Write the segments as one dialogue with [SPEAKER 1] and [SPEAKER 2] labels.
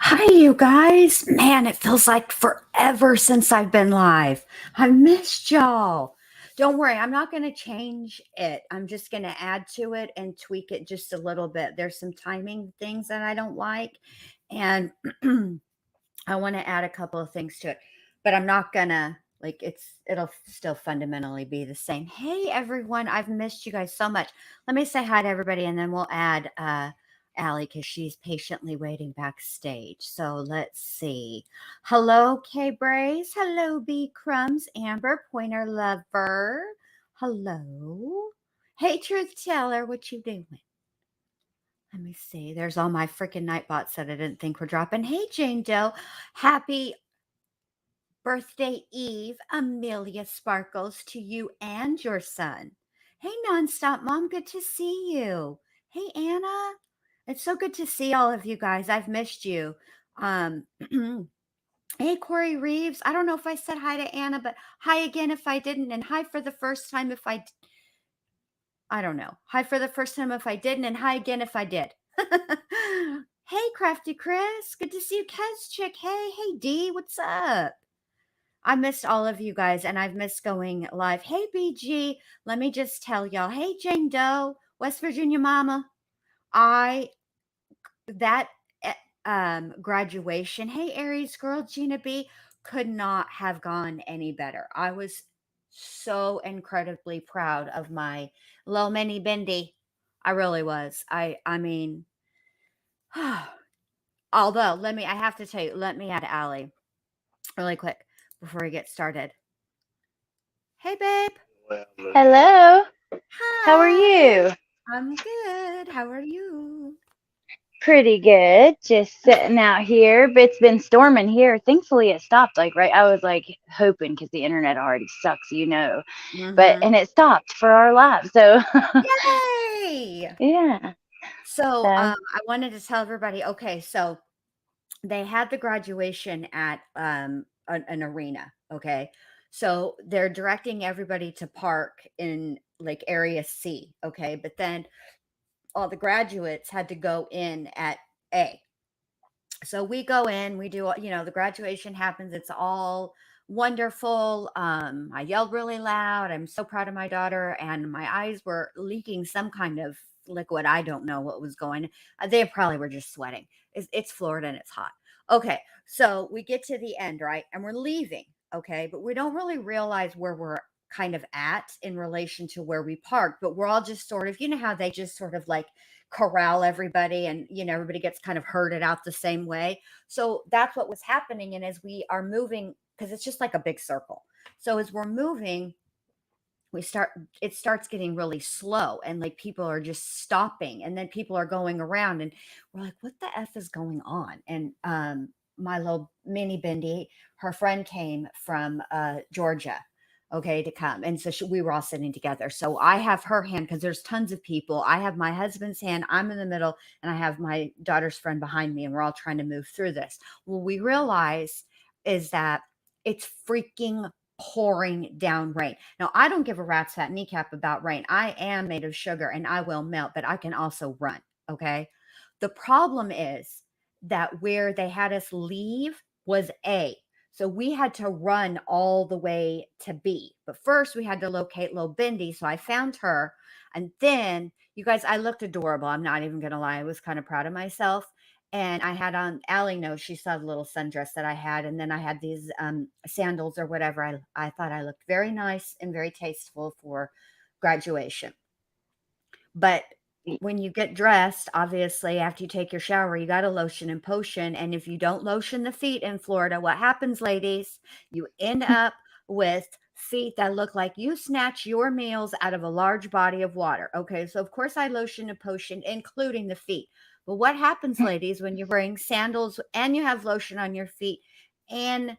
[SPEAKER 1] Hi, you guys. Man, it feels like forever since I've been live. I missed y'all. Don't worry, I'm not going to change it. I'm just going to add to it and tweak it just a little bit. There's some timing things that I don't like, and I want to add a couple of things to it, but I'm not going to like it'll still fundamentally be the same. Hey everyone, I've missed you guys so much. Let me say hi to everybody and then we'll add Allie because she's patiently waiting backstage. So let's see. Hello, K Brace. Hello, B Crumbs. Amber, Pointer Lover. Hello. Hey, Truth Teller, what you doing? Let me see. There's all my freaking nightbots that I didn't think were dropping. Hey, Jane Doe. Happy birthday eve, Amelia Sparkles, to you and your son. Hey, Nonstop Mom. Good to see you. Hey, Anna. It's so good to see all of you guys. I've missed you. Um, hey, Corey Reeves. I don't know if I said hi to Anna, but hi again if I didn't, and hi for the first time if I don't know. Hi for the first time if I didn't, and hi again if I did. Hey, Crafty Chris. Good to see you, Kez Chick. Hey, D. What's up? I missed all of you guys, and I've missed going live. Hey, BG. Let me just tell y'all. Hey, Jane Doe, West Virginia mama. I that graduation. Hey, Aries girl, Gina B, could not have gone any better. I was so incredibly proud of my little mini Bindi. I really was. I mean, although I have to tell you, let me add Allie really quick before we get started. Hey, babe.
[SPEAKER 2] Hello. How are
[SPEAKER 1] Hi.
[SPEAKER 2] you?
[SPEAKER 1] I'm good. How are you?
[SPEAKER 2] Pretty good. Just sitting out here. But it's been storming here. Thankfully, it stopped. Like, right, I was like hoping because the internet already sucks. But
[SPEAKER 1] Mm-hmm.
[SPEAKER 2] and it stopped for our lives. So
[SPEAKER 1] Yay!
[SPEAKER 2] yeah.
[SPEAKER 1] So
[SPEAKER 2] So
[SPEAKER 1] I wanted to tell everybody. Okay, so they had the graduation at an arena. Okay, so they're directing everybody to park in like area C. Okay, but then all the graduates had to go in at A. So we go in, we do, the graduation happens. It's all wonderful. I yelled really loud. I'm so proud of my daughter, and my eyes were leaking some kind of liquid. I don't know what was going. They probably were just sweating. It's Florida and it's hot. Okay, so we get to the end, right, and we're leaving. Okay, but we don't really realize where we're kind of at in relation to where we parked. But we're all just sort of, how they just sort of like corral everybody and everybody gets kind of herded out the same way. So that's what was happening. And as we are moving, because it's just like a big circle, so as we're moving, we start it starts getting really slow, and like people are just stopping, and then people are going around, and we're like, what the f is going on? And my little mini Bindi, her friend came from Georgia, okay, to come. And so we were all sitting together. So I have her hand because there's tons of people. I have my husband's hand, I'm in the middle, and I have my daughter's friend behind me, and we're all trying to move through this. What we realize is that it's freaking pouring down rain. Now, I don't give a rat's fat kneecap about rain. I am made of sugar and I will melt, but I can also run. Okay. The problem is that where they had us leave was A. So we had to run all the way to B. But first, we had to locate Lil Bindi. So I found her. And then, you guys, I looked adorable. I'm not even going to lie. I was kind of proud of myself. And I had on, Allie knows, she saw the little sundress that I had. And then I had these sandals or whatever. I thought I looked very nice and very tasteful for graduation. But when you get dressed, obviously, after you take your shower, you got to lotion and potion. And if you don't lotion the feet in Florida, what happens, ladies? You end up with feet that look like you snatch your meals out of a large body of water. Okay, so of course I lotion and potion, including the feet. But what happens, ladies, when you're wearing sandals and you have lotion on your feet and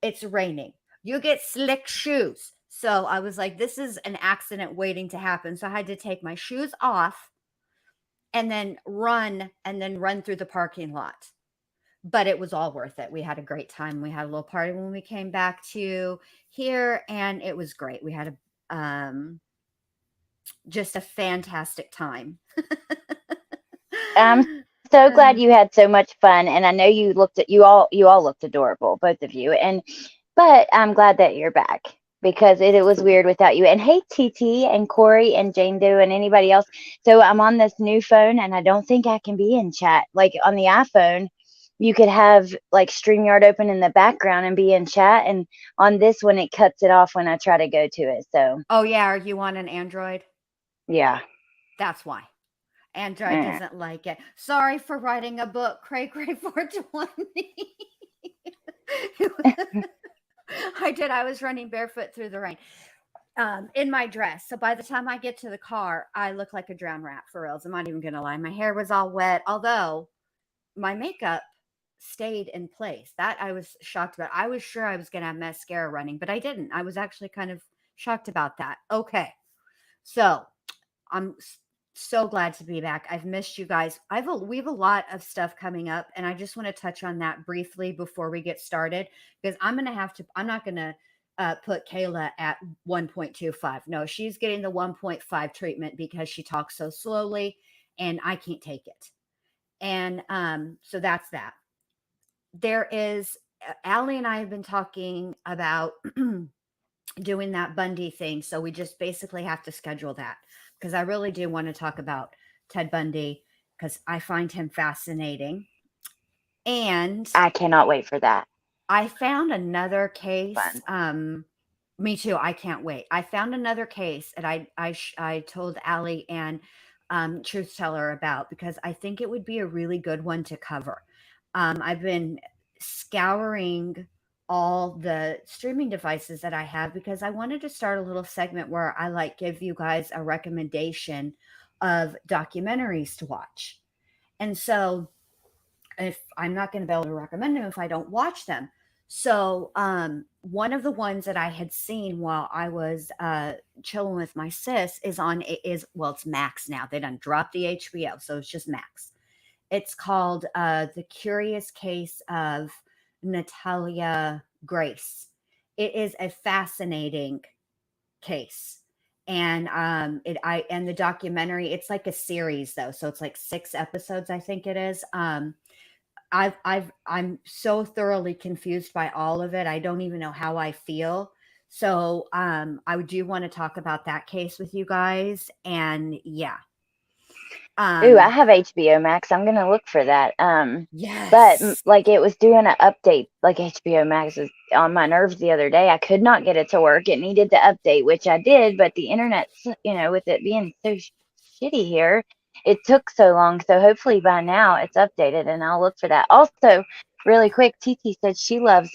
[SPEAKER 1] it's raining? You get slick shoes. So I was like, this is an accident waiting to happen. So I had to take my shoes off and then run through the parking lot. But it was all worth it. We had a great time. We had a little party when we came back to here, and it was great. We had just a fantastic time.
[SPEAKER 2] I'm so glad you had so much fun, and I know you all looked adorable, both of you. But I'm glad that you're back because it was weird without you. And hey, TT and Corey and Jane Doe and anybody else. So I'm on this new phone, and I don't think I can be in chat. Like on the iPhone, you could have like StreamYard open in the background and be in chat, and on this one, it cuts it off when I try to go to it. So
[SPEAKER 1] Oh yeah, are you on an Android?
[SPEAKER 2] yeah.
[SPEAKER 1] That's why. Android
[SPEAKER 2] Eh.
[SPEAKER 1] doesn't like it. Sorry for writing a book, Cray Cray 420. I did. I was running barefoot through the rain in my dress. So by the time I get to the car, I look like a drowned rat for reals. I'm not even going to lie. My hair was all wet, although my makeup stayed in place. That I was shocked about. I was sure I was going to have mascara running, but I didn't. I was actually kind of shocked about that. Okay. So I'm so glad to be back. I've missed you guys. We have a lot of stuff coming up, and I just want to touch on that briefly before we get started because I'm not going to put Kayla at 1.25. No, she's getting the 1.5 treatment because she talks so slowly, and I can't take it. And so that's that. There is Allie and I have been talking about doing that Bundy thing. So we just basically have to schedule that because I really do want to talk about Ted Bundy because I find him fascinating. And
[SPEAKER 2] I cannot wait for that.
[SPEAKER 1] I found another case.
[SPEAKER 2] Fun.
[SPEAKER 1] Me too. I can't wait. I found another case that I told Allie and Truth Teller about because I think it would be a really good one to cover. I've been scouring all the streaming devices that I have because I wanted to start a little segment where I like give you guys a recommendation of documentaries to watch. And so if I'm not going to be able to recommend them if I don't watch them. So one of the ones that I had seen while I was chilling with my sis it's Max now. They done dropped the HBO, so it's just Max. It's called The Curious Case of Natalia Grace. It is a fascinating case. And the documentary, it's like a series though. So it's like 6 episodes, I think it is. I'm so thoroughly confused by all of it. I don't even know how I feel. So I do want to talk about that case with you guys. And yeah.
[SPEAKER 2] Ooh, I
[SPEAKER 1] Um
[SPEAKER 2] have HBO Max. I'm gonna look for that. But
[SPEAKER 1] yes.
[SPEAKER 2] like it was doing an update. Like HBO Max is on my nerves the other day. I could not get it to work. It needed to update, which I did. But the internet's, with it being so shitty here, it took so long. So hopefully by now it's updated, and I'll look for that. Also, really quick, Titi said she loves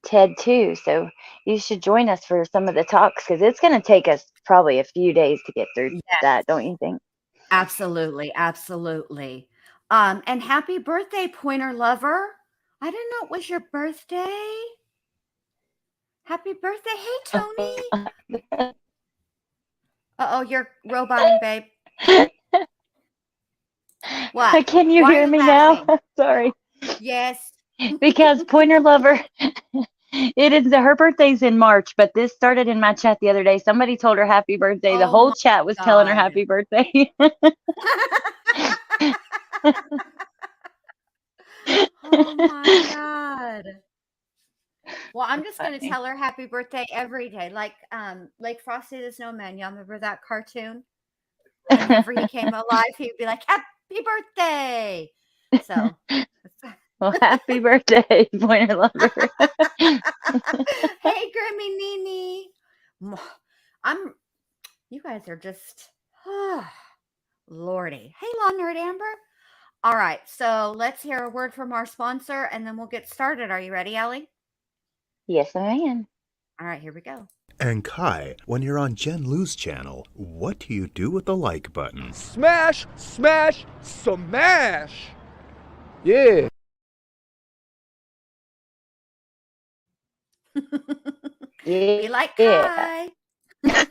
[SPEAKER 2] Ted too. So you should join us for some of the talks because it's gonna take us probably a few days to get through that, don't you think?
[SPEAKER 1] Absolutely, absolutely. And happy birthday, Pointer Lover. I didn't know it was your birthday. Happy birthday. Hey, Tony. Uh-oh, you're roboting, babe. What?
[SPEAKER 2] Can you
[SPEAKER 1] Why are
[SPEAKER 2] hear
[SPEAKER 1] you
[SPEAKER 2] me now?
[SPEAKER 1] laughing?
[SPEAKER 2] Sorry.
[SPEAKER 1] Yes.
[SPEAKER 2] Because Pointer Lover, her birthday's in March, but this started in my chat the other day. Somebody told her happy birthday. The
[SPEAKER 1] Oh
[SPEAKER 2] whole
[SPEAKER 1] my
[SPEAKER 2] chat was telling her
[SPEAKER 1] God.
[SPEAKER 2] happy birthday.
[SPEAKER 1] Oh my God. Well, I'm
[SPEAKER 2] That's
[SPEAKER 1] just gonna
[SPEAKER 2] funny.
[SPEAKER 1] tell her happy birthday every day. Like Frosty the Snowman. Y'all remember that cartoon? Whenever he came alive, he'd be like, "Happy birthday!" So,
[SPEAKER 2] Well, happy birthday, Pointer Lover.
[SPEAKER 1] hey, Grammy Nini. I'm. You guys are just, Lordy. Hey, Long Nerd Amber. All right, so let's hear a word from our sponsor, and then we'll get started. Are you ready, Ellie?
[SPEAKER 2] Yes, I am.
[SPEAKER 1] All right, here we go.
[SPEAKER 3] And Kai, when you're on Jen Lou's channel, what do you do with the like button?
[SPEAKER 4] Smash, smash, smash! Yeah.
[SPEAKER 1] Be like
[SPEAKER 2] Yeah.
[SPEAKER 1] Kai.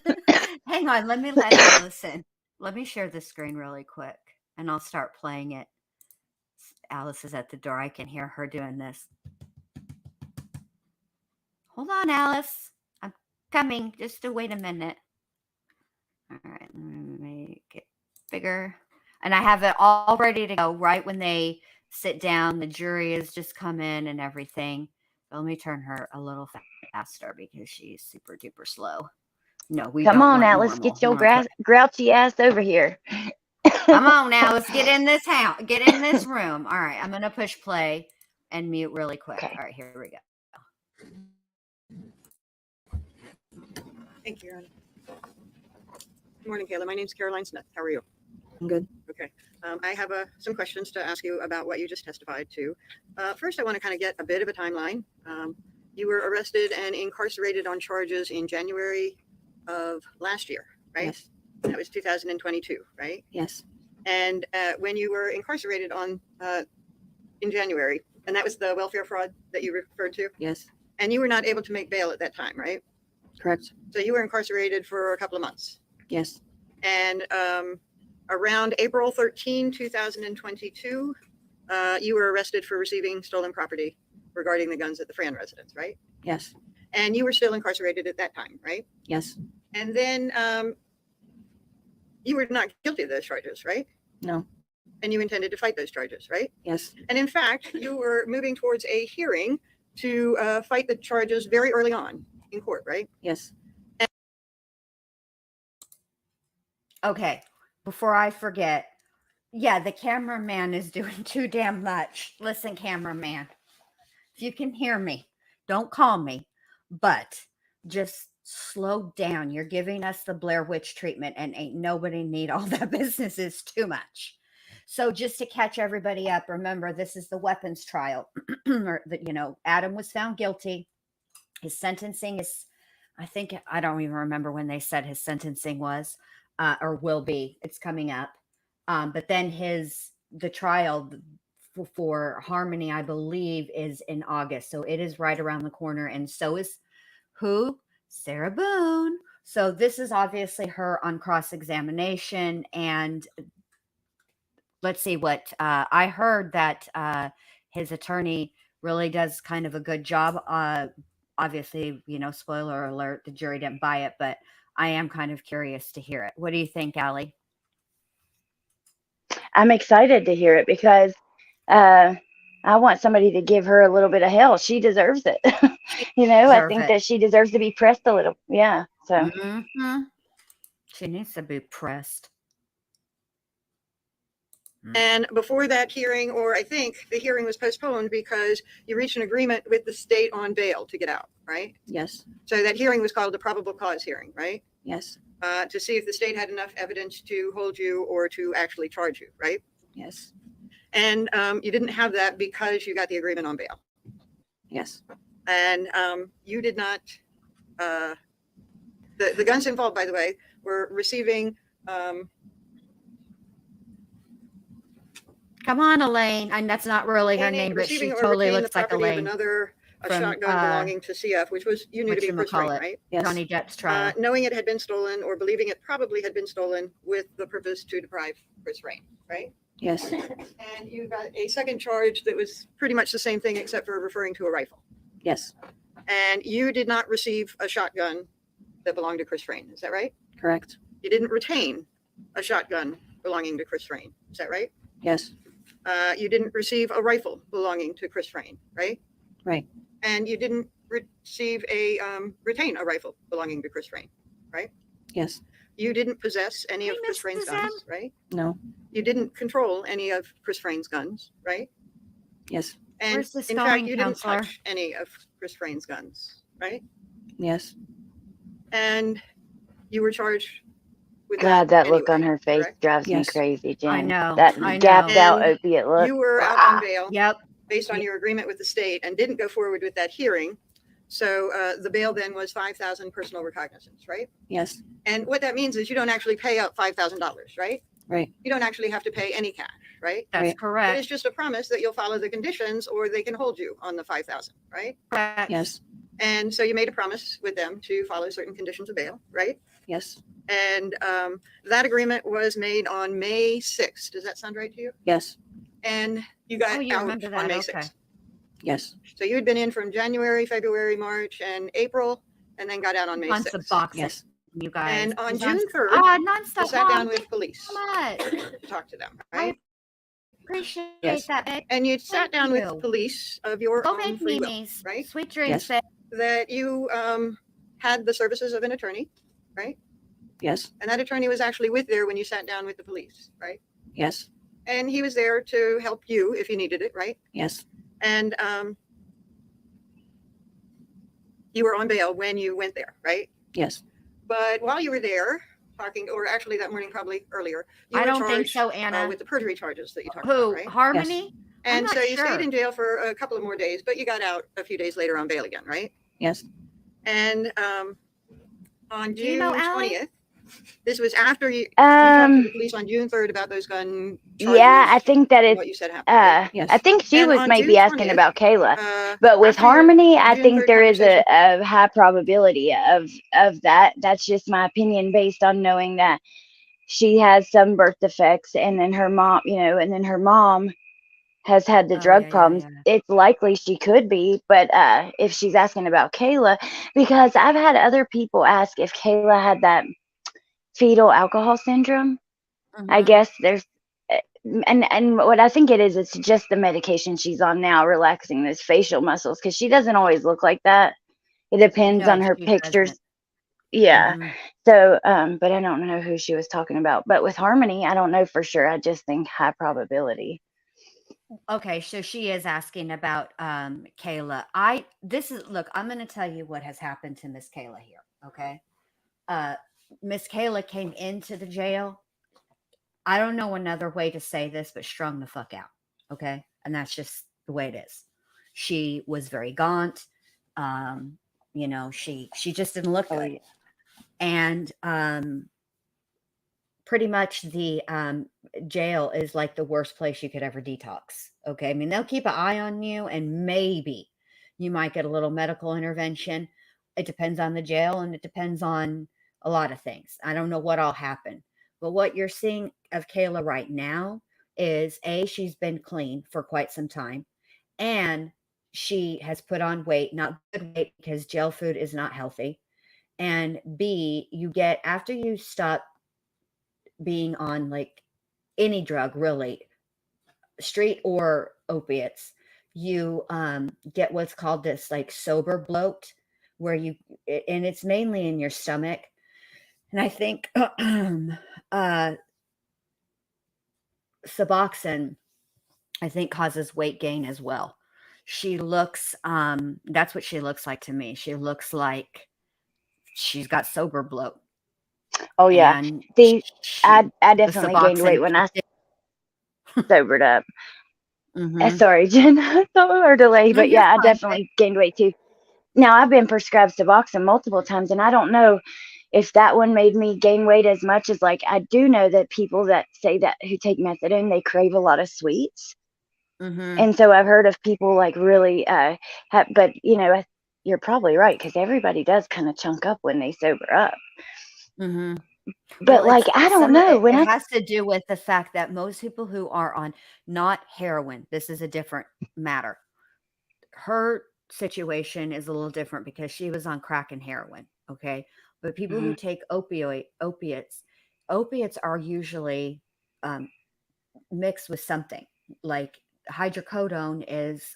[SPEAKER 1] Hang on, let me let Alice in. Let me share the screen really quick, and I'll start playing it. Alice is at the door. I can hear her doing this. Hold on, Alice. I'm coming. Just to wait a minute. All right, let me make it bigger. And I have it all ready to go right when they sit down. The jury has just come in and everything. Let me turn her a little faster because she's super duper slow. No, we
[SPEAKER 2] Come
[SPEAKER 1] don't
[SPEAKER 2] on
[SPEAKER 1] want
[SPEAKER 2] now, let's
[SPEAKER 1] normal.
[SPEAKER 2] get your grouchy ass over here.
[SPEAKER 1] Come on now, let's get in this house. Get in this room. All right, I'm going to push play and mute really quick.
[SPEAKER 2] Okay.
[SPEAKER 1] All right, here we go.
[SPEAKER 5] Thank you, Your Honor. Good morning, Kayla. My name's Caroline Smith. How are you?
[SPEAKER 6] I'm good.
[SPEAKER 5] Okay. I have some questions to ask you about what you just testified to. First, I want to kind of get a bit of a timeline. You were arrested and incarcerated on charges in January of last year, right?
[SPEAKER 6] Yes.
[SPEAKER 5] That was 2022, right?
[SPEAKER 6] Yes.
[SPEAKER 5] And when you were incarcerated in January, and that was the welfare fraud that you referred to,
[SPEAKER 6] Yes.
[SPEAKER 5] and you were not able to make bail at that time, right?
[SPEAKER 6] Correct.
[SPEAKER 5] So you were incarcerated for a couple of months.
[SPEAKER 6] Yes.
[SPEAKER 5] And around April 13, 2022, you were arrested for receiving stolen property regarding the guns at the Fran residence, right?
[SPEAKER 6] Yes.
[SPEAKER 5] And you were still incarcerated at that time, right?
[SPEAKER 6] Yes.
[SPEAKER 5] And then you were not guilty of those charges, right?
[SPEAKER 6] No.
[SPEAKER 5] And you intended to fight those charges, right?
[SPEAKER 6] Yes.
[SPEAKER 5] And in fact, you were moving towards a hearing to fight the charges very early on in court, right?
[SPEAKER 6] Yes.
[SPEAKER 1] Okay, before I forget, yeah, the cameraman is doing too damn much. Listen, cameraman, if you can hear me, don't call me, but just slow down. You're giving us the Blair Witch treatment, and ain't nobody need all that business. Is too much. So just to catch everybody up, remember this is the weapons trial. Adam was found guilty. His sentencing is, I don't even remember when they said his sentencing was. Or will be. It's coming up. But then the trial for Harmony, I believe, is in August. So it is right around the corner. And so is who? Sarah Boone. So this is obviously her on cross-examination. And let's see what I heard that his attorney really does kind of a good job. Obviously, spoiler alert, the jury didn't buy it, but I am kind of curious to hear it. What do you think, Allie?
[SPEAKER 2] I'm excited to hear it because I want somebody to give her a little bit of hell. She deserves it. I think that she deserves to be pressed a little. Yeah. So
[SPEAKER 1] she needs to be pressed.
[SPEAKER 5] And before that hearing, or I think the hearing was postponed because you reached an agreement with the state on bail to get out, right?
[SPEAKER 6] Yes.
[SPEAKER 5] So that hearing was called the probable cause hearing, right?
[SPEAKER 6] Yes.
[SPEAKER 5] To see if the state had enough evidence to hold you or to actually charge you, right?
[SPEAKER 6] Yes.
[SPEAKER 5] And you didn't have that because you got the agreement on bail.
[SPEAKER 6] Yes.
[SPEAKER 5] And you did not, the guns involved, by the way, were receiving,
[SPEAKER 1] come on, Elaine. And that's not really her name, but she totally looks like Elaine.
[SPEAKER 5] A shotgun belonging to CF, which was you knew to be Chris Rain, right?
[SPEAKER 6] Yes.
[SPEAKER 1] Johnny Depp's trial.
[SPEAKER 5] Knowing it had been stolen or believing it probably had been stolen with the purpose to deprive Chris Rain, right?
[SPEAKER 6] Yes.
[SPEAKER 5] And you got a second charge that was pretty much the same thing except for referring to a rifle.
[SPEAKER 6] Yes.
[SPEAKER 5] And you did not receive a shotgun that belonged to Chris Rain. Is that right?
[SPEAKER 6] Correct.
[SPEAKER 5] You didn't retain a shotgun belonging to Chris Rain. Is that right?
[SPEAKER 6] Yes.
[SPEAKER 5] You didn't receive a rifle belonging to Chris Rain, right?
[SPEAKER 6] Right.
[SPEAKER 5] And you didn't retain a rifle belonging to Chris Rain, right?
[SPEAKER 6] Yes.
[SPEAKER 5] You didn't possess any of Chris Rain's guns, right?
[SPEAKER 6] No.
[SPEAKER 5] You didn't control any of Chris Rain's guns, right?
[SPEAKER 6] Yes.
[SPEAKER 5] And
[SPEAKER 1] Where's the
[SPEAKER 5] in fact,
[SPEAKER 1] spelling
[SPEAKER 5] you
[SPEAKER 1] counselor?
[SPEAKER 5] didn't touch any of Chris Rain's guns, right?
[SPEAKER 6] Yes.
[SPEAKER 5] And you were charged with
[SPEAKER 2] God, that look
[SPEAKER 5] anyway,
[SPEAKER 2] on her face
[SPEAKER 5] correct?
[SPEAKER 2] drives me
[SPEAKER 6] Yes.
[SPEAKER 2] crazy, Jen.
[SPEAKER 1] I know.
[SPEAKER 2] That
[SPEAKER 1] I know.
[SPEAKER 2] gapped out
[SPEAKER 5] And
[SPEAKER 2] opiate look.
[SPEAKER 5] You were out on bail
[SPEAKER 1] Yep.
[SPEAKER 5] based on your agreement with the state and didn't go forward with that hearing. So the bail then was $5,000 personal recognizance, right?
[SPEAKER 6] Yes.
[SPEAKER 5] And what that means is you don't actually pay out $5,000, right?
[SPEAKER 6] Right.
[SPEAKER 5] You don't actually have to pay any cash, right?
[SPEAKER 1] That's
[SPEAKER 6] Right.
[SPEAKER 5] It is
[SPEAKER 1] correct.
[SPEAKER 5] just a promise that you'll follow the conditions or they can hold you on the $5,000, right?
[SPEAKER 1] Correct.
[SPEAKER 6] Yes.
[SPEAKER 5] And so you made a promise with them to follow certain conditions of bail, right?
[SPEAKER 6] Yes.
[SPEAKER 5] And that agreement was made on May 6th. Does that sound right to you?
[SPEAKER 6] Yes.
[SPEAKER 5] And you got
[SPEAKER 1] Oh, you
[SPEAKER 5] out
[SPEAKER 1] remember that.
[SPEAKER 5] on May
[SPEAKER 1] Okay.
[SPEAKER 5] 6th.
[SPEAKER 6] Yes.
[SPEAKER 5] So you had been in from January, February, March, and April, and then got out on May
[SPEAKER 1] Tons of
[SPEAKER 5] 6th.
[SPEAKER 1] boxes.
[SPEAKER 6] Yes.
[SPEAKER 1] You guys.
[SPEAKER 5] And on
[SPEAKER 1] He's
[SPEAKER 5] June 3rd, you
[SPEAKER 1] nonstop.
[SPEAKER 5] sat down
[SPEAKER 1] Mom,
[SPEAKER 5] with
[SPEAKER 1] thank
[SPEAKER 5] police
[SPEAKER 1] you so much.
[SPEAKER 5] to talk to them,
[SPEAKER 1] I
[SPEAKER 5] right?
[SPEAKER 1] appreciate
[SPEAKER 6] Yes.
[SPEAKER 1] that, babe.
[SPEAKER 5] And you sat
[SPEAKER 1] Thank
[SPEAKER 5] down with
[SPEAKER 1] you.
[SPEAKER 5] police of your
[SPEAKER 1] Go
[SPEAKER 5] own
[SPEAKER 1] make
[SPEAKER 5] free will,
[SPEAKER 1] memes.
[SPEAKER 5] right?
[SPEAKER 1] Sweet dreams,
[SPEAKER 6] Yes.
[SPEAKER 1] babe.
[SPEAKER 5] That you had the services of an attorney, right?
[SPEAKER 6] Yes.
[SPEAKER 5] And that attorney was actually there when you sat down with the police, right?
[SPEAKER 6] Yes.
[SPEAKER 5] And he was there to help you if you needed it, right?
[SPEAKER 6] Yes.
[SPEAKER 5] And you were on bail when you went there, right?
[SPEAKER 6] Yes.
[SPEAKER 5] But while you were there talking, or actually that morning, probably earlier, you
[SPEAKER 1] I
[SPEAKER 5] were
[SPEAKER 1] don't think
[SPEAKER 5] charged
[SPEAKER 1] so, Anna.
[SPEAKER 5] with the perjury charges that you talked about,
[SPEAKER 1] Who?
[SPEAKER 5] right?
[SPEAKER 1] Harmony? I'm
[SPEAKER 5] And
[SPEAKER 1] not
[SPEAKER 5] so you
[SPEAKER 1] sure.
[SPEAKER 5] stayed in jail for a couple of more days, but you got out a few days later on bail again, right?
[SPEAKER 6] Yes.
[SPEAKER 5] And on
[SPEAKER 1] Do you
[SPEAKER 5] June
[SPEAKER 1] know Allie?
[SPEAKER 5] 20th, this was after you talked to the
[SPEAKER 2] Um,
[SPEAKER 5] police on June 3rd about those gun charges.
[SPEAKER 2] yeah, I think that
[SPEAKER 5] and
[SPEAKER 2] is,
[SPEAKER 5] what you said happened, right?
[SPEAKER 6] Yes.
[SPEAKER 2] I think she
[SPEAKER 5] And
[SPEAKER 2] was
[SPEAKER 5] on
[SPEAKER 2] maybe
[SPEAKER 5] June
[SPEAKER 2] asking
[SPEAKER 5] 20th,
[SPEAKER 2] about Kayla, but with
[SPEAKER 5] after your
[SPEAKER 2] Harmony, I
[SPEAKER 5] June
[SPEAKER 2] think
[SPEAKER 5] 3rd
[SPEAKER 2] there is
[SPEAKER 5] conversation,
[SPEAKER 2] a high probability of that. That's just my opinion based on knowing that she has some birth defects, and then her mom, and then her mom has had the
[SPEAKER 1] Oh,
[SPEAKER 2] drug
[SPEAKER 1] yeah,
[SPEAKER 2] problems.
[SPEAKER 1] yeah.
[SPEAKER 2] It's likely she could be, but if she's asking about Kayla, because I've had other people ask if Kayla had that fetal alcohol syndrome. I
[SPEAKER 1] Mhm.
[SPEAKER 2] guess there's, and what I think it is, it's just the medication she's on now, relaxing those facial muscles, because she doesn't always look like that. It depends
[SPEAKER 1] No,
[SPEAKER 2] on her
[SPEAKER 1] she
[SPEAKER 2] pictures.
[SPEAKER 1] doesn't.
[SPEAKER 2] Yeah.
[SPEAKER 1] Mhm.
[SPEAKER 2] So, but I don't know who she was talking about. But with Harmony, I don't know for sure. I just think high probability.
[SPEAKER 1] Okay, so she is asking about Kayla. Look, I'm going to tell you what has happened to Miss Kayla here, okay? Uh Miss Kayla came into the jail. I don't know another way to say this, but strung the fuck out, okay? And that's just the way it is. She was very gaunt. Um, she just didn't look
[SPEAKER 2] Oh,
[SPEAKER 1] good.
[SPEAKER 2] yeah.
[SPEAKER 1] And pretty much the jail is like the worst place you could ever detox. Okay. I mean, they'll keep an eye on you and maybe you might get a little medical intervention. It depends on the jail and it depends on a lot of things. I don't know what all happened, but what you're seeing of Kayla right now is she's been clean for quite some time and she has put on weight, not good weight because jail food is not healthy. And B, you get after you stop being on like any drug really, street or opiates, you get what's called this like sober bloat where and it's mainly in your stomach. And I think uh Suboxone I think causes weight gain as well. She looks that's what she looks like to me. She looks like she's got sober bloat
[SPEAKER 2] Oh, yeah.
[SPEAKER 1] and
[SPEAKER 2] See,
[SPEAKER 1] she
[SPEAKER 2] I
[SPEAKER 1] the
[SPEAKER 2] definitely gained weight
[SPEAKER 1] Suboxone
[SPEAKER 2] when I
[SPEAKER 1] kicked
[SPEAKER 2] sobered up.
[SPEAKER 1] in.
[SPEAKER 2] Sorry, Jen. Sorry our delay,
[SPEAKER 1] No,
[SPEAKER 2] but
[SPEAKER 1] you're
[SPEAKER 2] yeah, I
[SPEAKER 1] fine.
[SPEAKER 2] definitely gained weight too. Now, I've been prescribed Suboxone multiple times, and I don't know if that one made me gain weight as much as, like, I do know that people that say that who take methadone, they crave a lot of sweets.
[SPEAKER 1] Mhm.
[SPEAKER 2] And so I've heard of people like really, but you're probably right because everybody does kind of chunk up when they sober up.
[SPEAKER 1] Mhm. Well,
[SPEAKER 2] But like, I don't know when
[SPEAKER 1] it
[SPEAKER 2] I,
[SPEAKER 1] has to do with the fact that most people who are on not heroin, this is a different matter. Her situation is a little different because she was on crack and heroin, okay? But people who
[SPEAKER 2] Mhm.
[SPEAKER 1] take opiates are usually um, mixed with something. Like hydrocodone is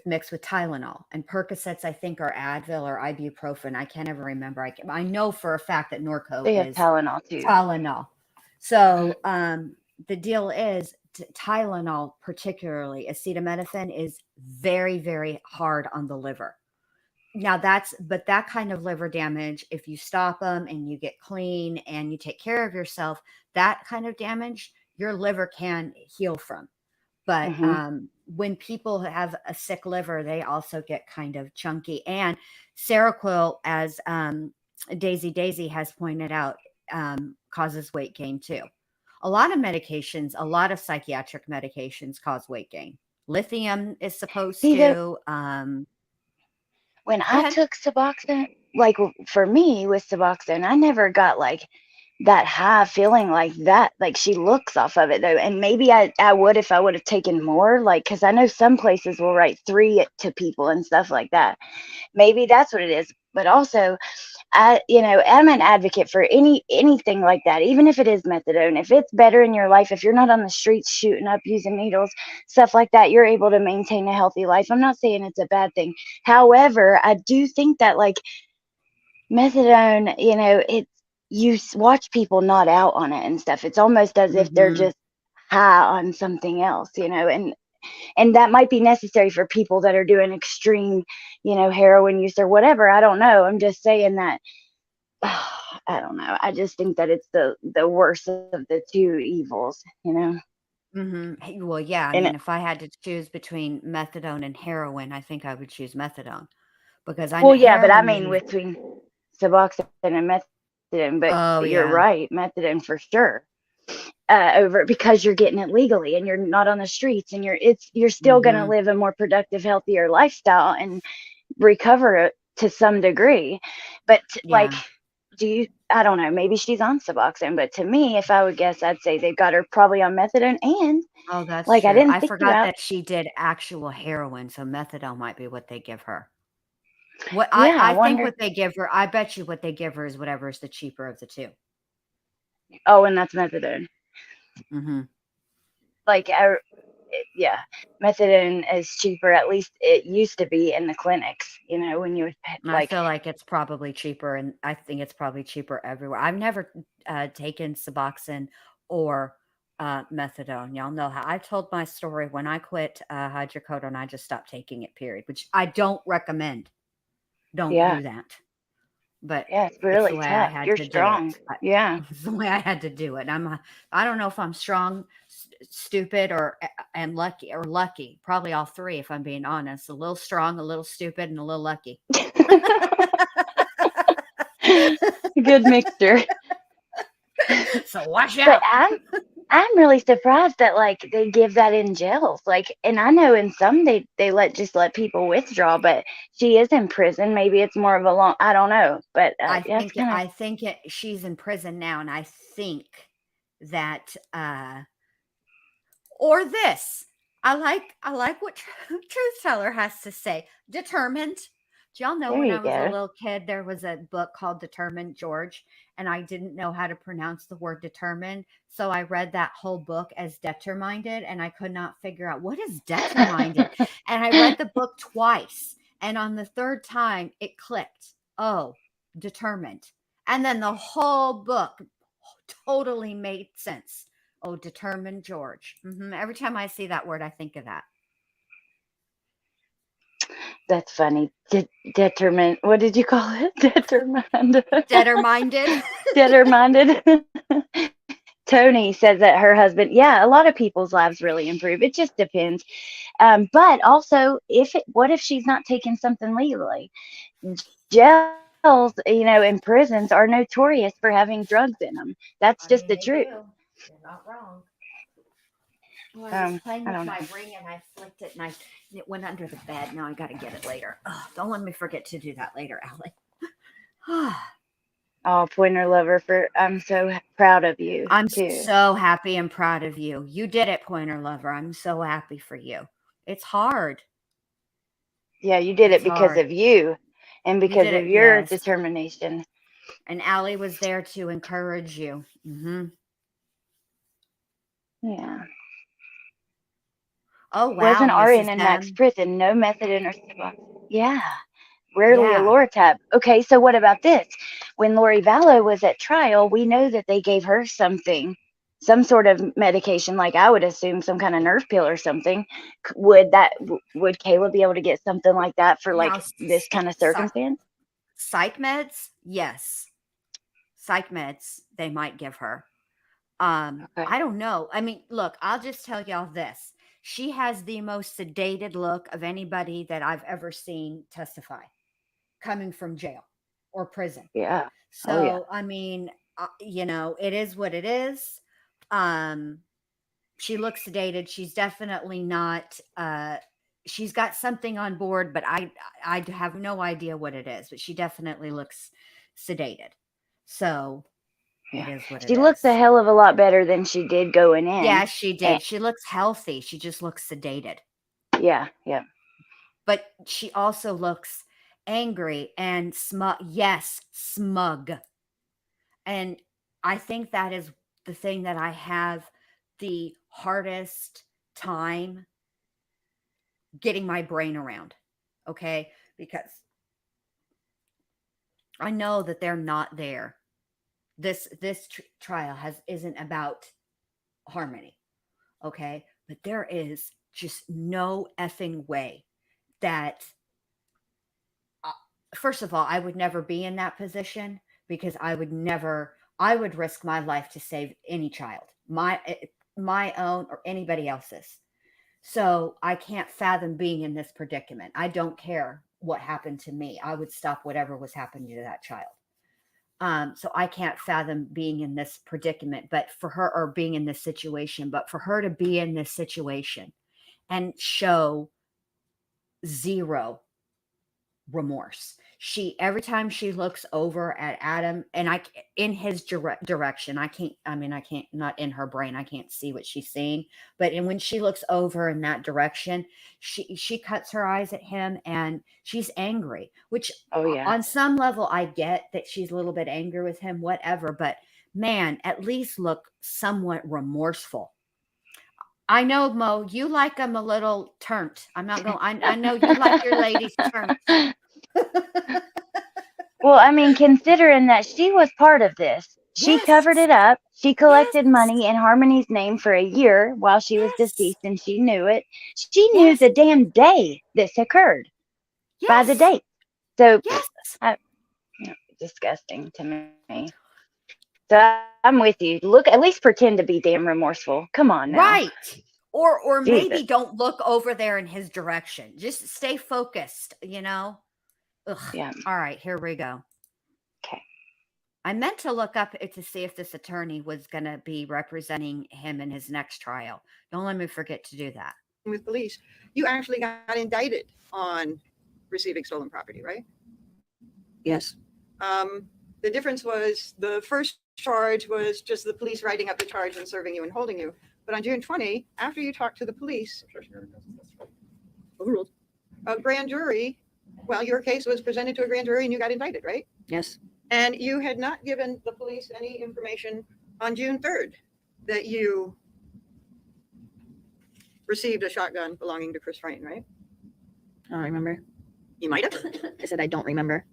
[SPEAKER 1] mixed with Tylenol, and Percocets I think are Advil or ibuprofen. I can't ever remember. I know for a fact that Norco
[SPEAKER 2] They have
[SPEAKER 1] is
[SPEAKER 2] Tylenol too.
[SPEAKER 1] Tylenol. So the deal is Tylenol, particularly acetaminophen, is very very hard on the liver. Now but that kind of liver damage, if you stop them and you get clean and you take care of yourself, that kind of damage your liver can heal from. But
[SPEAKER 2] Hmm.
[SPEAKER 1] when people have a sick liver, they also get kind of chunky. And Seroquel, as Daisy has pointed out, causes weight gain too. A lot of medications, a lot of psychiatric medications cause weight gain. Lithium is supposed
[SPEAKER 2] See that
[SPEAKER 1] to.
[SPEAKER 2] when
[SPEAKER 1] Go
[SPEAKER 2] I
[SPEAKER 1] ahead.
[SPEAKER 2] took Suboxone, like for me with Suboxone, I never got like that high feeling like that. Like she looks off of it though, and maybe I would if I would have taken more. Like because I know some places will write 3 to people and stuff like that. Maybe that's what it is. But also, I'm an advocate for anything like that, even if it is methadone. If it's better in your life, if you're not on the streets shooting up, using needles, stuff like that, you're able to maintain a healthy life. I'm not saying it's a bad thing. However, I do think that like methadone, watch people not out on it and stuff. It's almost as if they're
[SPEAKER 1] Mhm.
[SPEAKER 2] just high on something else, and that might be necessary for people that are doing extreme, heroin use or whatever. I don't know. I'm just saying that. I don't know. I just think that it's the worst of the two evils.
[SPEAKER 1] Mhm. Well, yeah, I
[SPEAKER 2] And
[SPEAKER 1] mean, if I had to choose between methadone and heroin, I think I would choose methadone because I know
[SPEAKER 2] well, yeah, but I
[SPEAKER 1] heroin
[SPEAKER 2] mean
[SPEAKER 1] is.
[SPEAKER 2] between Suboxone and methadone, but
[SPEAKER 1] Oh,
[SPEAKER 2] you're
[SPEAKER 1] yeah.
[SPEAKER 2] right, methadone for sure. Over because you're getting it legally and you're not on the streets and you're still going to
[SPEAKER 1] Mhm.
[SPEAKER 2] live a more productive, healthier lifestyle and recover it to some degree. But like,
[SPEAKER 1] Yeah.
[SPEAKER 2] I don't know, maybe she's on Suboxone, but to me, if I would guess, I'd say they've got her probably on methadone. And
[SPEAKER 1] Oh, that's
[SPEAKER 2] like, I
[SPEAKER 1] true.
[SPEAKER 2] didn't
[SPEAKER 1] I
[SPEAKER 2] think
[SPEAKER 1] forgot
[SPEAKER 2] about,
[SPEAKER 1] that she did actual heroin, so methadone might be what they give her. What I
[SPEAKER 2] yeah, I
[SPEAKER 1] I think
[SPEAKER 2] wonder.
[SPEAKER 1] what they give her, I bet you what they give her is whatever is the cheaper of the 2.
[SPEAKER 2] Oh, and that's methadone.
[SPEAKER 1] Mhm.
[SPEAKER 2] Like, yeah, methadone is cheaper. At least it used to be in the clinics, when you would
[SPEAKER 1] I
[SPEAKER 2] like,
[SPEAKER 1] feel like it's probably cheaper, and I think it's probably cheaper everywhere. I've never taken Suboxone or methadone. Y'all know how I told my story when I quit hydrocodone. I just stopped taking it. Period. Which I don't recommend. Don't
[SPEAKER 2] yeah,
[SPEAKER 1] do that. But
[SPEAKER 2] yeah, it's
[SPEAKER 1] it's the
[SPEAKER 2] really
[SPEAKER 1] way I
[SPEAKER 2] tough.
[SPEAKER 1] had
[SPEAKER 2] You're
[SPEAKER 1] to do it.
[SPEAKER 2] strong. Yeah.
[SPEAKER 1] It's the way I had to do it. I don't know if I'm strong, stupid, or and lucky, or lucky. Probably all three, if I'm being honest. A little strong, a little stupid, and a little lucky.
[SPEAKER 2] Good mixture.
[SPEAKER 1] So watch
[SPEAKER 2] But
[SPEAKER 1] out.
[SPEAKER 2] I'm really surprised that like they give that in jails. Like, and I know in some they let people withdraw, but she is in prison. Maybe it's more of a long. I don't know, but yeah, it's kind of.
[SPEAKER 1] She's in prison now, and I think that or this. I like what Truth Teller has to say. Determined. Do y'all know
[SPEAKER 2] There
[SPEAKER 1] when I
[SPEAKER 2] you
[SPEAKER 1] was a
[SPEAKER 2] go.
[SPEAKER 1] little kid, there was a book called Determined George, and I didn't know how to pronounce the word determined. So I read that whole book as determined, and I could not figure out what is determined. And I read the book twice. And on the third time, it clicked. Oh, determined. And then the whole book totally made sense. Oh, determined George. Every time I see that word, I think of that.
[SPEAKER 2] That's funny. Determined. What did you call it? Determined.
[SPEAKER 1] Determined.
[SPEAKER 2] Determined. Tony says that her husband, yeah, a lot of people's lives really improve. It just depends. But also, what if she's not taking something legally? Jails, and prisons are notorious for having drugs in them. That's
[SPEAKER 1] I
[SPEAKER 2] just
[SPEAKER 1] mean,
[SPEAKER 2] the
[SPEAKER 1] they
[SPEAKER 2] truth.
[SPEAKER 1] do. You're not wrong. Well, I was playing
[SPEAKER 2] I
[SPEAKER 1] with
[SPEAKER 2] don't know.
[SPEAKER 1] my ring and I flicked it and it went under the bed. Now I got to get it later. Ugh, don't let me forget to do that later, Allie.
[SPEAKER 2] Oh, Pointer Lover, I'm so proud of you
[SPEAKER 1] I'm
[SPEAKER 2] too.
[SPEAKER 1] so happy and proud of you. You did it, Pointer Lover. I'm so happy for you. It's hard.
[SPEAKER 2] Yeah, you did
[SPEAKER 1] It's
[SPEAKER 2] it because
[SPEAKER 1] hard.
[SPEAKER 2] of you and
[SPEAKER 1] You
[SPEAKER 2] because
[SPEAKER 1] did
[SPEAKER 2] of
[SPEAKER 1] it,
[SPEAKER 2] your
[SPEAKER 1] yes.
[SPEAKER 2] determination.
[SPEAKER 1] And Allie was there to encourage you.
[SPEAKER 2] Yeah.
[SPEAKER 1] Oh, wow,
[SPEAKER 2] Wasn't RN
[SPEAKER 1] Mrs.
[SPEAKER 2] in Max
[SPEAKER 1] M.
[SPEAKER 2] prison, no methadone or Suboxone. Yeah. Rarely a
[SPEAKER 1] Yeah.
[SPEAKER 2] Loratab. Okay, so what about this? When Lori Vallow was at trial, we know that they gave her some sort of medication, like I would assume some kind of nerve pill or something. Would Kayla be able to get something like that for
[SPEAKER 1] Now,
[SPEAKER 2] like this kind of circumstance?
[SPEAKER 1] psych meds, yes. Psych meds, they might give her.
[SPEAKER 2] Okay.
[SPEAKER 1] I don't know. I mean, look, I'll just tell y'all this. She has the most sedated look of anybody that I've ever seen testify coming from jail or prison.
[SPEAKER 2] Yeah. Oh yeah.
[SPEAKER 1] So, I mean, it is what it is. Um, she looks sedated. She's definitely not. She's got something on board, but I have no idea what it is. But she definitely looks sedated. So it
[SPEAKER 2] Yeah.
[SPEAKER 1] is what it
[SPEAKER 2] She looks a
[SPEAKER 1] is.
[SPEAKER 2] hell of a lot better than she did going in.
[SPEAKER 1] Yeah, she
[SPEAKER 2] And
[SPEAKER 1] did. She looks healthy. She just looks sedated.
[SPEAKER 2] yeah, yeah.
[SPEAKER 1] But she also looks angry and smug. Yes, smug. And I think that is the thing that I have the hardest time getting my brain around. Okay? Because I know that they're not there. This trial isn't about Harmony. Okay? But there is just no effing way that uh, first of all, I would never be in that position because I would risk my life to save any child, my own or anybody else's. So I can't fathom being in this predicament. I don't care what happened to me. I would stop whatever was happening to that child. So I can't fathom being in this predicament, but for her, or being in this situation, but for her to be in this situation and show zero remorse. Every time she looks over at Adam, and in his direction, I can't, not in her brain, I can't see what she's seeing, but when she looks over in that direction, she cuts her eyes at him and she's angry, which
[SPEAKER 2] Oh yeah.
[SPEAKER 1] on some level I get that she's a little bit angry with him, whatever, but man, at least look somewhat remorseful. I know, Mo, you like them a little turnt. I'm not going. I know you like your ladies turnt.
[SPEAKER 2] Well, I mean, considering that she was part of this, she
[SPEAKER 1] Yes.
[SPEAKER 2] covered it up. She collected
[SPEAKER 1] Yes.
[SPEAKER 2] money in Harmony's name for a year while she was
[SPEAKER 1] Yes.
[SPEAKER 2] deceased, and she knew it. She knew
[SPEAKER 1] Yes.
[SPEAKER 2] the damn day this occurred by the
[SPEAKER 1] Yes.
[SPEAKER 2] date. So,
[SPEAKER 1] Yes.
[SPEAKER 2] disgusting to me. So I'm with you. Look, at least pretend to be damn remorseful. Come on now.
[SPEAKER 1] Right. Or maybe
[SPEAKER 2] Jesus.
[SPEAKER 1] don't look over there in his direction. Just stay focused, Ugh.
[SPEAKER 2] Yeah.
[SPEAKER 1] All right, here we go.
[SPEAKER 2] Okay.
[SPEAKER 1] I meant to look up to see if this attorney was going to be representing him in his next trial. Don't let me forget to do that.
[SPEAKER 5] With police, you actually got indicted on receiving stolen property, right?
[SPEAKER 6] Yes.
[SPEAKER 5] The difference was the first charge was just the police writing up the charge and serving you and holding you. But on June 20, after you talked to the police, a grand jury, well, your case was presented to a grand jury and you got indicted, right?
[SPEAKER 6] Yes.
[SPEAKER 5] And you had not given the police any information on June 3rd that you received a shotgun belonging to Chris Frayne, right?
[SPEAKER 6] I don't remember.
[SPEAKER 5] You might have.
[SPEAKER 6] I said I don't remember.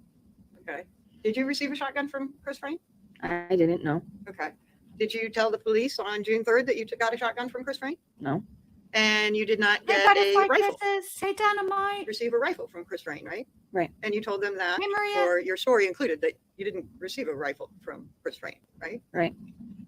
[SPEAKER 5] Okay. Did you receive a shotgun from Chris Frayne?
[SPEAKER 6] I didn't know.
[SPEAKER 5] Okay. Did you tell the police on June 3rd that you got a shotgun from Chris Frayne?
[SPEAKER 6] No.
[SPEAKER 5] And you did not
[SPEAKER 1] Hey,
[SPEAKER 5] get a
[SPEAKER 1] butterfly
[SPEAKER 5] rifle.
[SPEAKER 1] kisses. Say dynamite.
[SPEAKER 5] Receive a rifle from Chris Frayne, right?
[SPEAKER 6] Right.
[SPEAKER 5] And you told them that,
[SPEAKER 1] Hey, Maria.
[SPEAKER 5] or your story included that you didn't receive a rifle from Chris Frayne, right?
[SPEAKER 6] Right.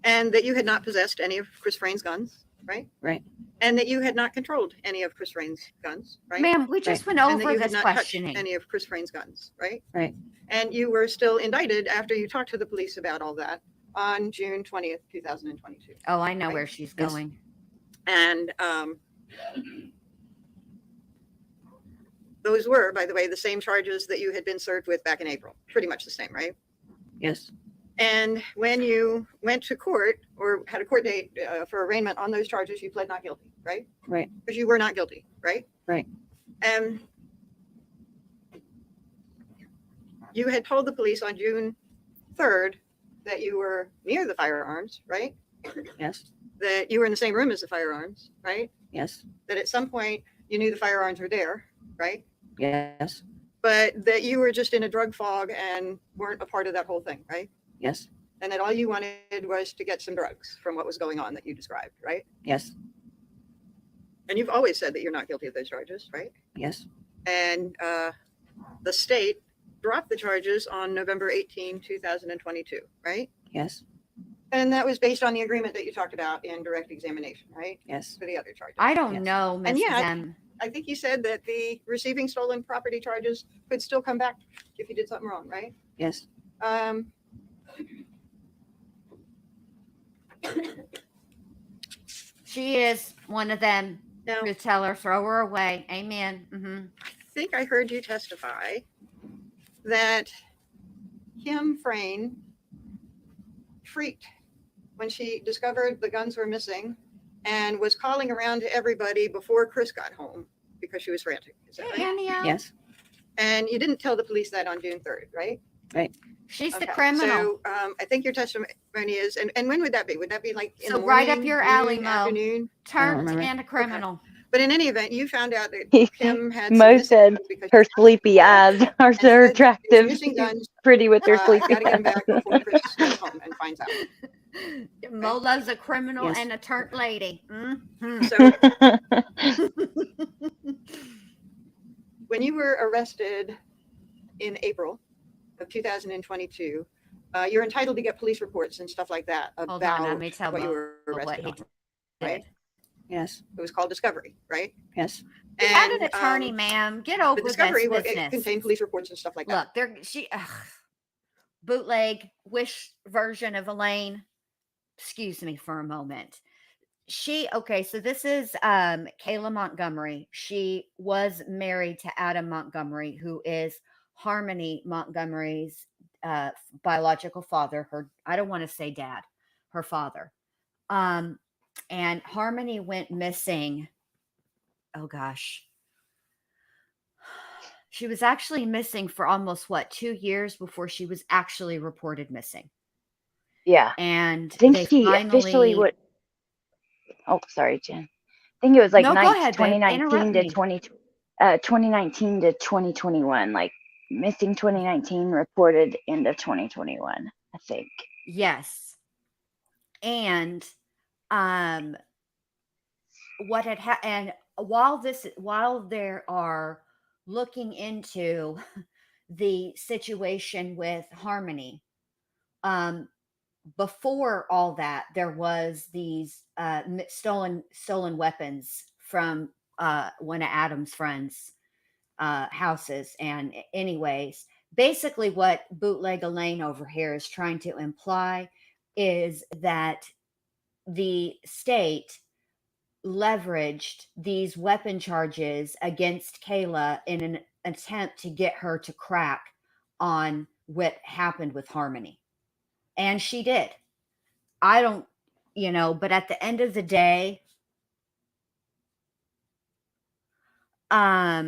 [SPEAKER 5] And that you had not possessed any of Chris Frayne's guns, right?
[SPEAKER 6] Right.
[SPEAKER 5] And that you had not controlled any of Chris Frayne's guns, right?
[SPEAKER 1] Ma'am, we just went
[SPEAKER 5] And that
[SPEAKER 1] over
[SPEAKER 5] you had
[SPEAKER 1] this
[SPEAKER 5] not touched
[SPEAKER 1] questioning.
[SPEAKER 5] any of Chris Frayne's guns, right?
[SPEAKER 6] Right.
[SPEAKER 5] And you were still indicted after you talked to the police about all that on June 20th, 2022.
[SPEAKER 1] Oh, I know
[SPEAKER 5] Right.
[SPEAKER 1] where she's
[SPEAKER 6] Yes.
[SPEAKER 1] going.
[SPEAKER 5] And those were, by the way, the same charges that you had been served with back in April. Pretty much the same, right?
[SPEAKER 6] Yes.
[SPEAKER 5] And when you went to court or had a court date for arraignment on those charges, you pled not guilty, right?
[SPEAKER 6] Right.
[SPEAKER 5] Because you were not guilty, right?
[SPEAKER 6] Right.
[SPEAKER 5] And you had told the police on June 3rd that you were near the firearms, right?
[SPEAKER 6] Yes.
[SPEAKER 5] That you were in the same room as the firearms, right?
[SPEAKER 6] Yes.
[SPEAKER 5] That at some point you knew the firearms were there, right?
[SPEAKER 6] Yes.
[SPEAKER 5] But that you were just in a drug fog and weren't a part of that whole thing, right?
[SPEAKER 6] Yes.
[SPEAKER 5] And that all you wanted was to get some drugs from what was going on that you described, right?
[SPEAKER 6] Yes.
[SPEAKER 5] And you've always said that you're not guilty of those charges, right?
[SPEAKER 6] Yes.
[SPEAKER 5] And the state dropped the charges on November 18, 2022, right?
[SPEAKER 6] Yes.
[SPEAKER 5] And that was based on the agreement that you talked about in direct examination, right?
[SPEAKER 6] Yes.
[SPEAKER 5] For the other charges.
[SPEAKER 1] I don't
[SPEAKER 6] Yes.
[SPEAKER 1] know, Miss
[SPEAKER 5] yet-
[SPEAKER 1] M.
[SPEAKER 5] I think you said that the receiving stolen property charges could still come back if you did something wrong, right?
[SPEAKER 6] Yes.
[SPEAKER 1] She is one of them.
[SPEAKER 5] Now,
[SPEAKER 1] To tell her, throw her away. Amen.
[SPEAKER 5] I think I heard you testify that Kim Frayne freaked when she discovered the guns were missing and was calling around to everybody before Chris got home because she was frantic. Is that
[SPEAKER 1] Hey,
[SPEAKER 5] right?
[SPEAKER 1] Ania.
[SPEAKER 6] Yes.
[SPEAKER 5] And you didn't tell the police that on June 3rd, right?
[SPEAKER 1] She's the
[SPEAKER 5] Okay.
[SPEAKER 1] criminal.
[SPEAKER 5] So I think your testimony is, and when would that be? Would that be like in
[SPEAKER 1] So
[SPEAKER 5] the
[SPEAKER 1] right
[SPEAKER 5] morning,
[SPEAKER 1] up your alley,
[SPEAKER 5] noon,
[SPEAKER 1] Mo.
[SPEAKER 5] afternoon?
[SPEAKER 1] Turned
[SPEAKER 6] remember.
[SPEAKER 1] and a criminal.
[SPEAKER 5] But in any event, you found out that Kim had some
[SPEAKER 2] Mo
[SPEAKER 5] missing
[SPEAKER 2] said
[SPEAKER 5] guns because
[SPEAKER 2] her
[SPEAKER 5] she
[SPEAKER 2] sleepy eyes are
[SPEAKER 5] and
[SPEAKER 2] so
[SPEAKER 5] said, "These
[SPEAKER 2] attractive.
[SPEAKER 5] missing guns.
[SPEAKER 2] Pretty with her
[SPEAKER 5] I
[SPEAKER 2] sleepy
[SPEAKER 5] got to get them
[SPEAKER 2] eyes.
[SPEAKER 5] back before Chris goes home and finds out."
[SPEAKER 1] Mo loves a criminal
[SPEAKER 6] Yes.
[SPEAKER 1] and a turned lady.
[SPEAKER 5] So when you were arrested in April of 2022, you're entitled to get police reports and stuff like that
[SPEAKER 1] Hold
[SPEAKER 5] about
[SPEAKER 1] on, let me tell
[SPEAKER 5] what you
[SPEAKER 1] Mo
[SPEAKER 5] were
[SPEAKER 1] what
[SPEAKER 5] arrested
[SPEAKER 1] he
[SPEAKER 5] on.
[SPEAKER 1] did.
[SPEAKER 5] right?
[SPEAKER 6] Yes.
[SPEAKER 5] It was called discovery, right?
[SPEAKER 6] Yes.
[SPEAKER 1] You had an attorney, ma'am. Get over
[SPEAKER 5] The
[SPEAKER 1] this
[SPEAKER 5] discovery it
[SPEAKER 1] business.
[SPEAKER 5] contained police reports and stuff like that.
[SPEAKER 1] Look, bootleg wish version of Elaine. Excuse me for a moment. So this is Kayla Montgomery. She was married to Adam Montgomery, who is Harmony Montgomery's biological father. I don't want to say dad, her father. And Harmony went missing. Oh gosh. She was actually missing for almost 2 years before she was actually reported missing.
[SPEAKER 2] Yeah.
[SPEAKER 1] And
[SPEAKER 2] I think
[SPEAKER 1] they
[SPEAKER 2] she
[SPEAKER 1] finally
[SPEAKER 2] officially would. Oh, sorry, Jen. I think it was like
[SPEAKER 1] No, go ahead, babe.
[SPEAKER 2] 2019 to
[SPEAKER 1] Interrupt me.
[SPEAKER 2] 2019 to 2021. Like missing 2019, reported end of 2021. I think.
[SPEAKER 1] Yes. And what had and while they are looking into the situation with Harmony, before all that, there was these stolen weapons from one of Adam's friends' houses. And anyways, basically what Bootleg Elaine over here is trying to imply is that the state leveraged these weapon charges against Kayla in an attempt to get her to crack on what happened with Harmony. And she did. I don't, but at the end of the day, at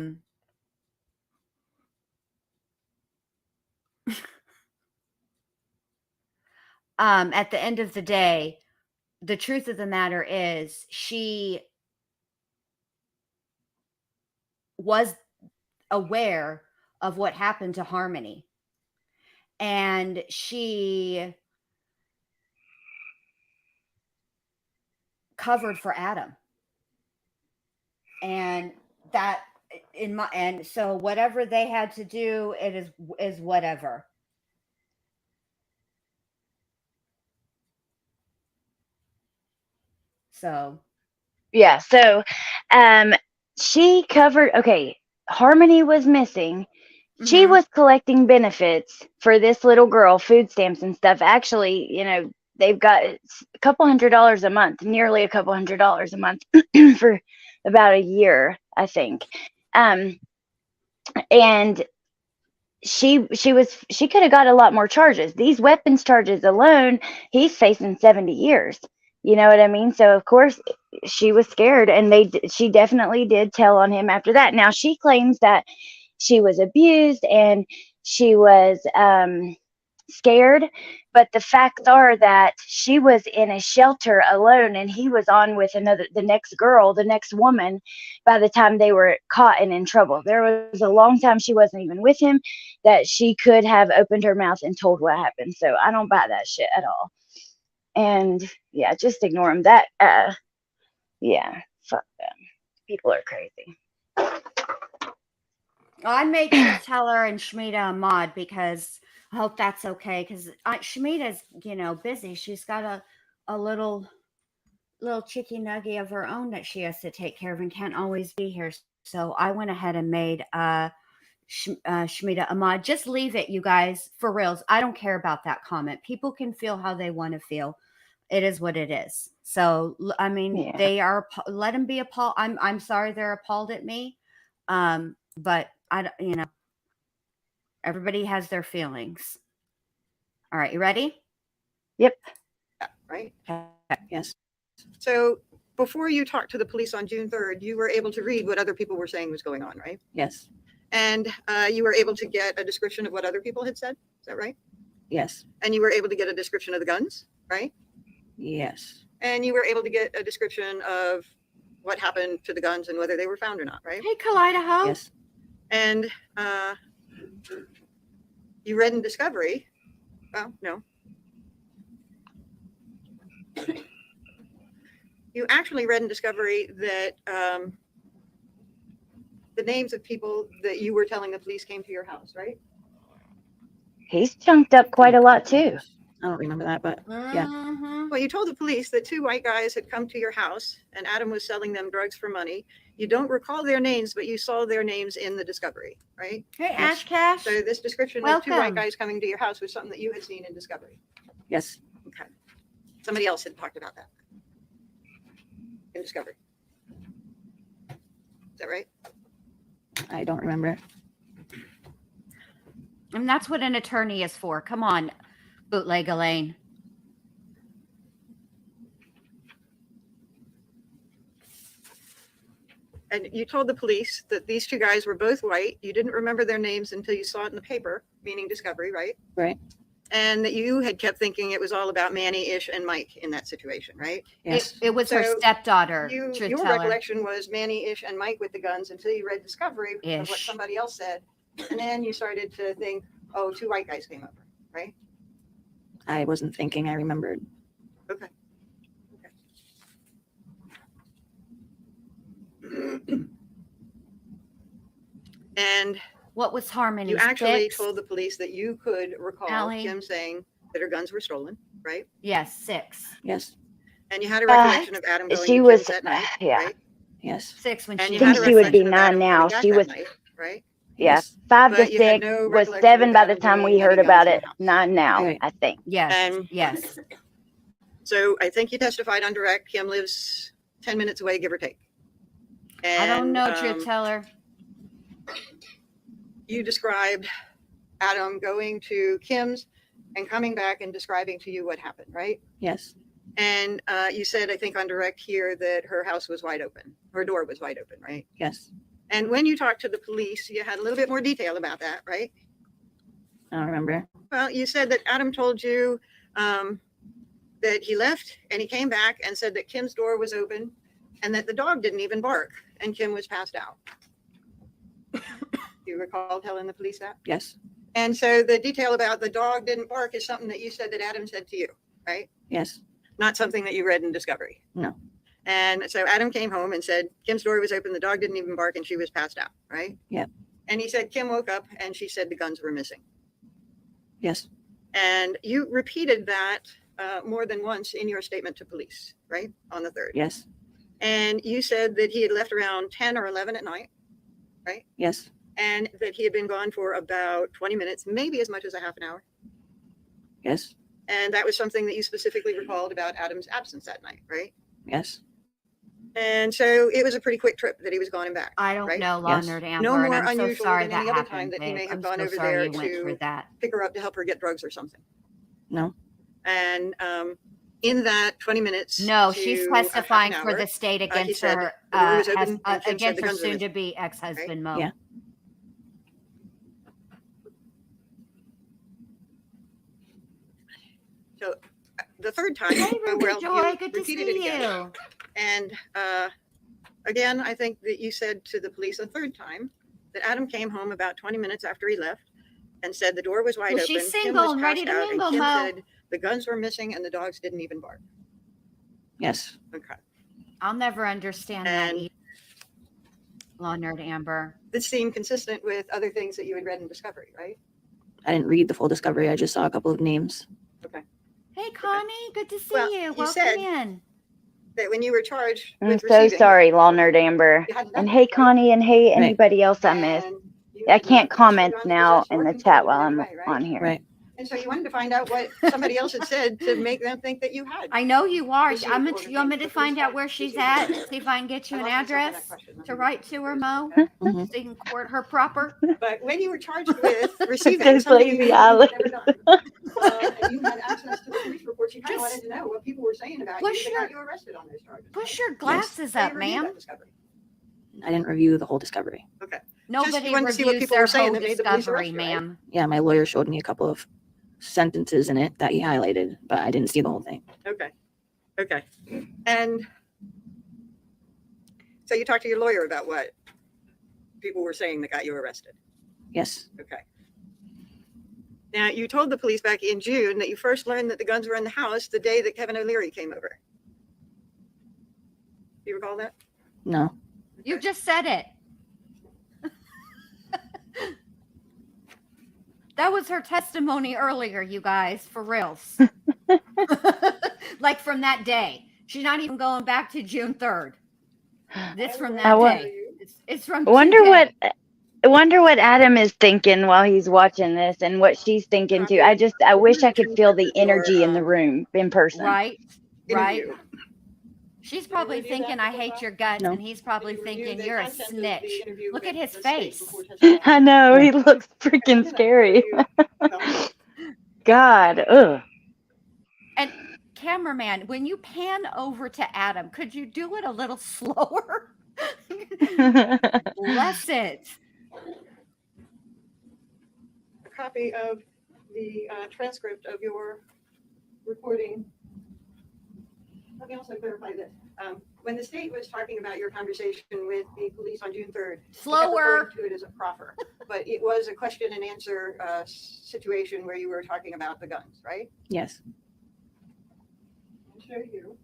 [SPEAKER 1] the end of the day, the truth of the matter is she was aware of what happened to Harmony. And she covered for Adam. And that and so whatever they had to do, it is whatever. So
[SPEAKER 2] Yeah. So, she covered. Okay, Harmony was missing. She was collecting benefits for this little girl, food stamps and stuff. Actually, they've got a couple $100 a month, nearly a couple $100 a month for about a year, I think. And she could have got a lot more charges. These weapons charges alone, he's facing 70 years. You know what I mean? So of course she was scared, and she definitely did tell on him after that. Now she claims that she was abused and she was scared, but the facts are that she was in a shelter alone, and he was on with the next woman by the time they were caught and in trouble. There was a long time she wasn't even with him, that she could have opened her mouth and told what happened. So I don't buy that shit at all. And yeah, just ignore him. Yeah, fuck them. People are crazy.
[SPEAKER 1] I made sure to tell her and Shmita a mod, because I hope that's okay. Because Shmita's, busy. She's got a little chicky nugget of her own that she has to take care of and can't always be here. So I went ahead and made Shmita a mod. Just leave it, you guys, for reals. I don't care about that comment. People can feel how they want to feel. It is what it is. So I mean,
[SPEAKER 2] Yeah.
[SPEAKER 1] they are. Let them be appalled. I'm sorry they're appalled at me. But everybody has their feelings. All right, you ready?
[SPEAKER 2] Yep.
[SPEAKER 5] Right?
[SPEAKER 6] Yes.
[SPEAKER 5] So before you talked to the police on June 3rd, you were able to read what other people were saying was going on, right?
[SPEAKER 6] Yes.
[SPEAKER 5] And you were able to get a description of what other people had said. Is that right?
[SPEAKER 6] Yes.
[SPEAKER 5] And you were able to get a description of the guns, right?
[SPEAKER 6] Yes.
[SPEAKER 5] And you were able to get a description of what happened to the guns and whether they were found or not, right?
[SPEAKER 1] Hey, Kaleidaho.
[SPEAKER 6] Yes.
[SPEAKER 5] And you read in Discovery. Well, no. You actually read in Discovery that the names of people that you were telling the police came to your house, right?
[SPEAKER 2] He's chunked up quite a lot too.
[SPEAKER 6] I don't remember that, but yeah.
[SPEAKER 1] Mhm.
[SPEAKER 5] Well, you told the police that 2 white guys had come to your house and Adam was selling them drugs for money. You don't recall their names, but you saw their names in the Discovery, right?
[SPEAKER 1] Hey, Ash Cash.
[SPEAKER 5] So this description of 2 white
[SPEAKER 1] Welcome.
[SPEAKER 5] guys coming to your house was something that you had seen in Discovery.
[SPEAKER 6] Yes.
[SPEAKER 5] Okay. Somebody else had talked about that in Discovery. Is that right?
[SPEAKER 6] I don't remember.
[SPEAKER 1] And that's what an attorney is for. Come on, bootleg Elaine.
[SPEAKER 5] And you told the police that these 2 guys were both white. You didn't remember their names until you saw it in the paper, meaning Discovery, right?
[SPEAKER 6] Right.
[SPEAKER 5] And that you had kept thinking it was all about Manny, Ish, and Mike in that situation, right?
[SPEAKER 6] Yes.
[SPEAKER 1] It was her
[SPEAKER 5] So
[SPEAKER 1] stepdaughter.
[SPEAKER 5] Your
[SPEAKER 1] truth teller.
[SPEAKER 5] recollection was Manny, Ish, and Mike with the guns until you read Discovery of what
[SPEAKER 1] Ish.
[SPEAKER 5] somebody else said. And then you started to think, oh, 2 white guys came over, right?
[SPEAKER 6] I wasn't thinking. I remembered.
[SPEAKER 5] Okay. And
[SPEAKER 1] What was Harmony?
[SPEAKER 5] you actually
[SPEAKER 1] 6?
[SPEAKER 5] told the police that you could recall
[SPEAKER 1] Allie?
[SPEAKER 5] Kim saying that her guns were stolen, right?
[SPEAKER 1] Yes, 6.
[SPEAKER 6] Yes.
[SPEAKER 5] And you had a recollection of Adam going
[SPEAKER 2] she
[SPEAKER 5] to
[SPEAKER 2] was-
[SPEAKER 5] Kim's that night,
[SPEAKER 2] yeah.
[SPEAKER 5] right?
[SPEAKER 6] Yes.
[SPEAKER 1] 6 when
[SPEAKER 5] And
[SPEAKER 1] she
[SPEAKER 5] you
[SPEAKER 2] I
[SPEAKER 5] had
[SPEAKER 2] think
[SPEAKER 5] a
[SPEAKER 2] she would be
[SPEAKER 5] recollection of
[SPEAKER 2] 9
[SPEAKER 5] Adam
[SPEAKER 2] now.
[SPEAKER 5] coming back
[SPEAKER 2] She
[SPEAKER 5] that
[SPEAKER 2] was,
[SPEAKER 5] night, right?
[SPEAKER 2] yeah,
[SPEAKER 6] Yes.
[SPEAKER 2] 5 to
[SPEAKER 5] But you had
[SPEAKER 2] 6
[SPEAKER 5] no
[SPEAKER 2] was
[SPEAKER 5] recollection
[SPEAKER 2] 7
[SPEAKER 5] of
[SPEAKER 2] by the
[SPEAKER 5] Adam
[SPEAKER 2] time we
[SPEAKER 5] doing
[SPEAKER 2] heard
[SPEAKER 5] any
[SPEAKER 2] about
[SPEAKER 5] guns in
[SPEAKER 2] it.
[SPEAKER 5] the house.
[SPEAKER 2] 9 now,
[SPEAKER 6] Right.
[SPEAKER 2] I think.
[SPEAKER 1] Yes.
[SPEAKER 5] And
[SPEAKER 1] yes.
[SPEAKER 5] so I think you testified on direct. Kim lives 10 minutes away, give or take.
[SPEAKER 1] I don't
[SPEAKER 5] And,
[SPEAKER 1] know, truth teller.
[SPEAKER 5] you described Adam going to Kim's and coming back and describing to you what happened, right?
[SPEAKER 6] Yes.
[SPEAKER 5] And you said, I think on direct here, that her house was wide open. Her door was wide open, right?
[SPEAKER 6] Yes.
[SPEAKER 5] And when you talked to the police, you had a little bit more detail about that, right?
[SPEAKER 6] I don't remember.
[SPEAKER 5] Well, you said that Adam told you that he left and he came back and said that Kim's door was open and that the dog didn't even bark and Kim was passed out. Do you recall telling the police that?
[SPEAKER 6] Yes.
[SPEAKER 5] And so the detail about the dog didn't bark is something that you said that Adam said to you, right?
[SPEAKER 6] Yes.
[SPEAKER 5] Not something that you read in Discovery.
[SPEAKER 6] No.
[SPEAKER 5] And so Adam came home and said Kim's door was open, the dog didn't even bark, and she was passed out, right?
[SPEAKER 6] Yep.
[SPEAKER 5] And he said Kim woke up and she said the guns were missing.
[SPEAKER 6] Yes.
[SPEAKER 5] And you repeated that more than once in your statement to police, right? On the 3rd.
[SPEAKER 6] Yes.
[SPEAKER 5] And you said that he had left around 10 or 11 at night,
[SPEAKER 6] Yes.
[SPEAKER 5] and that he had been gone for about 20 minutes, maybe as much as a half an hour.
[SPEAKER 6] Yes.
[SPEAKER 5] And that was something that you specifically recalled about Adam's absence that night, right?
[SPEAKER 6] Yes.
[SPEAKER 5] And so it was a pretty quick trip that he was gone and back.
[SPEAKER 1] I don't
[SPEAKER 5] right?
[SPEAKER 1] know, Law
[SPEAKER 6] Yes.
[SPEAKER 1] Nerd Amber,
[SPEAKER 5] No
[SPEAKER 1] and
[SPEAKER 5] more
[SPEAKER 1] I'm so
[SPEAKER 5] unusual
[SPEAKER 1] sorry
[SPEAKER 5] than
[SPEAKER 1] that
[SPEAKER 5] any other
[SPEAKER 1] happened.
[SPEAKER 5] time that he may
[SPEAKER 1] babe.
[SPEAKER 5] have
[SPEAKER 1] I'm
[SPEAKER 5] gone
[SPEAKER 1] so
[SPEAKER 5] over
[SPEAKER 1] sorry
[SPEAKER 5] there
[SPEAKER 1] you went
[SPEAKER 5] to
[SPEAKER 1] through that.
[SPEAKER 5] pick her up to help her get drugs or something.
[SPEAKER 6] No.
[SPEAKER 5] And in that 20 minutes.
[SPEAKER 1] No,
[SPEAKER 5] to
[SPEAKER 1] she's
[SPEAKER 5] a half an
[SPEAKER 1] testifying for
[SPEAKER 5] hour,
[SPEAKER 1] the state
[SPEAKER 5] he
[SPEAKER 1] against
[SPEAKER 5] said
[SPEAKER 1] her
[SPEAKER 5] the door was open and Kim said
[SPEAKER 1] against
[SPEAKER 5] the
[SPEAKER 1] her
[SPEAKER 5] guns were missing.
[SPEAKER 1] soon-to-be ex-husband, Mo.
[SPEAKER 6] Yeah.
[SPEAKER 5] So the 3rd time,
[SPEAKER 1] Hey, Ruby
[SPEAKER 5] well,
[SPEAKER 1] Joy,
[SPEAKER 5] you
[SPEAKER 1] good to
[SPEAKER 5] repeated
[SPEAKER 1] see
[SPEAKER 5] it again.
[SPEAKER 1] you.
[SPEAKER 5] And again, I think that you said to the police a 3rd time that Adam came home about 20 minutes after he left and said the door was wide
[SPEAKER 1] Well,
[SPEAKER 5] open.
[SPEAKER 1] she's
[SPEAKER 5] Kim
[SPEAKER 1] single
[SPEAKER 5] was
[SPEAKER 1] and ready
[SPEAKER 5] passed
[SPEAKER 1] to
[SPEAKER 5] out,
[SPEAKER 1] mingle,
[SPEAKER 5] and Kim
[SPEAKER 1] Mo.
[SPEAKER 5] said the guns were missing and the dogs didn't even bark.
[SPEAKER 6] Yes.
[SPEAKER 5] Okay.
[SPEAKER 1] I'll never understand that
[SPEAKER 5] And-
[SPEAKER 1] either. Law Nerd Amber.
[SPEAKER 5] This seemed consistent with other things that you had read in Discovery, right?
[SPEAKER 6] I didn't read the full Discovery. I just saw a couple of names.
[SPEAKER 1] Hey, Connie, good to see
[SPEAKER 5] Well,
[SPEAKER 1] you.
[SPEAKER 5] you
[SPEAKER 1] Welcome
[SPEAKER 5] said-
[SPEAKER 1] in.
[SPEAKER 5] That when you were charged
[SPEAKER 2] I'm
[SPEAKER 5] with
[SPEAKER 2] so
[SPEAKER 5] receiving,
[SPEAKER 2] sorry, Law Nerd Amber.
[SPEAKER 5] you hadn't done
[SPEAKER 2] And
[SPEAKER 5] that,
[SPEAKER 2] hey,
[SPEAKER 5] right?
[SPEAKER 2] Connie, and hey,
[SPEAKER 6] Right.
[SPEAKER 2] anybody else I missed.
[SPEAKER 5] And you
[SPEAKER 2] I
[SPEAKER 5] had
[SPEAKER 2] can't
[SPEAKER 5] not
[SPEAKER 2] comment
[SPEAKER 5] guns
[SPEAKER 2] now
[SPEAKER 5] possessed
[SPEAKER 2] in
[SPEAKER 5] or
[SPEAKER 2] the
[SPEAKER 5] controlled
[SPEAKER 2] chat
[SPEAKER 5] in
[SPEAKER 2] while
[SPEAKER 5] any
[SPEAKER 2] I'm
[SPEAKER 5] way, right?
[SPEAKER 2] on here.
[SPEAKER 6] Right.
[SPEAKER 5] And so you wanted to find out what somebody else had said to make them think that you had.
[SPEAKER 1] I know you are.
[SPEAKER 5] Received
[SPEAKER 1] I'm
[SPEAKER 5] or
[SPEAKER 1] you want me to
[SPEAKER 5] received.
[SPEAKER 1] find out where she's at? See if I can get you
[SPEAKER 5] I
[SPEAKER 1] an
[SPEAKER 5] lost myself on that
[SPEAKER 1] address
[SPEAKER 5] question.
[SPEAKER 1] to write to her, Mo,
[SPEAKER 6] Mhm.
[SPEAKER 1] so you can court her proper.
[SPEAKER 5] But when you were charged with receiving
[SPEAKER 2] Those
[SPEAKER 5] something
[SPEAKER 2] lazy
[SPEAKER 5] that you'd
[SPEAKER 2] eyelids.
[SPEAKER 5] never done, and you had access to the police reports, you kind of
[SPEAKER 1] Just
[SPEAKER 5] wanted to know what people were saying about you
[SPEAKER 1] push
[SPEAKER 5] that
[SPEAKER 1] your-
[SPEAKER 5] got you arrested on those charges.
[SPEAKER 1] Push your
[SPEAKER 6] Yes.
[SPEAKER 1] glasses
[SPEAKER 5] So you
[SPEAKER 1] up,
[SPEAKER 5] reviewed
[SPEAKER 1] ma'am.
[SPEAKER 5] that Discovery.
[SPEAKER 6] I didn't review the whole Discovery.
[SPEAKER 1] Nobody
[SPEAKER 5] wanted to see what
[SPEAKER 1] reviews
[SPEAKER 5] people
[SPEAKER 1] their
[SPEAKER 5] were saying
[SPEAKER 1] whole
[SPEAKER 5] that made the police
[SPEAKER 1] discovery,
[SPEAKER 5] arrest you, right?
[SPEAKER 1] ma'am.
[SPEAKER 6] Yeah, my lawyer showed me a couple of sentences in it that he highlighted, but I didn't see the whole thing.
[SPEAKER 5] Okay. Okay. And so you talked to your lawyer about what people were saying that got you arrested.
[SPEAKER 6] Yes.
[SPEAKER 5] Okay. Now, you told the police back in June that you first learned that the guns were in the house the day that Kevin O'Leary came over. Do you recall that?
[SPEAKER 6] No.
[SPEAKER 1] You just said it. That was her testimony earlier, you guys, for reals. Like from that day. She's not even going back to June 3rd. This from that day. It's from today.
[SPEAKER 2] I wonder what Adam is thinking while he's watching this and what she's thinking too. I wish I could feel the energy in the room in person.
[SPEAKER 1] Right. Right.
[SPEAKER 5] Interview.
[SPEAKER 1] She's probably thinking, I hate your guts.
[SPEAKER 6] No.
[SPEAKER 1] And he's probably
[SPEAKER 5] Did you review
[SPEAKER 1] thinking,
[SPEAKER 5] the
[SPEAKER 1] you're a
[SPEAKER 5] content of the
[SPEAKER 1] snitch.
[SPEAKER 5] interview
[SPEAKER 1] Look
[SPEAKER 5] with
[SPEAKER 1] at his
[SPEAKER 5] the state
[SPEAKER 1] face.
[SPEAKER 5] before testifying?
[SPEAKER 2] I know, he looks freaking scary. God, ugh.
[SPEAKER 1] And cameraman, when you pan over to Adam, could you do it a little slower? Bless it.
[SPEAKER 5] A copy of the transcript of your recording. Let me also clarify this. When the state was talking about your conversation with the police on June 3rd,
[SPEAKER 1] Slower.
[SPEAKER 5] to it as a proffer, but it was a question and answer situation where you were talking about the guns, right?
[SPEAKER 6] Yes.
[SPEAKER 5] I'll show you.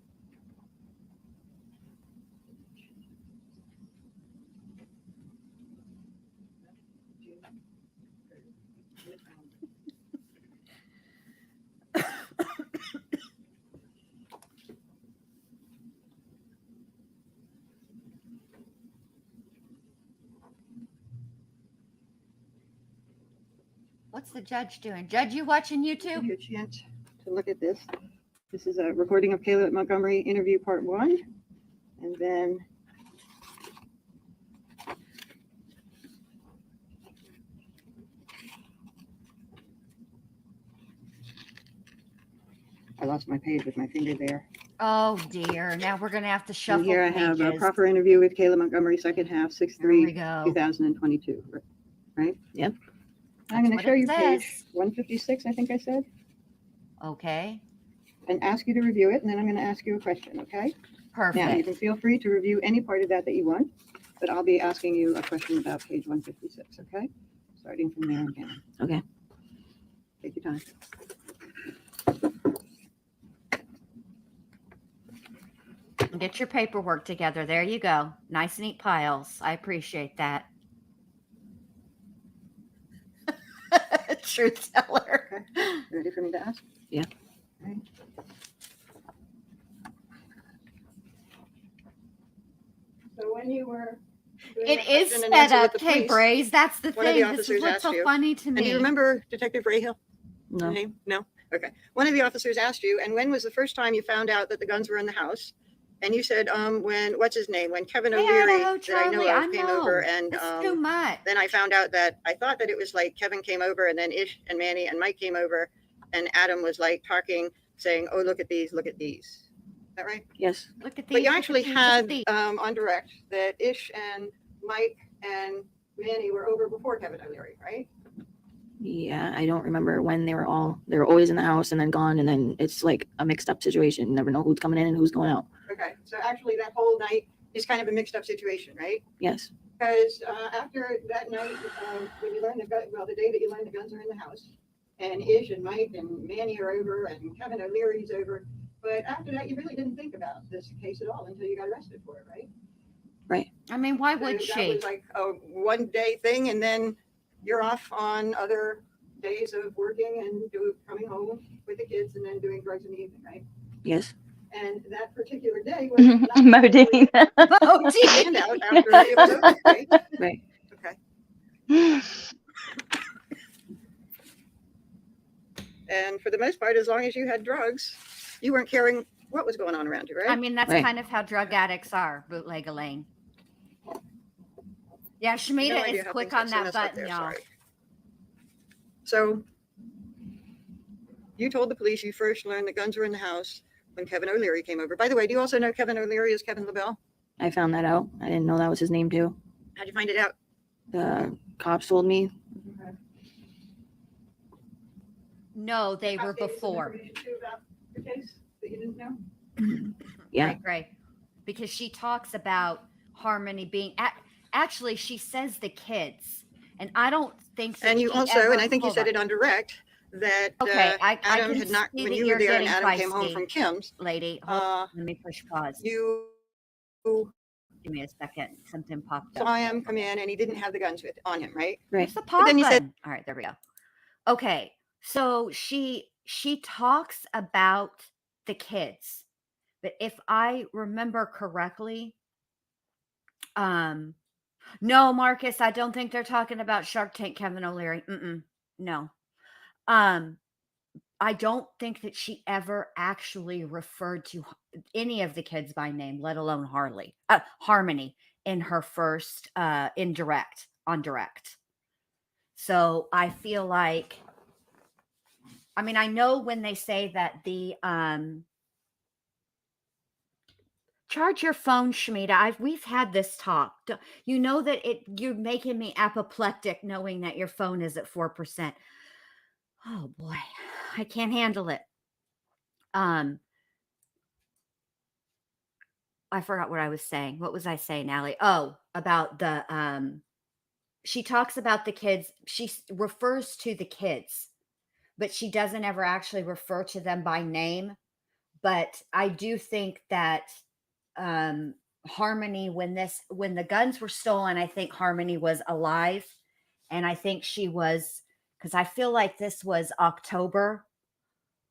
[SPEAKER 1] What's the judge doing? Judge, you watching
[SPEAKER 5] Give
[SPEAKER 1] YouTube?
[SPEAKER 5] you a chance to look at this. This is a recording of Kayla Montgomery interview part 1. And then I lost my page with my finger there.
[SPEAKER 1] Oh dear. Now we're gonna have to shuffle
[SPEAKER 5] And here I
[SPEAKER 1] the
[SPEAKER 5] have a
[SPEAKER 1] pages.
[SPEAKER 5] proper interview with Kayla Montgomery, second half,
[SPEAKER 1] Here we
[SPEAKER 5] 6/3,
[SPEAKER 1] go.
[SPEAKER 5] 2022. Right?
[SPEAKER 6] Yep.
[SPEAKER 5] I'm going
[SPEAKER 1] That's
[SPEAKER 5] to
[SPEAKER 1] what
[SPEAKER 5] show
[SPEAKER 1] it
[SPEAKER 5] you page
[SPEAKER 1] says.
[SPEAKER 5] 156, I think I said,
[SPEAKER 1] Okay.
[SPEAKER 5] and ask you to review it, and then I'm going to ask you a question, okay? Now, you
[SPEAKER 1] Perfect.
[SPEAKER 5] can feel free to review any part of that you want, but I'll be asking you a question about page 156, okay? Starting from there again.
[SPEAKER 6] Okay.
[SPEAKER 5] Take your time.
[SPEAKER 1] Get your paperwork together. There you go. Nice, neat piles. I appreciate that. Truth teller.
[SPEAKER 5] Ready for me to ask?
[SPEAKER 6] Yeah.
[SPEAKER 5] Okay. So when you were doing
[SPEAKER 1] It
[SPEAKER 5] the
[SPEAKER 1] is
[SPEAKER 5] question and
[SPEAKER 1] sped
[SPEAKER 5] answer with
[SPEAKER 1] up,
[SPEAKER 5] the
[SPEAKER 1] Tay
[SPEAKER 5] police,
[SPEAKER 1] Braze. That's the
[SPEAKER 5] one of the
[SPEAKER 1] thing. This is
[SPEAKER 5] officers
[SPEAKER 1] what's
[SPEAKER 5] asked
[SPEAKER 1] so
[SPEAKER 5] you,
[SPEAKER 1] funny to
[SPEAKER 5] and do
[SPEAKER 1] me.
[SPEAKER 5] you remember Detective Rahill?
[SPEAKER 6] No.
[SPEAKER 5] Name? No? Okay. One of the officers asked you, and when was the first time you found out that the guns were in the house? And you said, what's his name? When Kevin
[SPEAKER 1] Hey,
[SPEAKER 5] O'Leary,
[SPEAKER 1] Idaho
[SPEAKER 5] that I know
[SPEAKER 1] Charlie,
[SPEAKER 5] of,
[SPEAKER 1] I
[SPEAKER 5] came
[SPEAKER 1] know.
[SPEAKER 5] over, and
[SPEAKER 1] It's too much.
[SPEAKER 5] then I found out that I thought that it was like Kevin came over, and then Ish and Manny and Mike came over, and Adam was like talking, saying, "Oh, look at these, look at these." Is that right?
[SPEAKER 6] Yes.
[SPEAKER 1] Look at these.
[SPEAKER 5] But you
[SPEAKER 1] look at
[SPEAKER 5] actually
[SPEAKER 1] these, look at
[SPEAKER 5] had
[SPEAKER 1] these.
[SPEAKER 5] on direct that Ish and Mike and Manny were over before Kevin O'Leary, right?
[SPEAKER 6] Yeah, I don't remember when they were always in the house and then gone, and then it's like a mixed up situation. You never know who's coming in and who's going out.
[SPEAKER 5] Okay, so actually that whole night is kind of a mixed up situation, right?
[SPEAKER 6] Yes.
[SPEAKER 5] Because after that night, when you learned the day that you learned the guns are in the house, and Ish and Mike and Manny are over, and Kevin O'Leary's over, but after that, you really didn't think about this case at all until you got arrested for it, right?
[SPEAKER 6] Right.
[SPEAKER 1] I mean, why
[SPEAKER 5] So
[SPEAKER 1] would
[SPEAKER 5] that
[SPEAKER 1] she?
[SPEAKER 5] was like a one-day thing, and then you're off on other days of working and coming home with the kids, and then doing drugs in the evening, right?
[SPEAKER 6] Yes.
[SPEAKER 5] And that particular day was not
[SPEAKER 2] Modine.
[SPEAKER 1] Oh,
[SPEAKER 5] a
[SPEAKER 1] gee.
[SPEAKER 5] standout after it was over, right?
[SPEAKER 6] Right.
[SPEAKER 5] Okay. And for the most part, as long as you had drugs, you weren't caring what was going on around you, right?
[SPEAKER 1] I mean, that's
[SPEAKER 6] Right.
[SPEAKER 1] kind of how drug addicts are, bootleg Elaine. Yeah,
[SPEAKER 5] No
[SPEAKER 1] Shamita
[SPEAKER 5] idea
[SPEAKER 1] is
[SPEAKER 5] how
[SPEAKER 1] quick
[SPEAKER 5] things
[SPEAKER 1] on
[SPEAKER 5] got so
[SPEAKER 1] that
[SPEAKER 5] messed up
[SPEAKER 1] button,
[SPEAKER 5] there,
[SPEAKER 1] y'all.
[SPEAKER 5] sorry. So you told the police you first learned the guns were in the house when Kevin O'Leary came over. By the way, do you also know Kevin O'Leary is Kevin LaBelle?
[SPEAKER 6] I found that out. I didn't know that was his name too.
[SPEAKER 5] How'd you find it out?
[SPEAKER 6] The cops told me.
[SPEAKER 1] No, they were
[SPEAKER 5] Cops gave you some
[SPEAKER 1] before.
[SPEAKER 5] information too about the case that you didn't know?
[SPEAKER 6] Yeah.
[SPEAKER 1] Right. Because she talks about Harmony being actually she says the kids, and I don't think that
[SPEAKER 5] And you
[SPEAKER 1] she
[SPEAKER 5] also,
[SPEAKER 1] ever,
[SPEAKER 5] and I think you
[SPEAKER 1] hold
[SPEAKER 5] said
[SPEAKER 1] on.
[SPEAKER 5] it on direct, that
[SPEAKER 1] Okay, I
[SPEAKER 5] Adam
[SPEAKER 1] can
[SPEAKER 5] had not,
[SPEAKER 1] see
[SPEAKER 5] when
[SPEAKER 1] that
[SPEAKER 5] you were
[SPEAKER 1] you're
[SPEAKER 5] there and
[SPEAKER 1] getting
[SPEAKER 5] Adam came home from
[SPEAKER 1] feisty,
[SPEAKER 5] Kim's,
[SPEAKER 1] lady. Hold
[SPEAKER 5] uh,
[SPEAKER 1] on, let me push pause.
[SPEAKER 5] you
[SPEAKER 1] Give me a second. Something popped up.
[SPEAKER 5] saw him come in and he didn't have the guns on him, right?
[SPEAKER 6] Right.
[SPEAKER 1] Where's the pause
[SPEAKER 5] then you said-
[SPEAKER 1] button? All right, there we go. Okay, so she talks about the kids, but if I remember correctly, no, Marcus, I don't think they're talking about Shark Tank Kevin O'Leary. No. I don't think that she ever actually referred to any of the kids by name, let alone Harmony in her first on direct. So I feel like, I mean, I know when they say that the charge your phone, Shmita. We've had this talk. You know that you're making me apoplectic knowing that your phone is at 4%. Oh boy, I can't handle it. I forgot what I was saying. What was I saying, Allie? Oh, about the she talks about the kids. She refers to the kids, but she doesn't ever actually refer to them by name. But I do think that Harmony, when the guns were stolen, I think Harmony was alive, and I think she was, because I feel like this was October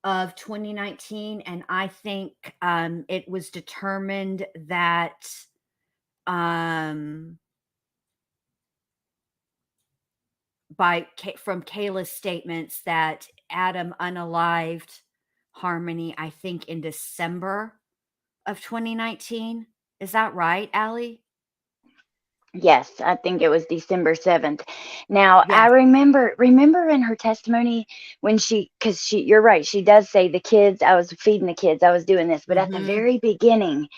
[SPEAKER 1] of 2019, and I think it was determined that from Kayla's statements that Adam unalived Harmony, I think in December of 2019. Is that right, Allie?
[SPEAKER 2] Yes, I think it was December 7th. Now, I
[SPEAKER 1] Yes.
[SPEAKER 2] remember in her testimony when because you're right, she does say the kids, I was feeding the kids, I was doing this, but at the
[SPEAKER 1] Mhm.
[SPEAKER 2] very beginning,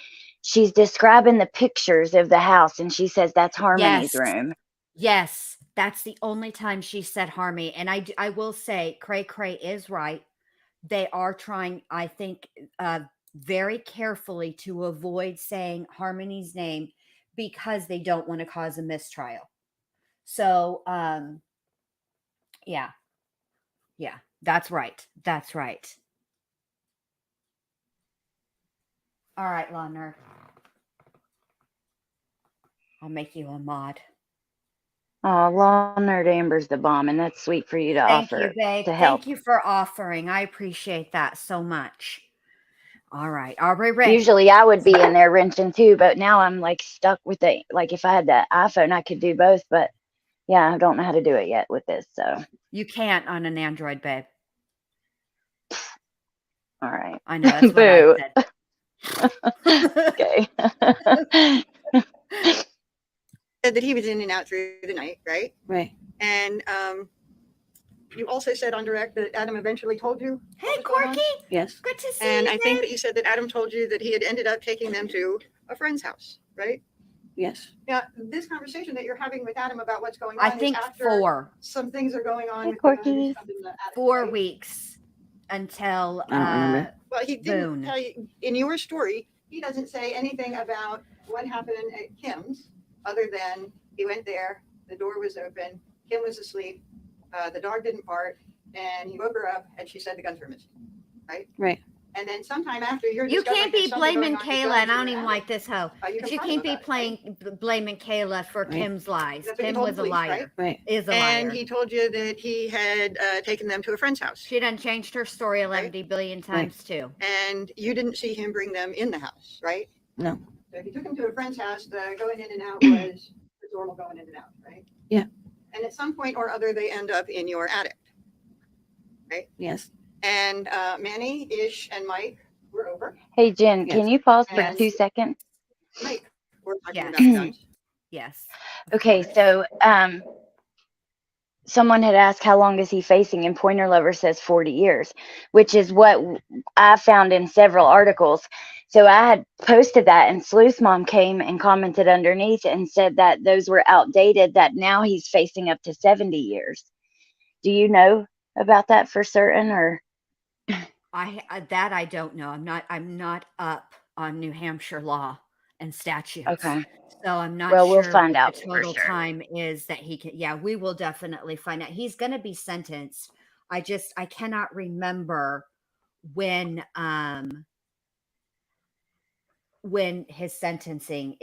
[SPEAKER 2] she's describing the pictures of the house and she says that's Harmony's
[SPEAKER 1] Yes.
[SPEAKER 2] room.
[SPEAKER 1] Yes, that's the only time she said Harmony, and I will say Cray is right. They are trying, I think, very carefully to avoid saying Harmony's name because they don't want to cause a mistrial. So, yeah, that's right. That's right. All right, Law Nerd. I'll make you a mod.
[SPEAKER 2] Oh, Law Nerd Amber's the bomb, and that's sweet for you to
[SPEAKER 1] Thank
[SPEAKER 2] offer
[SPEAKER 1] you, babe.
[SPEAKER 2] to help.
[SPEAKER 1] Thank you for offering. I appreciate that so much. All right. Are we ready?
[SPEAKER 2] Usually I would be in there wrenching too, but now I'm like stuck with like if I had the iPhone, I could do both, but yeah, I don't know how to do it yet with this. So
[SPEAKER 1] You can't on an Android, babe.
[SPEAKER 2] all right.
[SPEAKER 1] I know. That's what I
[SPEAKER 2] Boo.
[SPEAKER 1] said.
[SPEAKER 2] Okay.
[SPEAKER 5] Said that he was in and out through the night, right?
[SPEAKER 6] Right.
[SPEAKER 5] And you also said on direct that Adam eventually told you.
[SPEAKER 1] Hey,
[SPEAKER 5] what was going on?
[SPEAKER 1] Corky.
[SPEAKER 6] Yes.
[SPEAKER 1] Good to see
[SPEAKER 5] And
[SPEAKER 1] you,
[SPEAKER 5] I think
[SPEAKER 1] babe.
[SPEAKER 5] that you said that Adam told you that he had ended up taking them to a friend's house, right?
[SPEAKER 6] Yes.
[SPEAKER 5] Now, this conversation that you're having with Adam about what's going on
[SPEAKER 1] I think
[SPEAKER 5] is after
[SPEAKER 1] 4
[SPEAKER 5] some things are going on.
[SPEAKER 2] Hey,
[SPEAKER 5] with
[SPEAKER 2] Corky.
[SPEAKER 1] 4
[SPEAKER 5] right?
[SPEAKER 1] weeks until
[SPEAKER 6] I don't remember.
[SPEAKER 5] Well, he didn't
[SPEAKER 1] Boone.
[SPEAKER 5] tell you in your story. He doesn't say anything about what happened at Kim's, other than he went there. The door was open. Kim was asleep. The dog didn't bark, and he woke her up, and she said the guns were missing. Right.
[SPEAKER 6] Right.
[SPEAKER 5] And then sometime after you're
[SPEAKER 1] You
[SPEAKER 5] discovering
[SPEAKER 1] can't be
[SPEAKER 5] there's something
[SPEAKER 1] blaming
[SPEAKER 5] going on with
[SPEAKER 1] Kayla,
[SPEAKER 5] guns
[SPEAKER 1] and I don't
[SPEAKER 5] in your
[SPEAKER 1] even
[SPEAKER 5] attic,
[SPEAKER 1] like this hoe.
[SPEAKER 5] you
[SPEAKER 1] Because you
[SPEAKER 5] confront him
[SPEAKER 1] can't be
[SPEAKER 5] about it, right?
[SPEAKER 1] blaming Kayla for
[SPEAKER 6] Right.
[SPEAKER 1] Kim's lies.
[SPEAKER 5] That's what you
[SPEAKER 1] Kim
[SPEAKER 5] told
[SPEAKER 1] was
[SPEAKER 5] the
[SPEAKER 1] a
[SPEAKER 5] police,
[SPEAKER 1] liar.
[SPEAKER 5] right?
[SPEAKER 6] Right.
[SPEAKER 1] Is a
[SPEAKER 5] And
[SPEAKER 1] liar.
[SPEAKER 5] he told you that he had taken them to a friend's house,
[SPEAKER 1] She done changed her story 11 billion times too.
[SPEAKER 5] and you didn't see him bring them in the house, right?
[SPEAKER 6] No.
[SPEAKER 5] So if you took him to a friend's house, the going in and out was the normal going in and out, right?
[SPEAKER 6] Yeah.
[SPEAKER 5] And at some point or other, they end up in your attic.
[SPEAKER 6] Yes.
[SPEAKER 5] And Manny, Ish, and Mike were over.
[SPEAKER 2] Hey, Jen,
[SPEAKER 6] Yes.
[SPEAKER 2] can you pause for
[SPEAKER 5] Yes.
[SPEAKER 2] 2 seconds?
[SPEAKER 5] Mike were talking
[SPEAKER 1] Yes.
[SPEAKER 5] about the guns.
[SPEAKER 1] Yes. of
[SPEAKER 2] Okay,
[SPEAKER 1] course.
[SPEAKER 2] so someone had asked how long is he facing, and Pointer Lover says 40 years, which is what I found in several articles. So I had posted that, and Sleuth Mom came and commented underneath and said that those were outdated, that now he's facing up to 70 years. Do you know about that for certain, or?
[SPEAKER 1] That I don't know. I'm not up on New Hampshire law and statutes.
[SPEAKER 2] Okay.
[SPEAKER 1] So I'm not
[SPEAKER 2] Well, we'll
[SPEAKER 1] sure
[SPEAKER 2] find
[SPEAKER 1] what the
[SPEAKER 2] out for
[SPEAKER 1] total
[SPEAKER 2] sure.
[SPEAKER 1] time is that he can. Yeah, we will definitely find out. He's going to be sentenced. I cannot remember when his sentencing.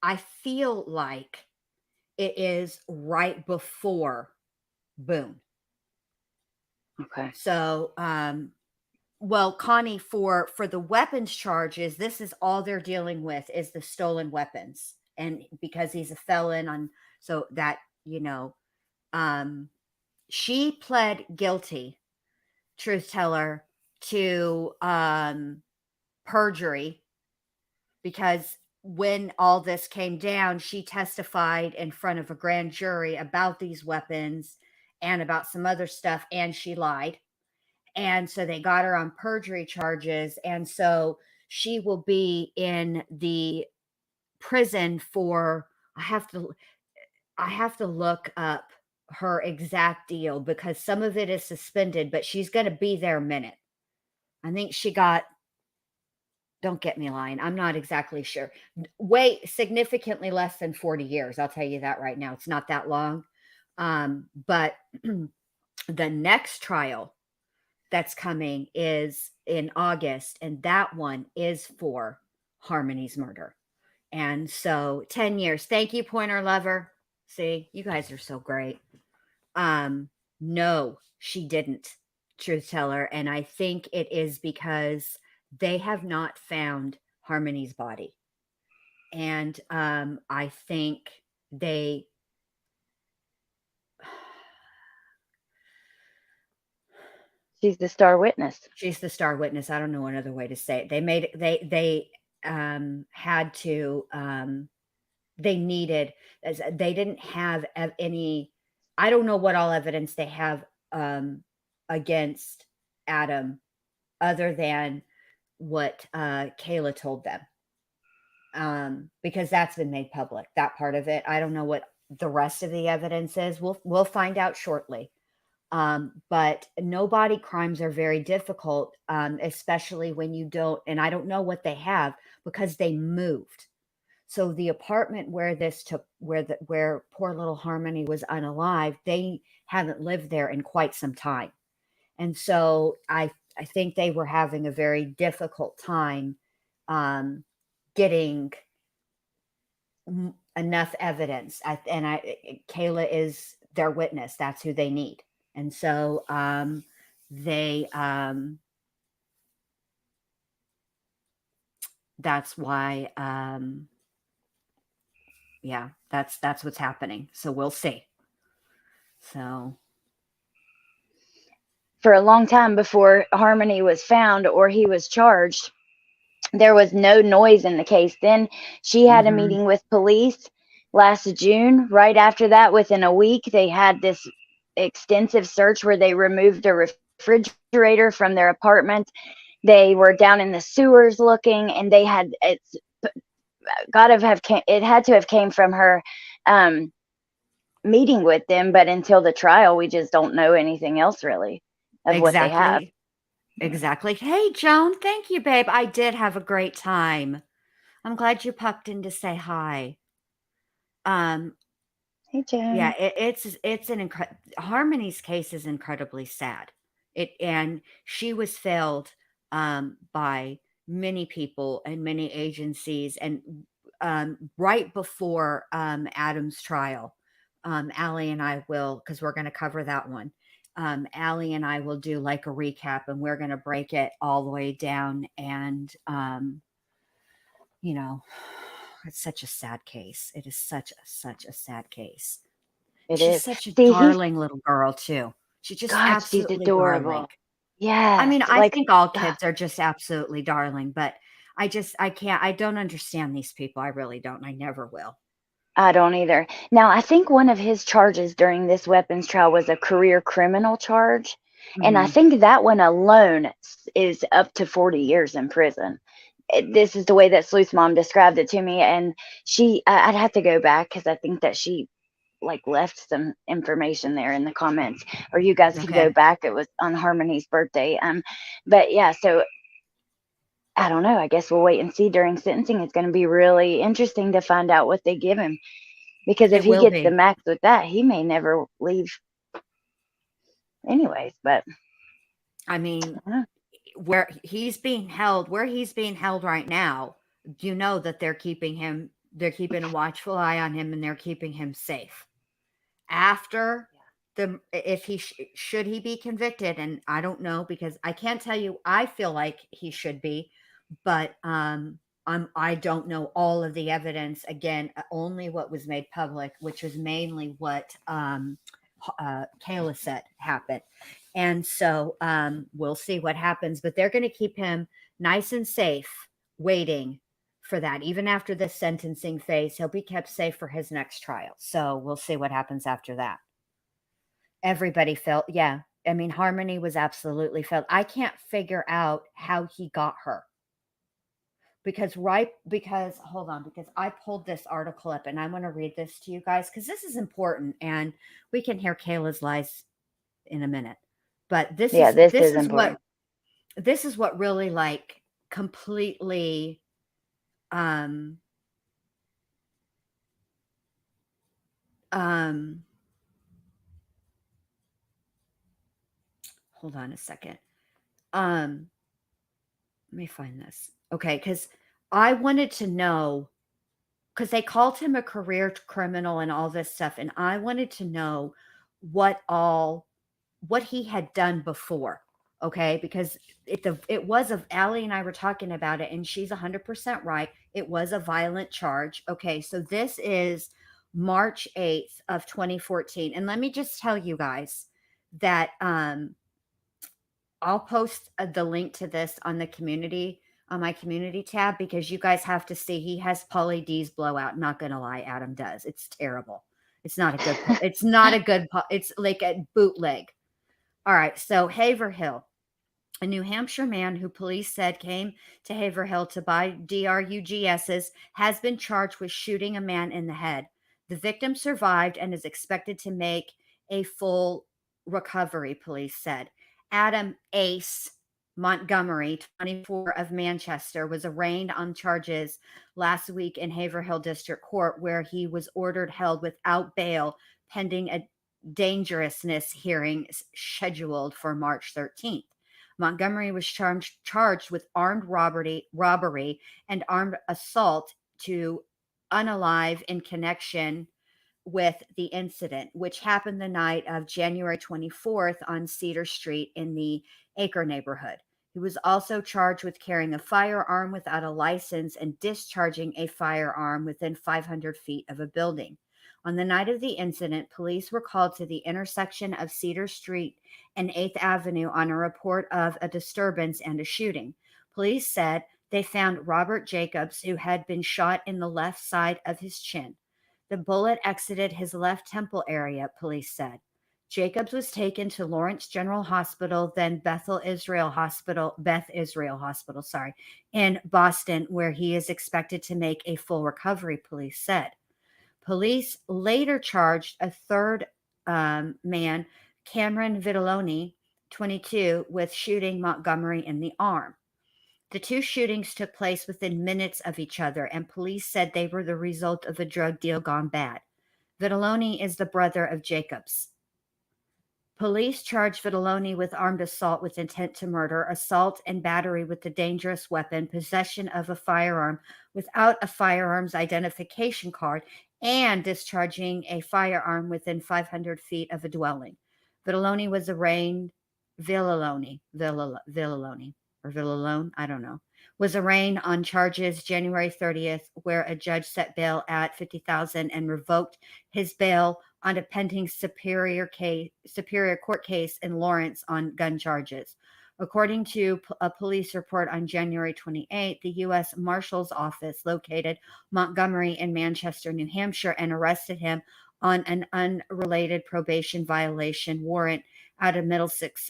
[SPEAKER 1] I feel like it is right before Boone.
[SPEAKER 2] Okay.
[SPEAKER 1] So well, Connie, for the weapons charges, this is all they're dealing with is the stolen weapons. And because he's a felon on, so that, um she pled guilty, truth teller, to perjury, because when all this came down, she testified in front of a grand jury about these weapons and about some other stuff, and she lied. And so they got her on perjury charges. And so she will be in the prison for, I have to look up her exact deal because some of it is suspended, but she's going to be there a minute. I think she got, don't get me lying, I'm not exactly sure. Way significantly less than 40 years. I'll tell you that right now. It's not that long. But the next trial that's coming is in August, and that one is for Harmony's murder. And so 10 years. Thank you, Pointer Lover. See, you guys are so great. No, she didn't, truth teller. And I think it is because they have not found Harmony's body. And I think they
[SPEAKER 2] She's the star witness.
[SPEAKER 1] she's the star witness. I don't know another way to say it. They made it, they had to they needed, they didn't have any, I don't know what all evidence they have against Adam other than what Kayla told them, because that's been made public, that part of it. I don't know what the rest of the evidence is. We'll find out shortly. But no body crimes are very difficult, especially when you don't, and I don't know what they have because they moved. So the apartment where this took, where poor little Harmony was unalive, they haven't lived there in quite some time. And so I think they were having a very difficult time getting enough evidence. Kayla is their witness. That's who they need. And so they that's why yeah, that's what's happening. So we'll see. So
[SPEAKER 2] For a long time before Harmony was found or he was charged, there was no noise in the case. Then she had a meeting with police last June. Right after that, within a week, they had this extensive search where they removed a refrigerator from their apartment. They were down in the sewers looking, and they had, it's gotta have came, it had to have came from her meeting with them, but until the trial, we just don't know anything else really of what they have.
[SPEAKER 1] Exactly. Hey, Joan, thank you, babe. I did have a great time. I'm glad you popped in to say hi.
[SPEAKER 2] Hey, Joan.
[SPEAKER 1] Yeah, it's an Harmony's case is incredibly sad. And she was failed by many people and many agencies, and right before Adam's trial, Allie and I will, because we're going to cover that one. Allie and I will do like a recap, and we're going to break it all the way down. And it's such a sad case. It is such a sad case. She's such a darling little girl too. She's just absolutely
[SPEAKER 2] she's adorable.
[SPEAKER 1] darling.
[SPEAKER 2] Yeah.
[SPEAKER 1] I mean, I think all kids are just absolutely darling, but I don't understand these people. I really don't. I never will.
[SPEAKER 2] I don't either. Now, I think one of his charges during this weapons trial was a career criminal charge. And I think that one alone is up to 40 years in prison. this is the way that Sleuth's mom described it to me. And I'd have to go back because I think that she like left some information there in the comments, or you guys could go
[SPEAKER 1] Okay.
[SPEAKER 2] back. It was on Harmony's birthday. But yeah, so I don't know. I guess we'll wait and see during sentencing. It's going to be really interesting to find out what they give him, because if
[SPEAKER 1] It
[SPEAKER 2] he
[SPEAKER 1] will
[SPEAKER 2] gets the
[SPEAKER 1] be.
[SPEAKER 2] max with that, he may never leave anyways. But
[SPEAKER 1] I
[SPEAKER 2] I
[SPEAKER 1] mean,
[SPEAKER 2] don't know.
[SPEAKER 1] where he's being held right now, you know that they're keeping a watchful eye on him, and they're keeping him safe. After if should he be convicted, and I don't know, because I can't tell you, I feel like he should be, but I don't know all of the evidence. Again, only what was made public, which was mainly what Kayla said happened. And so we'll see what happens, but they're going to keep him nice and safe, waiting for that. Even after the sentencing phase, he'll be kept safe for his next trial. So we'll see what happens after that. Everybody felt, yeah. I mean, Harmony was absolutely felt. I can't figure out how he got her. Because hold on, because I pulled this article up and I want to read this to you guys because this is important, and we can hear Kayla's lies in a minute. But this
[SPEAKER 2] Yeah,
[SPEAKER 1] is
[SPEAKER 2] this is important.
[SPEAKER 1] this is what really like completely um hold on a second. Let me find this. Okay, because I wanted to know, because they called him a career criminal and all this stuff, and I wanted to know what he had done before. Okay, because it was of Allie and I were talking about it, and she's 100% right. It was a violent charge. Okay, so this is March 8th of 2014, and let me just tell you guys that I'll post the link to this on the community, on my community tab, because you guys have to see. He has Pauly D's blowout. Not gonna lie, Adam does. It's terrible. It's not a good. It's not a good. It's like a bootleg. All right. So Haverhill, a New Hampshire man who police said came to Haverhill to buy DRUGSs, has been charged with shooting a man in the head. The victim survived and is expected to make a full recovery, police said. Adam Ace Montgomery, 24, of Manchester, was arraigned on charges last week in Haverhill District Court, where he was ordered held without bail pending a dangerousness hearing scheduled for March 13th. Montgomery was charged with armed robbery and armed assault to unalive in connection with the incident, which happened the night of January 24th on Cedar Street in the Acre neighborhood. He was also charged with carrying a firearm without a license and discharging a firearm within 500 feet of a building. On the night of the incident, police were called to the intersection of Cedar Street and 8th Avenue on a report of a disturbance and a shooting. Police said they found Robert Jacobs, who had been shot in the left side of his chin. The bullet exited his left temple area, police said. Jacobs was taken to Lawrence General Hospital, then Beth Israel Hospital, in Boston, where he is expected to make a full recovery, police said. Police later charged a third man, Cameron Vitelloni, 22, with shooting Montgomery in the arm. The two shootings took place within minutes of each other, and police said they were the result of a drug deal gone bad. Vitelloni is the brother of Jacobs. Police charged Vitelloni with armed assault with intent to murder, assault and battery with a dangerous weapon, possession of a firearm without a firearms identification card, and discharging a firearm within 500 feet of a dwelling. Vitelloni was arraigned. Villalone, I don't know, was arraigned on charges January 30th, where a judge set bail at $50,000 and revoked his bail on a pending Superior Court case in Lawrence on gun charges. According to a police report on January 28th, the U.S. Marshal's Office located Montgomery in Manchester, New Hampshire, and arrested him on an unrelated probation violation warrant out of Middlesex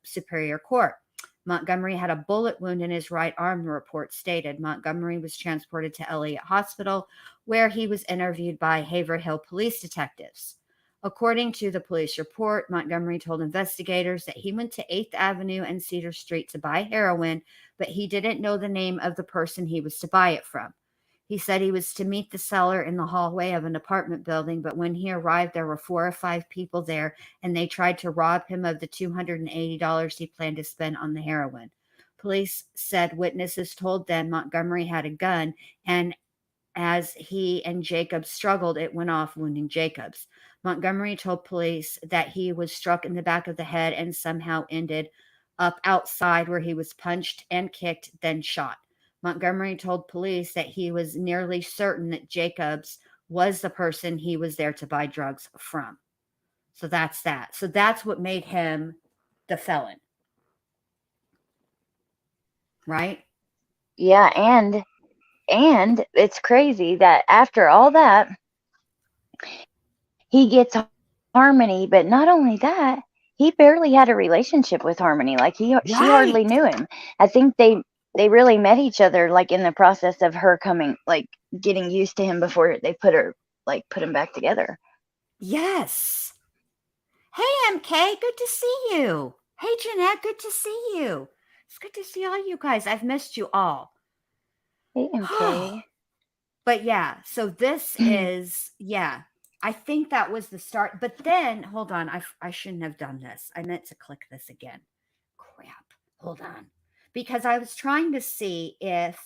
[SPEAKER 1] Superior Court. Montgomery had a bullet wound in his right arm, the report stated. Montgomery was transported to Elliott Hospital, where he was interviewed by Haverhill police detectives. According to the police report, Montgomery told investigators that he went to 8th Avenue and Cedar Street to buy heroin, but he didn't know the name of the person he was to buy it from. He said he was to meet the seller in the hallway of an apartment building, but when he arrived, there were 4 or 5 people there, and they tried to rob him of the $280 he planned to spend on the heroin. Police said witnesses told them Montgomery had a gun, and as he and Jacobs struggled, it went off, wounding Jacobs. Montgomery told police that he was struck in the back of the head and somehow ended up outside, where he was punched and kicked, then shot. Montgomery told police that he was nearly certain that Jacobs was the person he was there to buy drugs from. So that's that. So that's what made him the felon. Right?
[SPEAKER 2] Yeah, and it's crazy that after all that, he gets Harmony, but not only that, he barely had a relationship with Harmony. Like she hardly
[SPEAKER 1] Right.
[SPEAKER 2] knew him. I think they really met each other like in the process of her coming, like getting used to him before they put him back together.
[SPEAKER 1] Yes. Hey, MK, good to see you. Hey, Jeanette, good to see you. It's good to see all you guys. I've missed you all.
[SPEAKER 2] Hey, MK.
[SPEAKER 1] But yeah, so this is, yeah, I think that was the start. But then, hold on, I shouldn't have done this. I meant to click this again. Crap. Hold on. Because I was trying to see if,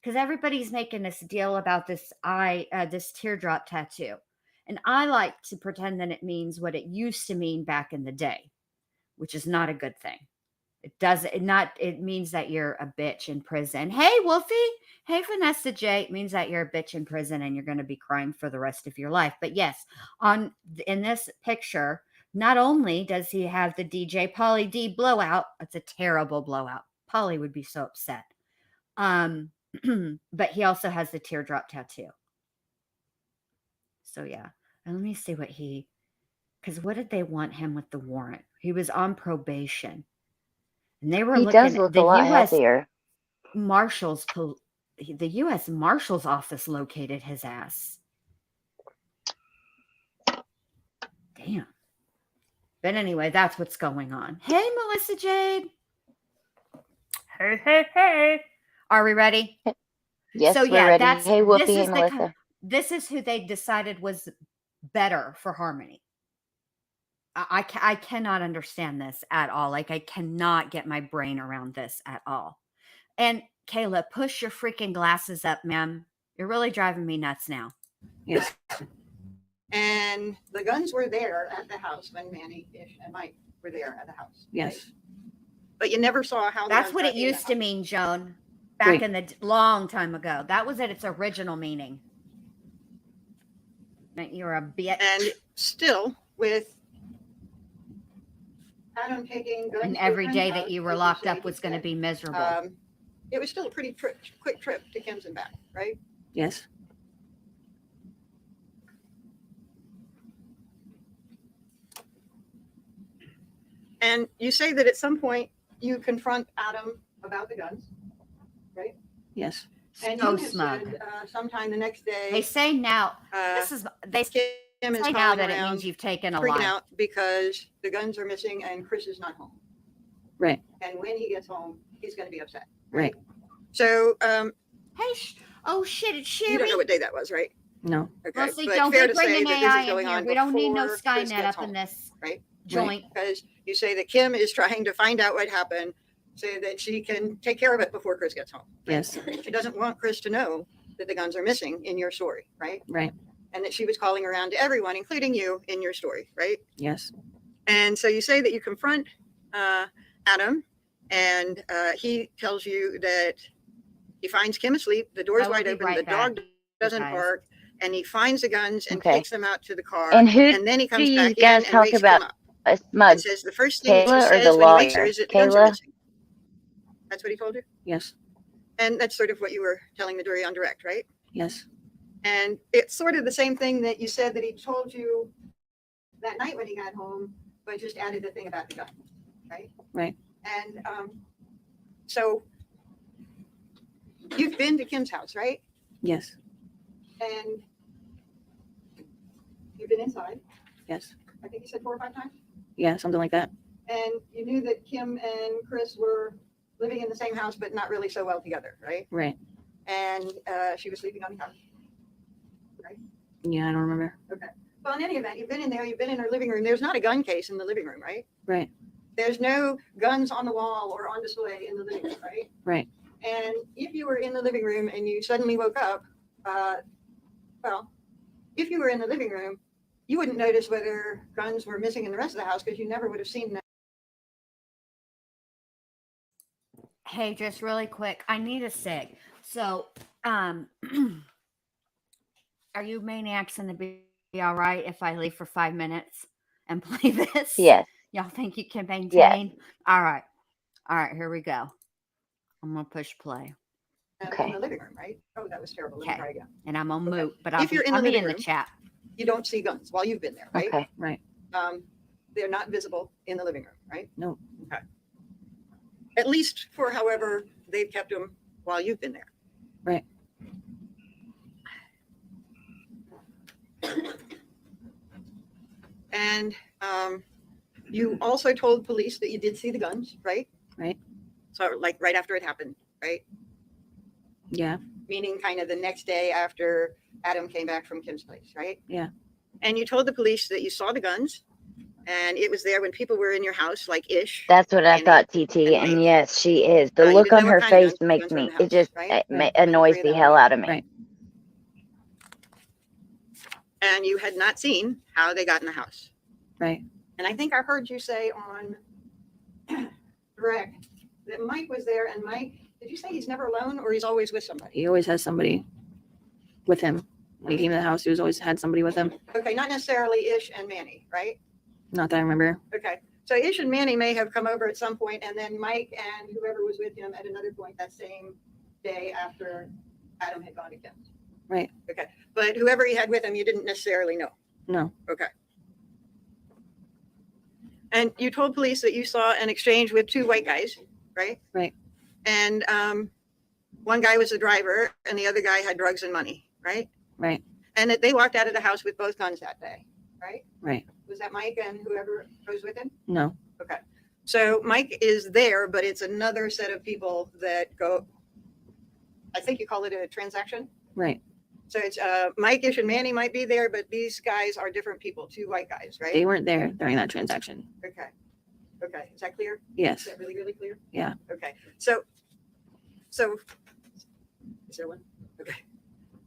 [SPEAKER 1] because everybody's making this deal about this this teardrop tattoo. And I like to pretend that it means what it used to mean back in the day, which is not a good thing. It means that you're a bitch in prison. Hey, Wolfie. Hey, Vanessa J. It means that you're a bitch in prison and you're going to be crying for the rest of your life. But yes, in this picture, not only does he have the DJ Polly D blowout, it's a terrible blowout. Polly would be so upset. But he also has the teardrop tattoo. So yeah. And let me see because what did they want him with the warrant? He was on probation. And they were
[SPEAKER 2] He
[SPEAKER 1] looking
[SPEAKER 2] does
[SPEAKER 1] at
[SPEAKER 2] look
[SPEAKER 1] the
[SPEAKER 2] a lot
[SPEAKER 1] U.S.
[SPEAKER 2] healthier.
[SPEAKER 1] The U.S. Marshal's office located his ass. Damn. But anyway, that's what's going on. Hey, Melissa Jade. Hey, hey, hey. Are we ready?
[SPEAKER 2] Yes,
[SPEAKER 1] so
[SPEAKER 2] we're
[SPEAKER 1] yeah,
[SPEAKER 2] ready. Hey, Whoopi. Hey, Melissa.
[SPEAKER 1] This is who they decided was better for Harmony. I cannot understand this at all. Like, I cannot get my brain around this at all. And Kayla, push your freaking glasses up, ma'am. You're really driving me nuts now.
[SPEAKER 6] Yes.
[SPEAKER 5] And the guns were there at the house when Manny and Mike were there at the house.
[SPEAKER 6] Yes.
[SPEAKER 5] Right? But you never saw how.
[SPEAKER 1] That's what it used to mean, Joan. Back in the long time ago. That was at its original meaning. That you're a bitch.
[SPEAKER 5] And still, with Adam taking guns,
[SPEAKER 1] and every day that you were locked up was going to be miserable.
[SPEAKER 5] It was still a pretty quick trip to Kim's and back, right?
[SPEAKER 6] Yes.
[SPEAKER 5] And you say that at some point you confront Adam about the guns, right?
[SPEAKER 6] Yes.
[SPEAKER 5] And
[SPEAKER 1] so
[SPEAKER 5] you have
[SPEAKER 1] smug.
[SPEAKER 5] said, sometime the next day.
[SPEAKER 1] They say now. They say now that it means you've taken a
[SPEAKER 5] freaking
[SPEAKER 1] life.
[SPEAKER 5] out because the guns are missing and Chris is not home.
[SPEAKER 6] Right.
[SPEAKER 5] And when he gets home, he's going to be upset.
[SPEAKER 6] Right.
[SPEAKER 5] So,
[SPEAKER 1] hey, oh shit, it's Sherry.
[SPEAKER 5] You don't know what day that was, right?
[SPEAKER 6] No.
[SPEAKER 5] Okay.
[SPEAKER 1] Mostly
[SPEAKER 5] but
[SPEAKER 1] don't
[SPEAKER 5] fair
[SPEAKER 1] be
[SPEAKER 5] to say
[SPEAKER 1] bringing
[SPEAKER 5] that
[SPEAKER 1] AI
[SPEAKER 5] this is going
[SPEAKER 1] in here.
[SPEAKER 5] on
[SPEAKER 1] We don't need no
[SPEAKER 5] before Chris
[SPEAKER 1] Skynet
[SPEAKER 5] gets
[SPEAKER 1] up in
[SPEAKER 5] home,
[SPEAKER 1] this
[SPEAKER 5] right?
[SPEAKER 1] joint.
[SPEAKER 5] Because you say that Kim is trying to find out what happened so that she can take care of it before Chris gets home. Right?
[SPEAKER 6] Yes.
[SPEAKER 5] She doesn't want Chris to know that the guns are missing in your story, right?
[SPEAKER 6] Right.
[SPEAKER 5] And that she was calling around to everyone, including you, in your story, right?
[SPEAKER 6] Yes.
[SPEAKER 5] And so you say that you confront Adam, and he tells you that he finds Kim asleep, the door's wide open, the dog doesn't bark, and he finds the guns and takes them out to the car.
[SPEAKER 2] And then he
[SPEAKER 5] comes
[SPEAKER 2] do
[SPEAKER 5] back
[SPEAKER 2] you guys
[SPEAKER 5] in and
[SPEAKER 2] talk
[SPEAKER 5] wakes
[SPEAKER 2] about
[SPEAKER 5] Kim up.
[SPEAKER 2] a smug?
[SPEAKER 5] And says the first thing
[SPEAKER 2] Kayla
[SPEAKER 5] he
[SPEAKER 2] or
[SPEAKER 5] says
[SPEAKER 2] the
[SPEAKER 5] when he wakes her
[SPEAKER 2] lawyer?
[SPEAKER 5] is that the guns are
[SPEAKER 2] Kayla?
[SPEAKER 5] missing. That's what he told you?
[SPEAKER 6] Yes.
[SPEAKER 5] And that's sort of what you were telling the jury on direct, right?
[SPEAKER 6] Yes.
[SPEAKER 5] And it's sort of the same thing that you said that he told you that night when he got home, but just added the thing about the gun, right?
[SPEAKER 6] Right.
[SPEAKER 5] And So you've been to Kim's house, right?
[SPEAKER 6] Yes.
[SPEAKER 5] And you've been inside.
[SPEAKER 6] Yes.
[SPEAKER 5] I think you said 4 or 5 times.
[SPEAKER 6] Yeah, something like that.
[SPEAKER 5] And you knew that Kim and Chris were living in the same house, but not really so well together, right?
[SPEAKER 6] Right.
[SPEAKER 5] And she was sleeping on the couch.
[SPEAKER 6] Yeah, I don't remember.
[SPEAKER 5] Okay. Well, in any event, you've been in there, you've been in her living room. There's not a gun case in the living room, right?
[SPEAKER 6] Right.
[SPEAKER 5] There's no guns on the wall or on display in the living room, right?
[SPEAKER 6] Right.
[SPEAKER 5] And if you were in the living room and you suddenly woke up, well, if you were in the living room, you wouldn't notice whether guns were missing in the rest of the house because you never would have seen them.
[SPEAKER 1] Hey, just really quick, I need a sig. So, are you maniacs gonna be all right if I leave for 5 minutes and play this?
[SPEAKER 2] Yes.
[SPEAKER 1] Y'all think you can maintain?
[SPEAKER 2] Yes.
[SPEAKER 1] All right. All right, here we go. I'm gonna push play.
[SPEAKER 2] Okay.
[SPEAKER 5] In the living room, right? Oh, that was terrible. Let me
[SPEAKER 1] Okay.
[SPEAKER 5] try again.
[SPEAKER 1] And I'm on
[SPEAKER 5] Okay.
[SPEAKER 1] mute, but
[SPEAKER 5] If you're in the
[SPEAKER 1] I'll be
[SPEAKER 5] living
[SPEAKER 1] in the
[SPEAKER 5] room,
[SPEAKER 1] chat.
[SPEAKER 5] You don't see guns while you've been there, right?
[SPEAKER 2] Okay.
[SPEAKER 6] Right.
[SPEAKER 5] They're not visible in the living room, right?
[SPEAKER 6] No.
[SPEAKER 5] Okay. At least for however they've kept them while you've been there.
[SPEAKER 6] Right.
[SPEAKER 5] And you also told police that you did see the guns, right?
[SPEAKER 6] Right.
[SPEAKER 5] So like right after it happened, right?
[SPEAKER 6] Yeah.
[SPEAKER 5] Meaning kind of the next day after Adam came back from Kim's place, right?
[SPEAKER 6] Yeah.
[SPEAKER 5] And you told the police that you saw the guns and it was there when people were in your house, like Ish.
[SPEAKER 2] That's what I
[SPEAKER 5] and
[SPEAKER 2] thought, TT.
[SPEAKER 5] and
[SPEAKER 2] And
[SPEAKER 5] Mike.
[SPEAKER 2] yes, she is. The
[SPEAKER 5] You
[SPEAKER 2] look
[SPEAKER 5] didn't
[SPEAKER 2] on
[SPEAKER 5] know
[SPEAKER 2] her
[SPEAKER 5] what kind of
[SPEAKER 2] face
[SPEAKER 5] guns
[SPEAKER 2] makes
[SPEAKER 5] were in
[SPEAKER 2] me,
[SPEAKER 5] the
[SPEAKER 2] it just
[SPEAKER 5] house, right?
[SPEAKER 6] Right.
[SPEAKER 2] annoys
[SPEAKER 5] Three of
[SPEAKER 2] the
[SPEAKER 5] them
[SPEAKER 2] hell
[SPEAKER 5] were
[SPEAKER 2] out of me.
[SPEAKER 6] Right.
[SPEAKER 5] And you had not seen how they got in the house.
[SPEAKER 6] Right.
[SPEAKER 5] And I think I heard you say on Rec that Mike was there. And Mike, did you say he's never alone or he's always with somebody?
[SPEAKER 6] He always has somebody with him. When he came to the house, he was always had somebody with him.
[SPEAKER 5] Okay, not necessarily Ish and Manny, right?
[SPEAKER 6] Not that I remember.
[SPEAKER 5] Okay, so Ish and Manny may have come over at some point, and then Mike and whoever was with him at another point that same day after Adam had gone to Kim's.
[SPEAKER 6] Right.
[SPEAKER 5] Okay, but whoever he had with him, you didn't necessarily know.
[SPEAKER 6] No.
[SPEAKER 5] Okay. And you told police that you saw an exchange with 2 white guys, right?
[SPEAKER 6] Right.
[SPEAKER 5] And one guy was the driver, and the other guy had drugs and money, right?
[SPEAKER 6] Right.
[SPEAKER 5] And that they walked out of the house with both guns that day, right?
[SPEAKER 6] Right.
[SPEAKER 5] Was that Mike and whoever was with him?
[SPEAKER 6] No.
[SPEAKER 5] Okay. So Mike is there, but it's another set of people that go, I think you call it a transaction.
[SPEAKER 6] Right.
[SPEAKER 5] So it's Mike-ish and Manny might be there, but these guys are different people, 2 white guys, right?
[SPEAKER 6] They weren't there during that transaction.
[SPEAKER 5] Okay. Okay. Is that clear? Is
[SPEAKER 6] Yes.
[SPEAKER 5] that really, really clear?
[SPEAKER 6] Yeah.
[SPEAKER 5] Okay. So is there one? Okay.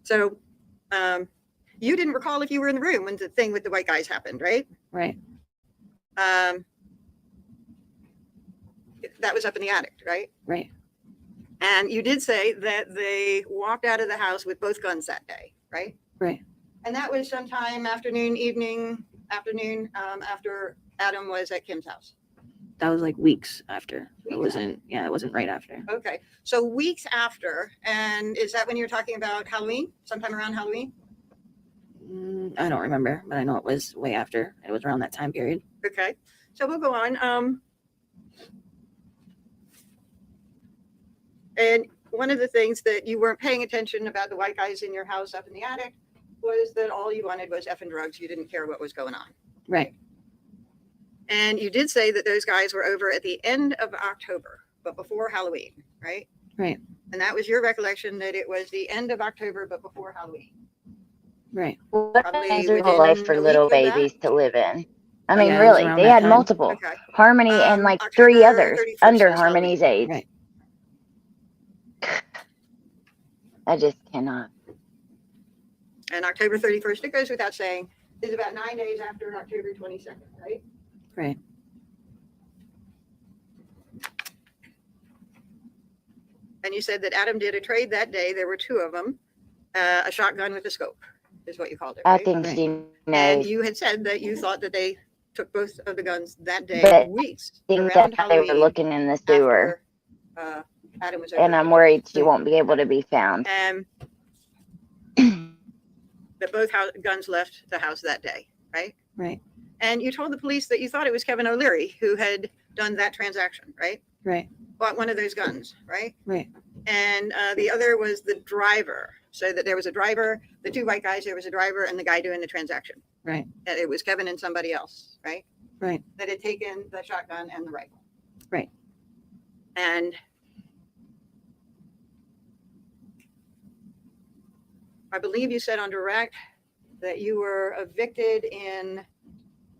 [SPEAKER 5] So you didn't recall if you were in the room when the thing with the white guys happened, right?
[SPEAKER 6] Right.
[SPEAKER 5] That was up in the attic, right?
[SPEAKER 6] Right.
[SPEAKER 5] And you did say that they walked out of the house with both guns that day, right?
[SPEAKER 6] Right.
[SPEAKER 5] And that was sometime afternoon after Adam was at Kim's house.
[SPEAKER 6] That was like weeks after.
[SPEAKER 5] Weeks
[SPEAKER 6] It wasn't. Yeah, it wasn't right after.
[SPEAKER 5] Okay, so weeks after, and is that when you're talking about Halloween? Sometime around Halloween?
[SPEAKER 6] I don't remember, but I know it was way after. It was around that time period.
[SPEAKER 5] Okay, so we'll go on. And one of the things that you weren't paying attention about the white guys in your house up in the attic was that all you wanted was effing drugs. You didn't care what was going on.
[SPEAKER 6] Right.
[SPEAKER 5] And you did say that those guys were over at the end of October, but before Halloween, right?
[SPEAKER 6] Right.
[SPEAKER 5] And that was your recollection that it was the end of October, but before Halloween.
[SPEAKER 6] Right.
[SPEAKER 2] What
[SPEAKER 5] Probably
[SPEAKER 2] a miserable
[SPEAKER 5] within
[SPEAKER 2] life for
[SPEAKER 5] a
[SPEAKER 2] little
[SPEAKER 5] week of that?
[SPEAKER 2] babies to live in. I mean,
[SPEAKER 6] Yeah, it was
[SPEAKER 2] really,
[SPEAKER 6] around
[SPEAKER 2] they
[SPEAKER 6] that
[SPEAKER 2] had
[SPEAKER 6] time.
[SPEAKER 2] multiple.
[SPEAKER 5] Okay.
[SPEAKER 2] Harmony and like
[SPEAKER 5] October
[SPEAKER 2] 3 others
[SPEAKER 5] 31st
[SPEAKER 2] under
[SPEAKER 5] was
[SPEAKER 2] Harmony's age.
[SPEAKER 6] Right.
[SPEAKER 2] I just cannot.
[SPEAKER 5] And October 31st, it goes without saying, is about 9 days after October 22nd, right?
[SPEAKER 6] Right.
[SPEAKER 5] And you said that Adam did a trade that day. There were 2 of them. A shotgun with a scope is what you called it,
[SPEAKER 2] I
[SPEAKER 5] right?
[SPEAKER 2] think
[SPEAKER 6] Right.
[SPEAKER 2] she
[SPEAKER 5] And
[SPEAKER 2] knows.
[SPEAKER 5] you had said that you thought that they took both of the guns that day,
[SPEAKER 2] But
[SPEAKER 5] weeks
[SPEAKER 2] I think
[SPEAKER 5] around
[SPEAKER 2] that they were
[SPEAKER 5] Halloween
[SPEAKER 2] looking in the sewer,
[SPEAKER 5] after Adam was over.
[SPEAKER 2] and I'm worried she won't be able to be found.
[SPEAKER 5] And that both guns left the house that day, right?
[SPEAKER 6] Right.
[SPEAKER 5] And you told the police that you thought it was Kevin O'Leary who had done that transaction, right?
[SPEAKER 6] Right.
[SPEAKER 5] bought one of those guns, right?
[SPEAKER 6] Right.
[SPEAKER 5] And the other was the driver. So that there was a driver, the two white guys, there was a driver and the guy doing the transaction.
[SPEAKER 6] Right.
[SPEAKER 5] That it was Kevin and somebody else, right?
[SPEAKER 6] Right.
[SPEAKER 5] That had taken the shotgun and the rifle.
[SPEAKER 6] Right.
[SPEAKER 5] And I believe you said on direct that you were evicted in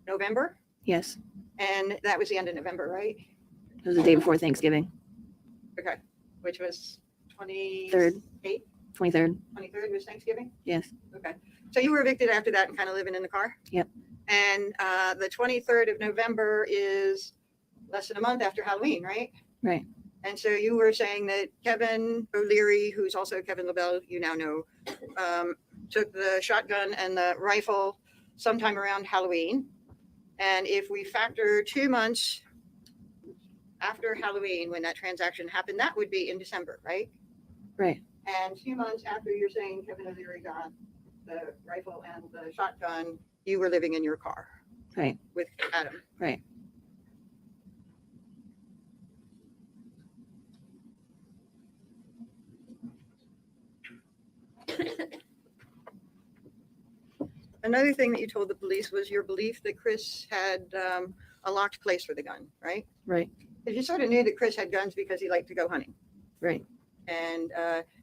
[SPEAKER 5] November,
[SPEAKER 6] Yes.
[SPEAKER 5] and that was the end of November, right?
[SPEAKER 6] It was the day before Thanksgiving.
[SPEAKER 5] Okay, which was
[SPEAKER 6] 3rd.
[SPEAKER 5] 28th,
[SPEAKER 6] 23rd.
[SPEAKER 5] 23rd was Thanksgiving?
[SPEAKER 6] Yes.
[SPEAKER 5] Okay, so you were evicted after that and kind of living in the car?
[SPEAKER 6] Yep.
[SPEAKER 5] And the 23rd of November is less than a month after Halloween, right?
[SPEAKER 6] Right.
[SPEAKER 5] And so you were saying that Kevin O'Leary, who's also Kevin LaBelle, you now know, took the shotgun and the rifle sometime around Halloween. And if we factor 2 months after Halloween, when that transaction happened, that would be in December, right?
[SPEAKER 6] Right.
[SPEAKER 5] And 2 months after you're saying Kevin O'Leary got the rifle and the shotgun, you were living in your car.
[SPEAKER 6] Right.
[SPEAKER 5] With Adam.
[SPEAKER 6] Right.
[SPEAKER 5] Another thing that you told the police was your belief that Chris had a locked place for the gun, right?
[SPEAKER 6] Right.
[SPEAKER 5] Because you sort of knew that Chris had guns because he liked to go hunting.
[SPEAKER 6] Right.
[SPEAKER 5] And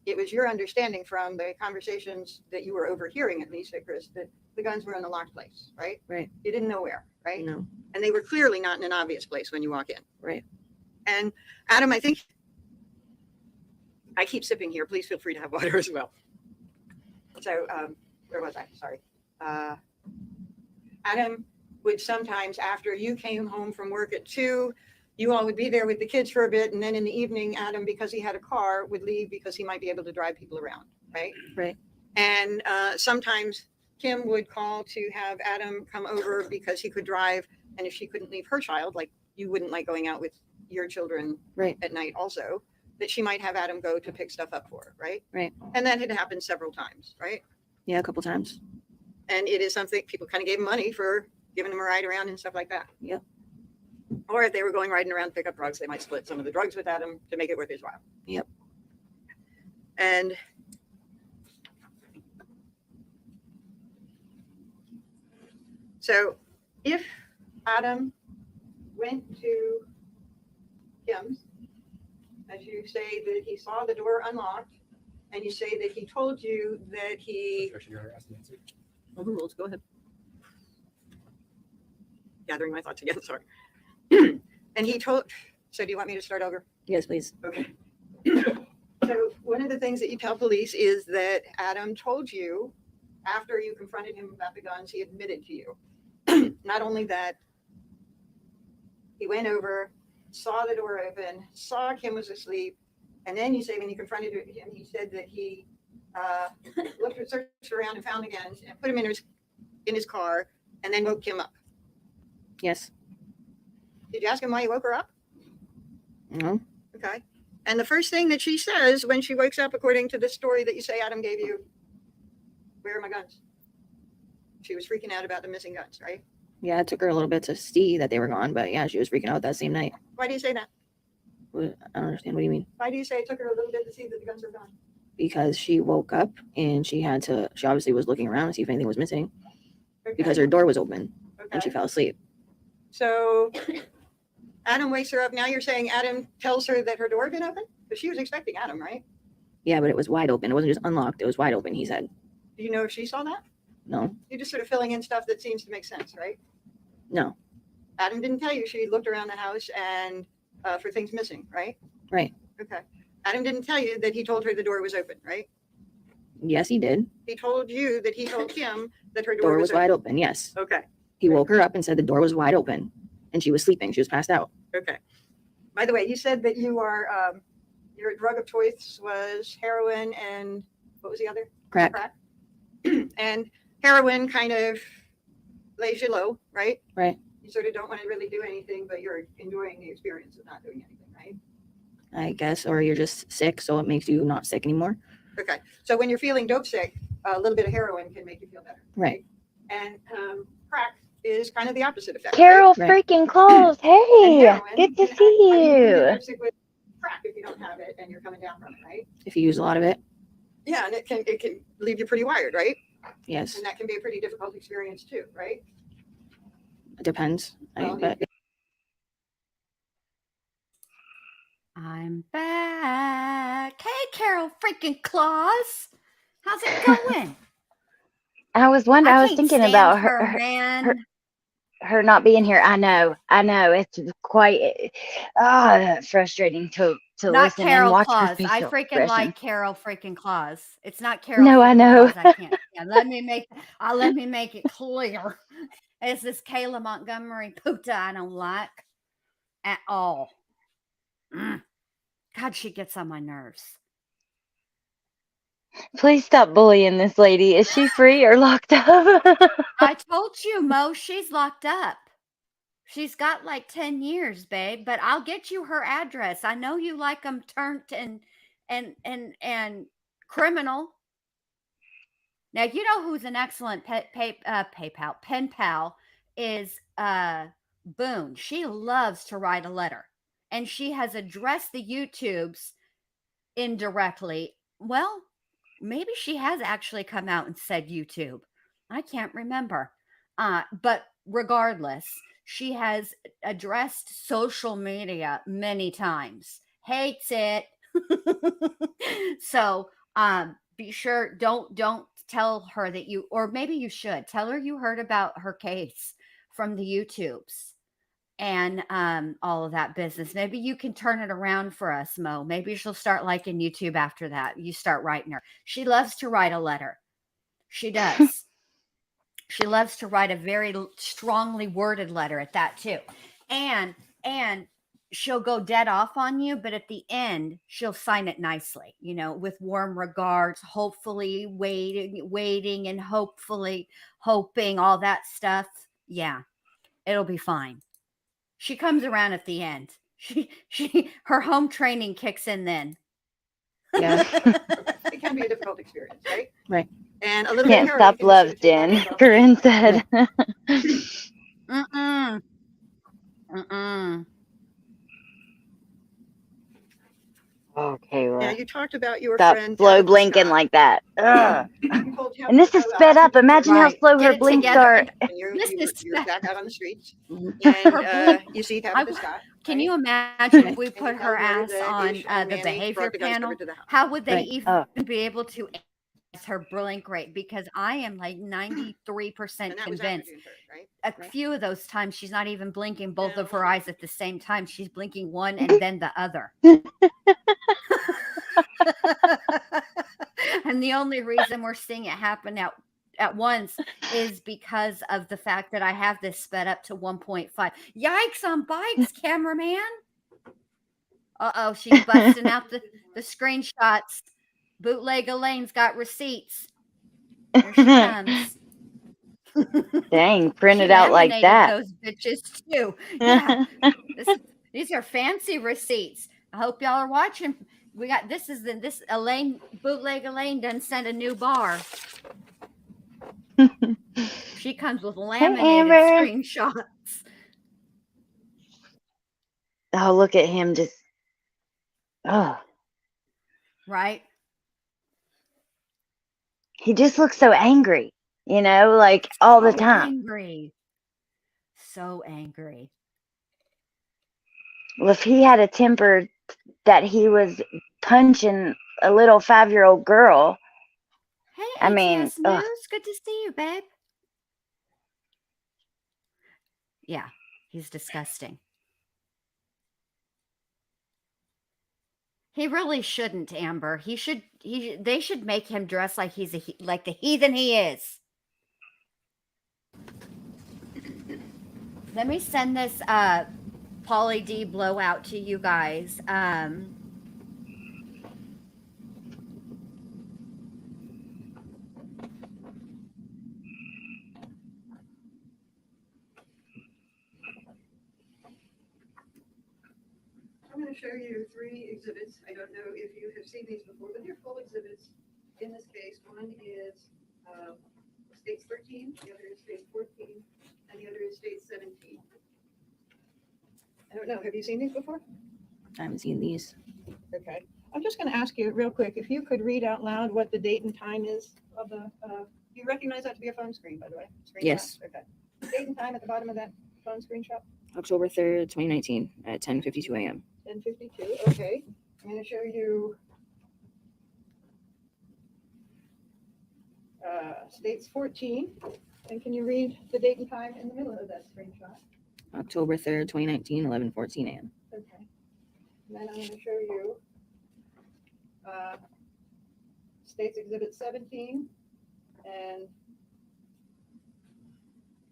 [SPEAKER 5] it was your understanding from the conversations that you were overhearing, at least at Chris, that the guns were in a locked place, right?
[SPEAKER 6] Right.
[SPEAKER 5] You didn't know where, right?
[SPEAKER 6] No.
[SPEAKER 5] And they were clearly not in an obvious place when you walk in.
[SPEAKER 6] Right.
[SPEAKER 5] And Adam, I think, I keep sipping here. Please feel free to have water as well. So where was I? Sorry. Adam would sometimes, after you came home from work at 2, you all would be there with the kids for a bit. And then in the evening, Adam, because he had a car, would leave because he might be able to drive people around. Right.
[SPEAKER 6] Right.
[SPEAKER 5] And sometimes Kim would call to have Adam come over because he could drive. And if she couldn't leave her child, like you wouldn't like going out with your children
[SPEAKER 6] Right.
[SPEAKER 5] at night also, that she might have Adam go to pick stuff up for her. Right.
[SPEAKER 6] Right.
[SPEAKER 5] And that had happened several times. Right.
[SPEAKER 6] Yeah, a couple times.
[SPEAKER 5] And it is something people kind of gave him money for giving him a ride around and stuff like that.
[SPEAKER 6] Yep.
[SPEAKER 5] Or if they were going riding around to pick up drugs, they might split some of the drugs with Adam to make it worth his while.
[SPEAKER 6] Yep.
[SPEAKER 5] And so if Adam went to Kim's, as you say that he saw the door unlocked, and you say that he told you that he overruled. Go ahead. Gathering my thoughts again. Sorry. And he told. So, do you want me to start over?
[SPEAKER 6] Yes, please.
[SPEAKER 5] Okay. So, one of the things that you tell police is that Adam told you after you confronted him about the guns, he admitted to you. Not only that, he went over, saw the door open, saw Kim was asleep, and then you say when you confronted him, he said that he searched around and found the guns and put him in his car, and then woke Kim up.
[SPEAKER 6] Yes.
[SPEAKER 5] Did you ask him why he woke her up?
[SPEAKER 6] No.
[SPEAKER 5] Okay. And the first thing that she says when she wakes up, according to the story that you say Adam gave you, where are my guns? She was freaking out about the missing guns, right?
[SPEAKER 6] Yeah, it took her a little bit to see that they were gone, but yeah, she was freaking out that same night.
[SPEAKER 5] Why do you say that?
[SPEAKER 6] I don't understand. What do you mean?
[SPEAKER 5] Why do you say it took her a little bit to see that the guns were gone?
[SPEAKER 6] Because she woke up and she obviously was looking around to see if anything was missing
[SPEAKER 5] Okay.
[SPEAKER 6] because her door was open and she
[SPEAKER 5] Okay.
[SPEAKER 6] fell asleep.
[SPEAKER 5] So Adam wakes her up. Now you're saying Adam tells her that her door had been open? Because she was expecting Adam, right?
[SPEAKER 6] Yeah, but it was wide open. It wasn't just unlocked. It was wide open, he said.
[SPEAKER 5] Do you know if she saw that?
[SPEAKER 6] No,
[SPEAKER 5] You're just sort of filling in stuff that seems to make sense, right?
[SPEAKER 6] no,
[SPEAKER 5] Adam didn't tell you she looked around the house and for things missing, right?
[SPEAKER 6] right.
[SPEAKER 5] Okay. Adam didn't tell you that he told her the door was open, right?
[SPEAKER 6] Yes, he did.
[SPEAKER 5] He told you that he told Kim that her
[SPEAKER 6] Door
[SPEAKER 5] door
[SPEAKER 6] was wide open. Yes.
[SPEAKER 5] Okay.
[SPEAKER 6] He woke her up and said the door was wide open and she was sleeping. She was passed out.
[SPEAKER 5] Okay. By the way, you said that you are your drug of choice was heroin and what was the other?
[SPEAKER 6] Crack.
[SPEAKER 5] And heroin kind of lays you low, right?
[SPEAKER 6] Right.
[SPEAKER 5] You sort of don't want to really do anything, but you're enjoying the experience of not doing anything, right?
[SPEAKER 6] I guess, or you're just sick, so it makes you not sick anymore.
[SPEAKER 5] Okay. So when you're feeling dope sick, a little bit of heroin can make you feel better.
[SPEAKER 6] Right.
[SPEAKER 5] And crack is kind of the opposite effect.
[SPEAKER 2] Carol
[SPEAKER 6] Right.
[SPEAKER 2] freaking Claus.
[SPEAKER 5] And
[SPEAKER 2] Hey,
[SPEAKER 5] heroin
[SPEAKER 2] good to
[SPEAKER 5] can
[SPEAKER 2] see
[SPEAKER 5] you can end
[SPEAKER 2] you.
[SPEAKER 5] up sick with crack if you don't have it and you're coming down from it, right?
[SPEAKER 6] If you use a lot of it,
[SPEAKER 5] Yeah, and it can leave you pretty wired, right?
[SPEAKER 6] yes,
[SPEAKER 5] And that can be a pretty difficult experience too, right?
[SPEAKER 6] it depends.
[SPEAKER 5] Well,
[SPEAKER 6] But
[SPEAKER 1] I'm back. Hey, Carol freaking Claus. How's it going?
[SPEAKER 2] I was
[SPEAKER 1] can't
[SPEAKER 2] thinking
[SPEAKER 1] stand
[SPEAKER 2] about
[SPEAKER 1] her,
[SPEAKER 2] her
[SPEAKER 1] man.
[SPEAKER 2] her not being here. I know. It's quite frustrating to
[SPEAKER 1] Not
[SPEAKER 2] listen and
[SPEAKER 1] Carol
[SPEAKER 2] watch her
[SPEAKER 1] Claus. I
[SPEAKER 2] facial
[SPEAKER 1] freaking
[SPEAKER 2] expressions.
[SPEAKER 1] like Carol freaking Claus. It's not Carol
[SPEAKER 2] No, I
[SPEAKER 1] freaking
[SPEAKER 2] know.
[SPEAKER 1] Claus. I can't. Yeah, let me make it clear. It's this Kayla Montgomery puta I don't like at all. God, she gets on my nerves.
[SPEAKER 2] Please stop bullying this lady. Is she free or locked up?
[SPEAKER 1] I told you, Mo, she's locked up. She's got like 10 years, babe, but I'll get you her address. I know you like them turned and criminal. Now, you know who's an excellent pen pal is Boone. She loves to write a letter, and she has addressed the YouTubes indirectly. Well, maybe she has actually come out and said YouTube. I can't remember. But regardless, she has addressed social media many times. Hates it. So be sure don't tell her that you, or maybe you should tell her you heard about her case from the YouTubes and all of that business. Maybe you can turn it around for us, Mo. Maybe she'll start liking YouTube after that. You start writing her. She loves to write a letter. She does. She loves to write a very strongly worded letter at that too. And she'll go dead off on you, but at the end she'll sign it nicely, with warm regards, hopefully waiting and hopefully hoping, all that stuff. Yeah, it'll be fine. She comes around at the end. Her home training kicks in then.
[SPEAKER 6] yeah,
[SPEAKER 5] It can be a difficult experience, right?
[SPEAKER 6] right.
[SPEAKER 5] And a little bit
[SPEAKER 2] Can't
[SPEAKER 5] of
[SPEAKER 2] stop
[SPEAKER 5] heroin
[SPEAKER 2] love,
[SPEAKER 5] can
[SPEAKER 2] Jen. Corinne said.
[SPEAKER 1] Mm-mm. Mm-mm.
[SPEAKER 2] Okay,
[SPEAKER 5] Yeah,
[SPEAKER 2] well,
[SPEAKER 5] you talked about your
[SPEAKER 2] stop
[SPEAKER 5] friend
[SPEAKER 2] slow
[SPEAKER 5] Tabitha
[SPEAKER 2] blinking
[SPEAKER 5] Scott.
[SPEAKER 2] like that. Ugh.
[SPEAKER 5] You told
[SPEAKER 2] And this is
[SPEAKER 5] Tabitha
[SPEAKER 2] sped up.
[SPEAKER 5] that
[SPEAKER 2] Imagine how
[SPEAKER 1] Right.
[SPEAKER 2] slow
[SPEAKER 1] Get
[SPEAKER 2] her
[SPEAKER 1] it
[SPEAKER 2] blinks
[SPEAKER 1] together.
[SPEAKER 2] are.
[SPEAKER 5] and
[SPEAKER 1] This is
[SPEAKER 5] you're back out on the streets,
[SPEAKER 1] her
[SPEAKER 5] and
[SPEAKER 1] blink.
[SPEAKER 5] you see
[SPEAKER 1] I,
[SPEAKER 5] Tabitha Scott.
[SPEAKER 1] can
[SPEAKER 5] right?
[SPEAKER 1] you imagine if we
[SPEAKER 5] And you
[SPEAKER 1] put
[SPEAKER 5] tell
[SPEAKER 1] her ass
[SPEAKER 5] that
[SPEAKER 1] on
[SPEAKER 5] Sean
[SPEAKER 1] the
[SPEAKER 5] Manning
[SPEAKER 1] behavior
[SPEAKER 5] brought the guns
[SPEAKER 1] panel?
[SPEAKER 5] to the house.
[SPEAKER 1] How would they
[SPEAKER 6] Right.
[SPEAKER 1] even be able to analyze her blink rate? Because I am like 93%
[SPEAKER 5] And that was after
[SPEAKER 1] convinced.
[SPEAKER 5] June 3rd, right?
[SPEAKER 1] A few of those times she's not even blinking both of her
[SPEAKER 5] No.
[SPEAKER 1] eyes at the same time. She's blinking one and then the other. And the only reason we're seeing it happen at once is because of the fact that I have this sped up to 1.5. Yikes on bikes, cameraman. Uh-oh, she's busting out the screenshots. Bootleg Elaine's got receipts. Here she comes.
[SPEAKER 2] Dang,
[SPEAKER 1] She
[SPEAKER 2] printed out like
[SPEAKER 1] laminated
[SPEAKER 2] that.
[SPEAKER 1] those bitches too. Yeah. These are fancy receipts. I hope y'all are watching. We got this Elaine, bootleg Elaine done sent a new bar. She comes with laminated
[SPEAKER 2] Amber.
[SPEAKER 1] screenshots.
[SPEAKER 2] Oh, look at him just. Oh,
[SPEAKER 1] Right?
[SPEAKER 2] he just looks so angry, like all the
[SPEAKER 1] So
[SPEAKER 2] time.
[SPEAKER 1] angry. So angry.
[SPEAKER 2] Well, if he had a temper that he was punching a little 5-year-old girl,
[SPEAKER 1] Hey,
[SPEAKER 2] I mean,
[SPEAKER 1] ATS News. Good to see you, babe. Yeah, he's disgusting. He really shouldn't, Amber. They should make him dress like he's like the heathen he is. Let me send this Pauly D blowout to you guys.
[SPEAKER 5] I'm going to show you 3 exhibits. I don't know if you have seen these before, but they're full exhibits. In this case, one is States 13, the other is States 14, and and the other is state 17. I don't know. Have you seen these before?
[SPEAKER 6] I haven't seen these.
[SPEAKER 5] Okay. I'm just going to ask you real quick if you could read out loud what the date and time is of the. You recognize that to be a phone screen, by the way? Screenshot?
[SPEAKER 6] Yes.
[SPEAKER 5] Okay. Date and time at the bottom of that phone screenshot.
[SPEAKER 6] October 3rd, 2019 at 10:52 a.m.
[SPEAKER 5] 10:52. Okay. I'm going to show you states 14. And can you read the date and time in the middle of that screenshot?
[SPEAKER 6] October 3rd, 2019, 11:14 a.m.
[SPEAKER 5] Okay. And then I'm going to show you States Exhibit 17. And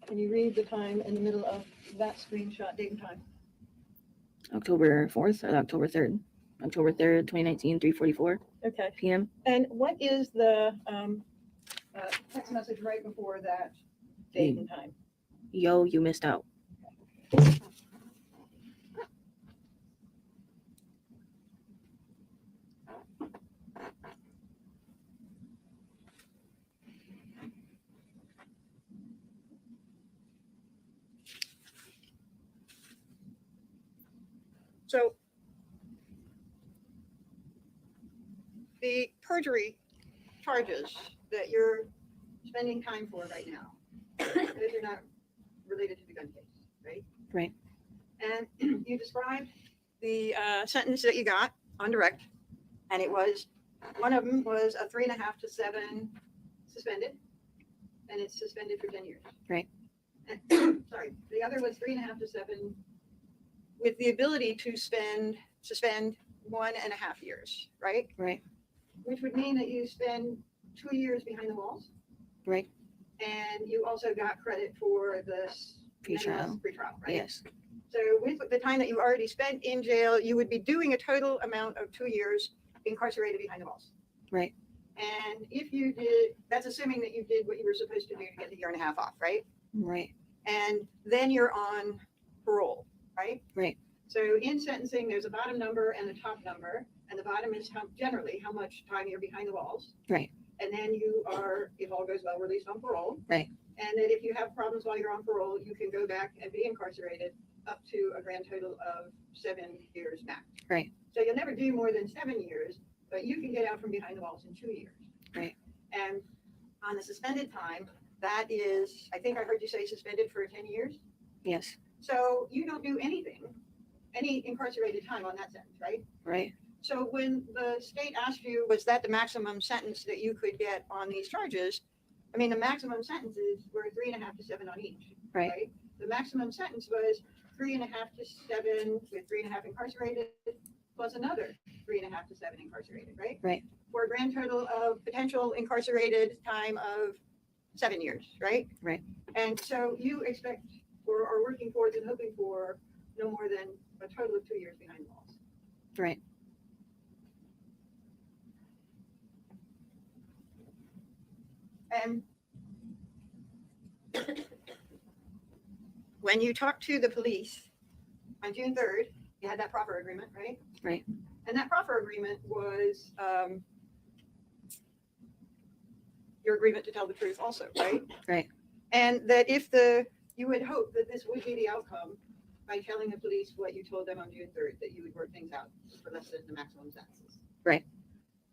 [SPEAKER 5] can you read the time in the middle of that screenshot, date and time?
[SPEAKER 6] October 4th or October 3rd? October 3rd, 2019, 3:44
[SPEAKER 5] Okay.
[SPEAKER 6] p.m.
[SPEAKER 5] And what is the text message right before that date and time?
[SPEAKER 6] Yo, you missed out.
[SPEAKER 5] So the perjury charges that you're spending time for right now, those are not related to the gun case, right?
[SPEAKER 6] Right.
[SPEAKER 5] And you described the sentence that you got on direct, and it was, one of them was a 3.5 to 7 suspended, and it's suspended for 10 years.
[SPEAKER 6] Right.
[SPEAKER 5] And, sorry, the other was 3.5 to 7 with the ability to suspend 1.5 years, right?
[SPEAKER 6] Right.
[SPEAKER 5] Which would mean that you spend 2 years behind the walls.
[SPEAKER 6] Right.
[SPEAKER 5] And you also got credit for this
[SPEAKER 6] Pre-trial.
[SPEAKER 5] Pre-trial, right?
[SPEAKER 6] Yes.
[SPEAKER 5] So with the time that you already spent in jail, you would be doing a total amount of 2 years incarcerated behind the walls.
[SPEAKER 6] Right.
[SPEAKER 5] And if you did, that's assuming that you did what you were supposed to do to get the 1.5 years off, right?
[SPEAKER 6] Right.
[SPEAKER 5] And then you're on parole, right?
[SPEAKER 6] Right.
[SPEAKER 5] So in sentencing, there's a bottom number and a top number, and the bottom is generally how much time you're behind the walls.
[SPEAKER 6] Right.
[SPEAKER 5] And then you are, if all goes well, released on parole.
[SPEAKER 6] Right.
[SPEAKER 5] And that if you have problems while you're on parole, you can go back and be incarcerated up to a grand total of 7 years max.
[SPEAKER 6] Right.
[SPEAKER 5] So you'll never do more than 7 years, but you can get out from behind the walls in 2 years.
[SPEAKER 6] Right.
[SPEAKER 5] And on the suspended time, that is, I think I heard you say suspended for 10 years.
[SPEAKER 6] Yes.
[SPEAKER 5] So you don't do anything, any incarcerated time on that sentence, right?
[SPEAKER 6] Right.
[SPEAKER 5] So when the state asked you, was that the maximum sentence that you could get on these charges? I mean, the maximum sentences were 3.5 to 7 on each.
[SPEAKER 6] Right.
[SPEAKER 5] The maximum sentence was 3.5 to 7 with 3.5 incarcerated, plus another 3.5 to 7 incarcerated, right?
[SPEAKER 6] Right.
[SPEAKER 5] For a grand total of potential incarcerated time of 7 years, right?
[SPEAKER 6] Right.
[SPEAKER 5] And so you expect or are working towards and hoping for no more than a total of 2 years behind the walls.
[SPEAKER 6] Right.
[SPEAKER 5] And when you talked to the police on June 3rd, you had that proffer agreement, right?
[SPEAKER 6] Right.
[SPEAKER 5] And that proffer agreement was your agreement to tell the truth also, right?
[SPEAKER 6] Right.
[SPEAKER 5] And that if you would hope that this would be the outcome by telling the police what you told them on June 3rd, that you would work things out for less than the maximum sentences.
[SPEAKER 6] Right.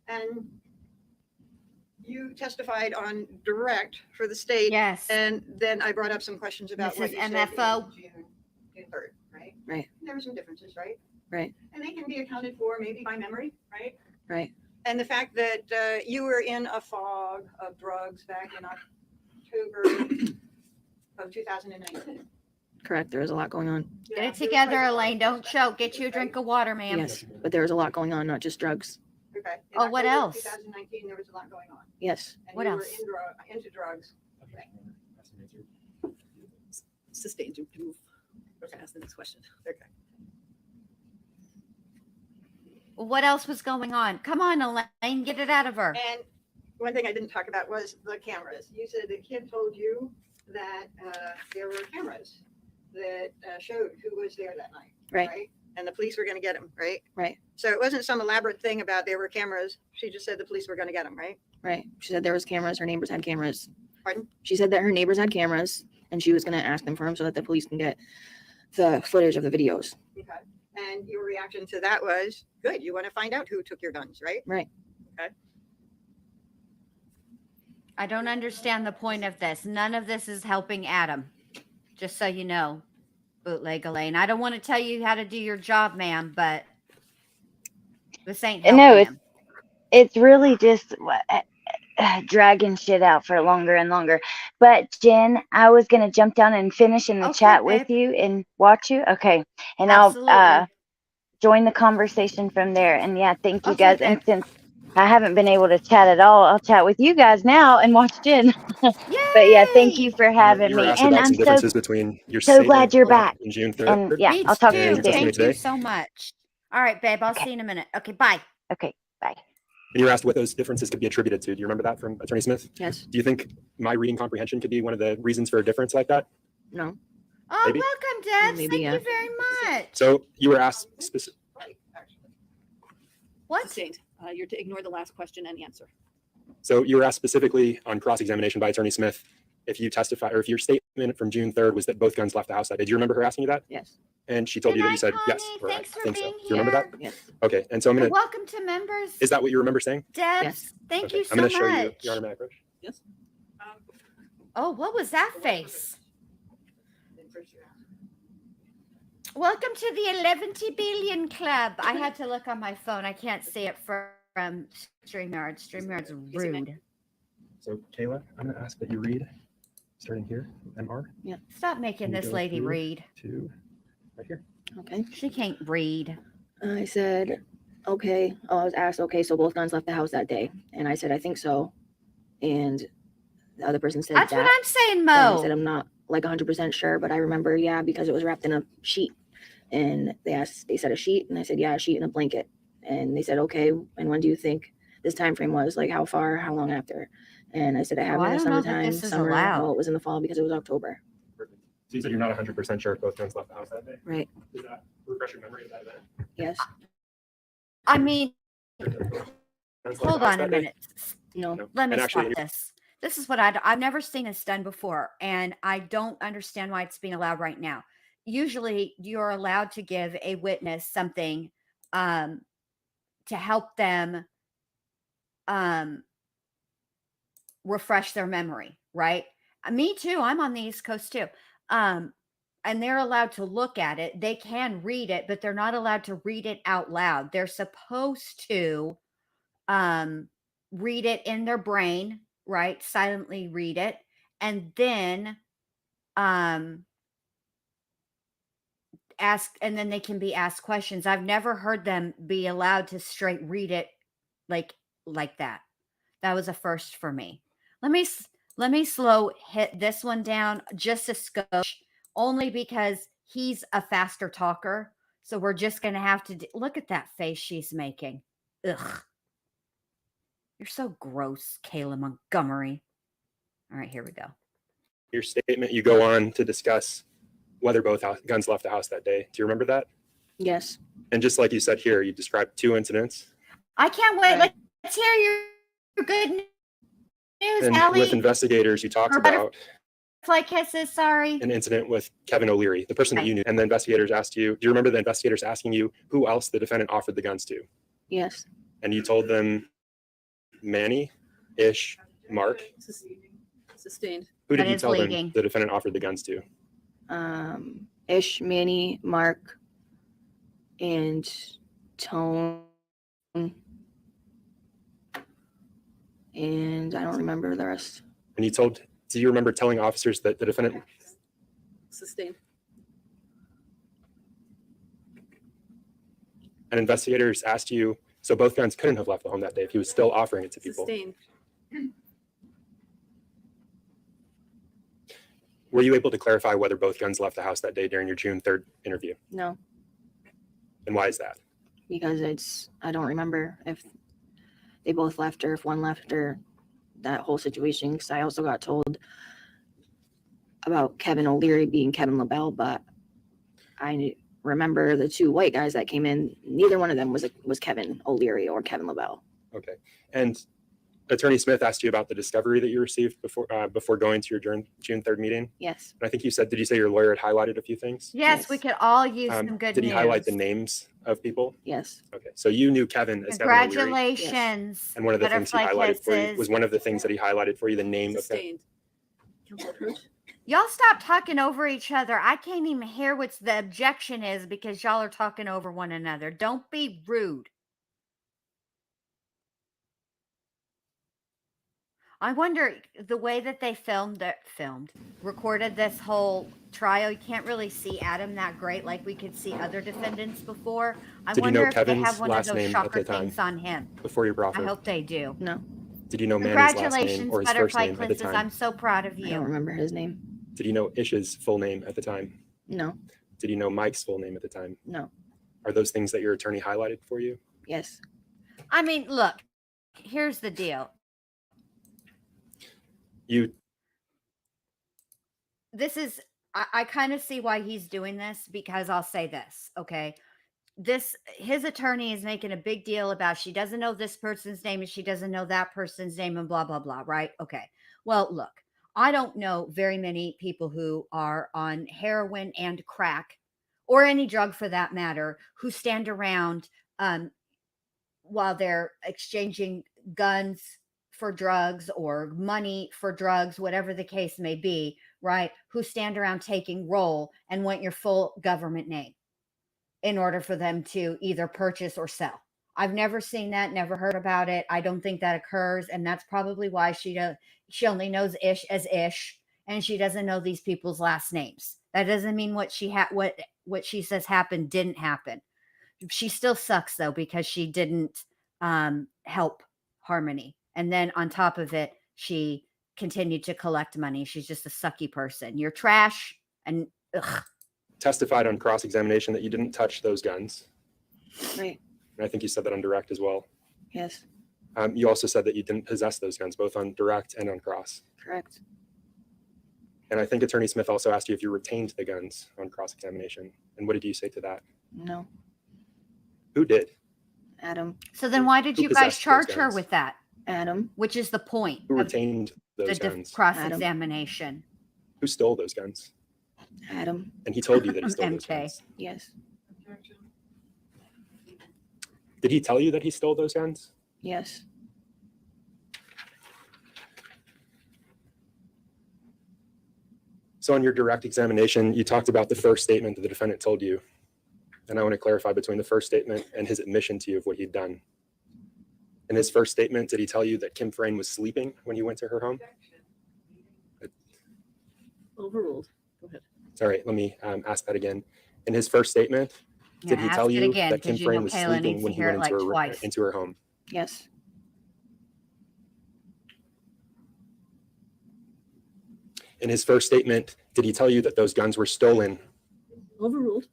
[SPEAKER 5] And you testified on direct for the state.
[SPEAKER 1] Yes.
[SPEAKER 5] And then I brought up some questions about what
[SPEAKER 1] Mrs.
[SPEAKER 5] you said
[SPEAKER 1] MFO.
[SPEAKER 5] in June 3rd, right?
[SPEAKER 6] Right.
[SPEAKER 5] There were some differences, right?
[SPEAKER 6] Right.
[SPEAKER 5] And they can be accounted for maybe by memory, right?
[SPEAKER 6] Right.
[SPEAKER 5] And the fact that you were in a fog of drugs back in October of 2019.
[SPEAKER 6] Correct. There was a lot going on.
[SPEAKER 1] Get
[SPEAKER 5] Yeah,
[SPEAKER 1] it
[SPEAKER 5] there was
[SPEAKER 1] together,
[SPEAKER 5] quite a lot
[SPEAKER 1] Elaine.
[SPEAKER 5] of
[SPEAKER 1] Don't
[SPEAKER 5] stuff,
[SPEAKER 1] choke. Get you a
[SPEAKER 5] right?
[SPEAKER 1] drink of water, ma'am.
[SPEAKER 6] Yes. But there was a lot going on, not just drugs.
[SPEAKER 5] Okay. In
[SPEAKER 1] Oh, what
[SPEAKER 5] October of
[SPEAKER 1] else?
[SPEAKER 5] 2019, there was a lot going on.
[SPEAKER 6] Yes.
[SPEAKER 5] And
[SPEAKER 1] What
[SPEAKER 5] you
[SPEAKER 1] else?
[SPEAKER 5] were into drugs.
[SPEAKER 7] Sustained to move. Okay, ask the next question.
[SPEAKER 5] Okay.
[SPEAKER 1] What else was going on? Come on, Elaine. Get it out of her.
[SPEAKER 5] And one thing I didn't talk about was the cameras. You said the kid told you that there were cameras that showed who was there that night.
[SPEAKER 6] Right.
[SPEAKER 5] And the police were going to get him, right?
[SPEAKER 6] Right.
[SPEAKER 5] So it wasn't some elaborate thing about there were cameras. She just said the police were going to get him, right?
[SPEAKER 6] Right. She said there was cameras. Her neighbors had cameras.
[SPEAKER 5] Pardon?
[SPEAKER 6] She said that her neighbors had cameras and she was going to ask them for them so that the police can get the footage of the videos.
[SPEAKER 5] Okay. And your reaction to that was, good, you want to find out who took your guns, right?
[SPEAKER 6] Right.
[SPEAKER 5] Okay.
[SPEAKER 1] I don't understand the point of this. None of this is helping Adam. Just so you know, Bootleg Elaine. I don't want to tell you how to do your job, ma'am, but this ain't helping
[SPEAKER 2] No,
[SPEAKER 1] him.
[SPEAKER 2] it's really just dragging shit out for longer and longer. But Jen, I was gonna jump down and finish in the
[SPEAKER 1] Okay,
[SPEAKER 2] chat with
[SPEAKER 1] babe.
[SPEAKER 2] you and watch you. Okay, and
[SPEAKER 1] Absolutely.
[SPEAKER 2] I'll join the conversation from there. And yeah, thank you
[SPEAKER 1] Okay,
[SPEAKER 2] guys. And
[SPEAKER 1] babe.
[SPEAKER 2] since I haven't been able to chat at all, I'll chat with you guys now and watch Jen. But yeah, thank you
[SPEAKER 1] Yay!
[SPEAKER 2] for having
[SPEAKER 8] You were
[SPEAKER 2] me.
[SPEAKER 8] asked
[SPEAKER 2] And
[SPEAKER 8] about
[SPEAKER 2] I'm
[SPEAKER 8] some differences between your
[SPEAKER 2] so glad
[SPEAKER 8] statement
[SPEAKER 2] you're back.
[SPEAKER 8] on June 3rd
[SPEAKER 2] And yeah,
[SPEAKER 1] Me
[SPEAKER 2] I'll talk to
[SPEAKER 1] too.
[SPEAKER 2] you
[SPEAKER 8] your
[SPEAKER 2] soon.
[SPEAKER 8] testimony
[SPEAKER 1] Thank you
[SPEAKER 8] today.
[SPEAKER 1] so much. All right, babe. I'll
[SPEAKER 2] Okay.
[SPEAKER 1] see you in a minute. Okay, bye.
[SPEAKER 2] Okay, bye.
[SPEAKER 8] And you were asked what those differences could be attributed to. Do you remember that from Attorney Smith?
[SPEAKER 6] Yes.
[SPEAKER 8] Do you think my reading comprehension could be one of the reasons for a difference like that?
[SPEAKER 6] No.
[SPEAKER 1] Oh,
[SPEAKER 8] Maybe.
[SPEAKER 1] welcome, Debs.
[SPEAKER 6] Maybe,
[SPEAKER 1] Thank
[SPEAKER 6] yeah.
[SPEAKER 1] you very much.
[SPEAKER 8] So you were asked specific.
[SPEAKER 1] What?
[SPEAKER 7] Sustained. You're to ignore the last question and answer.
[SPEAKER 8] So you were asked specifically on cross-examination by Attorney Smith if you testify or if your statement from June 3rd was that both guns left the house that day. Do you remember her asking you that?
[SPEAKER 6] Yes.
[SPEAKER 8] And she told
[SPEAKER 1] Good
[SPEAKER 8] you that you
[SPEAKER 1] night,
[SPEAKER 8] said yes.
[SPEAKER 1] Connie.
[SPEAKER 8] Or
[SPEAKER 1] Thanks
[SPEAKER 8] I
[SPEAKER 1] for
[SPEAKER 8] think so.
[SPEAKER 1] being
[SPEAKER 8] Do you remember that?
[SPEAKER 1] here.
[SPEAKER 6] Yes.
[SPEAKER 8] Okay. And so I'm
[SPEAKER 1] And
[SPEAKER 8] gonna.
[SPEAKER 1] welcome to members.
[SPEAKER 8] Is that what you remember saying?
[SPEAKER 1] Debs,
[SPEAKER 6] Yes.
[SPEAKER 1] thank
[SPEAKER 8] Okay.
[SPEAKER 1] you so
[SPEAKER 8] I'm gonna show you
[SPEAKER 1] much.
[SPEAKER 8] your automatic approach.
[SPEAKER 7] Yes.
[SPEAKER 1] Oh, what was that face? Welcome to the 11 billion club. I had to look on my phone. I can't see it from StreamYard. StreamYard's rude.
[SPEAKER 8] So Kayla, I'm gonna ask that you read, starting here, MR.
[SPEAKER 1] Stop making
[SPEAKER 8] You
[SPEAKER 1] this
[SPEAKER 8] go
[SPEAKER 1] lady
[SPEAKER 8] through.
[SPEAKER 1] read.
[SPEAKER 8] To right here.
[SPEAKER 6] Okay.
[SPEAKER 1] She can't read.
[SPEAKER 6] I said, okay. Oh, I was asked, okay, so both guns left the house that day. And I said, I think so. And the other person said
[SPEAKER 1] That's
[SPEAKER 6] that.
[SPEAKER 1] what I'm saying,
[SPEAKER 6] And I said,
[SPEAKER 1] Mo.
[SPEAKER 6] I'm not like 100% sure, but I remember, yeah, because it was wrapped in a sheet. And they said a sheet. And I said, yeah, a sheet and a blanket. And they said, okay. And when do you think this time frame was? Like how far, how long after? And I said, I have
[SPEAKER 1] Well,
[SPEAKER 6] it
[SPEAKER 1] I
[SPEAKER 6] in the
[SPEAKER 1] don't know that
[SPEAKER 6] summertime,
[SPEAKER 1] this is
[SPEAKER 6] summer.
[SPEAKER 1] allowed.
[SPEAKER 6] Well, it was in the fall because it was October.
[SPEAKER 8] Perfect. So you said you're not 100% sure if both guns left the house that day.
[SPEAKER 6] Right.
[SPEAKER 8] Does that refresh your memory of that event?
[SPEAKER 6] Yes.
[SPEAKER 1] I mean,
[SPEAKER 8] Guns left the
[SPEAKER 1] hold
[SPEAKER 8] house
[SPEAKER 1] on a
[SPEAKER 8] that day?
[SPEAKER 1] minute.
[SPEAKER 6] No.
[SPEAKER 8] No.
[SPEAKER 1] Let me
[SPEAKER 8] And actually,
[SPEAKER 1] stop this. This is what I've never seen this done before, and I don't understand why it's being allowed right now. Usually, you're allowed to give a witness something to help them refresh their memory, right? Me too. I'm on the East Coast too. And they're allowed to look at it. They can read it, but they're not allowed to read it out loud. They're supposed to read it in their brain, right? Silently read it, and then ask, and then they can be asked questions. I've never heard them be allowed to straight read it like that. That was a first for me. Let me slow hit this one down just a skosh, only because he's a faster talker. So we're just gonna have to look at that face she's making. Ugh. You're so gross, Kayla Montgomery. All right, here we go.
[SPEAKER 8] your statement, you go on to discuss whether both guns left the house that day. Do you remember that?
[SPEAKER 6] Yes.
[SPEAKER 8] And just like you said here, you described two incidents.
[SPEAKER 1] I can't wait.
[SPEAKER 6] Right.
[SPEAKER 1] Let's hear your good news,
[SPEAKER 8] And
[SPEAKER 1] Allie.
[SPEAKER 8] with investigators, you talked
[SPEAKER 1] Or
[SPEAKER 8] about
[SPEAKER 1] Fly kisses, sorry.
[SPEAKER 8] an incident with Kevin O'Leary, the person that you knew. And the investigators asked you, do you remember the investigators asking you who else the defendant offered the guns to?
[SPEAKER 6] Yes.
[SPEAKER 8] And you told them Manny, Ish, Mark.
[SPEAKER 7] Sustained.
[SPEAKER 8] Who did
[SPEAKER 1] That
[SPEAKER 8] you
[SPEAKER 1] is
[SPEAKER 8] tell them
[SPEAKER 1] leaking.
[SPEAKER 8] the defendant offered the guns to?
[SPEAKER 6] Ish, Manny, Mark, and Tone. And I don't remember the rest.
[SPEAKER 8] And you told, do you remember telling officers that the defendant,
[SPEAKER 7] Sustained.
[SPEAKER 8] and investigators asked you, so both guns couldn't have left the home that day if he was still offering it to people.
[SPEAKER 7] Sustained.
[SPEAKER 8] Were you able to clarify whether both guns left the house that day during your June 3rd interview?
[SPEAKER 6] No,
[SPEAKER 8] And why is that?
[SPEAKER 6] because I don't remember if they both left or if one left or that whole situation. Because I also got told about Kevin O'Leary being Kevin LaBelle, but I remember the two white guys that came in. Neither one of them was Kevin O'Leary or Kevin LaBelle.
[SPEAKER 8] Okay. And Attorney Smith asked you about the discovery that you received before going to your June 3rd meeting.
[SPEAKER 6] Yes.
[SPEAKER 8] And I think did you say your lawyer had highlighted a few things?
[SPEAKER 1] Yes, we
[SPEAKER 6] Yes.
[SPEAKER 1] could all use some good
[SPEAKER 8] Did he
[SPEAKER 1] news.
[SPEAKER 8] highlight the names of people?
[SPEAKER 6] Yes.
[SPEAKER 8] Okay, so you knew Kevin as Kevin O'Leary,
[SPEAKER 1] Congratulations.
[SPEAKER 8] and one of the things he
[SPEAKER 1] Butterfly
[SPEAKER 8] highlighted for you
[SPEAKER 1] kisses.
[SPEAKER 8] was one of the things that he highlighted for you, the name of Kevin.
[SPEAKER 7] Sustained.
[SPEAKER 1] Y'all stop talking over each other. I can't even hear what the objection is because y'all are talking over one another. Don't be rude. I wonder the way that they recorded this whole trial. You can't really see Adam that great like we could see other defendants before. I
[SPEAKER 8] Did you know
[SPEAKER 1] wonder if they
[SPEAKER 8] Kevin's
[SPEAKER 1] have one of
[SPEAKER 8] last
[SPEAKER 1] those
[SPEAKER 8] name at
[SPEAKER 1] shocker
[SPEAKER 8] the time
[SPEAKER 1] things on him.
[SPEAKER 8] before your
[SPEAKER 1] I
[SPEAKER 8] proffer?
[SPEAKER 1] hope they do.
[SPEAKER 6] No.
[SPEAKER 8] Did you know Manny's last name
[SPEAKER 1] Congratulations,
[SPEAKER 8] or his first
[SPEAKER 1] Butterfly
[SPEAKER 8] name at the
[SPEAKER 1] Princess.
[SPEAKER 8] time?
[SPEAKER 1] I'm so proud of
[SPEAKER 6] I don't
[SPEAKER 1] you.
[SPEAKER 6] remember his name.
[SPEAKER 8] Did you know Ish's full name at the time?
[SPEAKER 6] No.
[SPEAKER 8] Did you know Mike's full name at the time?
[SPEAKER 6] No.
[SPEAKER 8] Are those things that your attorney highlighted for you?
[SPEAKER 6] Yes.
[SPEAKER 1] I mean, look, here's the deal. I kind of see why he's doing this because I'll say this, okay? His attorney is making a big deal about she doesn't know this person's name and she doesn't know that person's name and blah, blah, blah, right? Okay. Well, look, I don't know very many people who are on heroin and crack or any drug for that matter who stand around while they're exchanging guns for drugs or money for drugs, whatever the case may be, right? Who stand around taking roll and want your full government name in order for them to either purchase or sell. I've never seen that, never heard about it. I don't think that occurs. And that's probably why she only knows Ish as Ish and she doesn't know these people's last names. That doesn't mean what she says happened didn't happen. She still sucks though, because she didn't help Harmony. And then on top of it, she continued to collect money. She's just a sucky person. You're trash and ugh.
[SPEAKER 8] Testified on cross-examination that you didn't touch those guns.
[SPEAKER 6] Right.
[SPEAKER 8] And I think you said that on direct as well.
[SPEAKER 6] Yes.
[SPEAKER 8] You also said that you didn't possess those guns, both on direct and on cross.
[SPEAKER 6] Correct.
[SPEAKER 8] And I think Attorney Smith also asked you if you retained the guns on cross-examination. And what did you say to that?
[SPEAKER 6] No.
[SPEAKER 8] Who did?
[SPEAKER 6] Adam.
[SPEAKER 1] So then why did
[SPEAKER 8] Who
[SPEAKER 1] you guys
[SPEAKER 8] possessed those
[SPEAKER 1] charge her
[SPEAKER 8] guns?
[SPEAKER 1] with that?
[SPEAKER 6] Adam.
[SPEAKER 1] Which is the point
[SPEAKER 8] Who
[SPEAKER 1] of
[SPEAKER 8] retained those
[SPEAKER 1] the
[SPEAKER 8] guns?
[SPEAKER 1] cross-examination.
[SPEAKER 8] Who stole those guns?
[SPEAKER 6] Adam.
[SPEAKER 8] And he told you that he stole those
[SPEAKER 1] MK.
[SPEAKER 8] guns.
[SPEAKER 6] Yes.
[SPEAKER 8] Did he tell you that he stole those guns?
[SPEAKER 6] Yes.
[SPEAKER 8] So on your direct examination, you talked about the first statement that the defendant told you. And I want to clarify between the first statement and his admission to you of what he'd done. In his first statement, did he tell you that Kim Frayne was sleeping when you went to her home?
[SPEAKER 7] Overruled. Go ahead.
[SPEAKER 8] Sorry, let me ask that again. In his first statement, did he tell you that Kim Frayne was sleeping when he went into her home?
[SPEAKER 6] Yes.
[SPEAKER 8] In his first statement, did he tell you that those guns were stolen?
[SPEAKER 7] Overruled.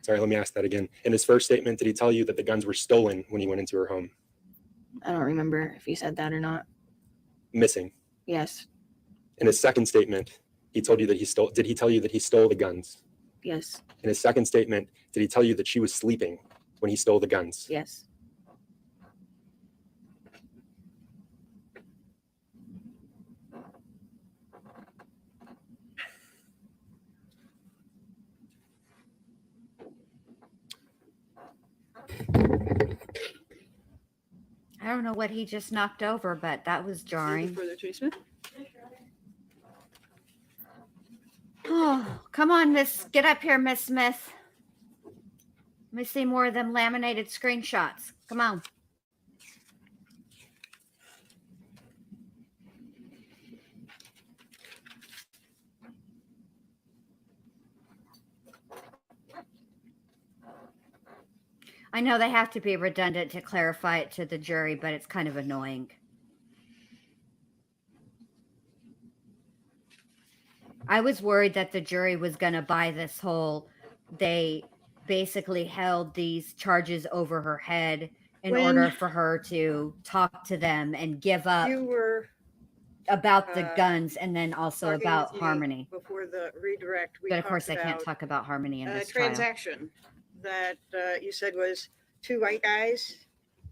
[SPEAKER 8] Sorry, let me ask that again. In his first statement, did he tell you that the guns were stolen when he went into her home?
[SPEAKER 6] I don't remember if he said that or not.
[SPEAKER 8] Missing.
[SPEAKER 6] Yes.
[SPEAKER 8] In his second statement, he told you that he stole. Did he tell you that he stole the guns?
[SPEAKER 6] Yes.
[SPEAKER 8] In his second statement, did he tell you that she was sleeping when he stole the guns?
[SPEAKER 6] Yes.
[SPEAKER 1] I don't know what he just knocked over, but that was jarring.
[SPEAKER 7] Further, Attorney Smith.
[SPEAKER 1] Oh, come on, get up here, Miss Smith. Let me see more of them laminated screenshots. Come on. I know they have to be redundant to clarify it to the jury, but it's kind of annoying. I was worried that the jury was going to buy this whole, they basically held these charges over her head in order for her to talk to them and give up
[SPEAKER 5] You were
[SPEAKER 1] about the guns and then also
[SPEAKER 5] talking
[SPEAKER 1] about
[SPEAKER 5] with me
[SPEAKER 1] Harmony.
[SPEAKER 5] before the redirect. We
[SPEAKER 1] But of course, I
[SPEAKER 5] talked
[SPEAKER 1] can't
[SPEAKER 5] about
[SPEAKER 1] talk about Harmony in
[SPEAKER 5] a
[SPEAKER 1] this trial.
[SPEAKER 5] transaction that you said was two white guys,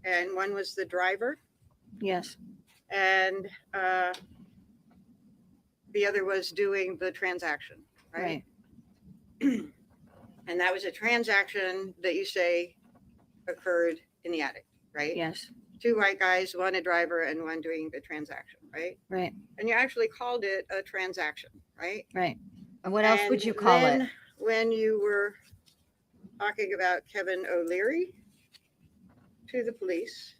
[SPEAKER 5] and one was the driver,
[SPEAKER 6] Yes.
[SPEAKER 5] And the other was doing the transaction, right? And that was a transaction that you say occurred in the attic, right?
[SPEAKER 6] Yes.
[SPEAKER 5] 2 white guys, one a driver and one doing the transaction, right?
[SPEAKER 6] Right.
[SPEAKER 5] And you actually called it a transaction, right?
[SPEAKER 6] Right.
[SPEAKER 1] And what else would
[SPEAKER 5] And
[SPEAKER 1] you call
[SPEAKER 5] then
[SPEAKER 1] it?
[SPEAKER 5] when you were talking about Kevin O'Leary to the police,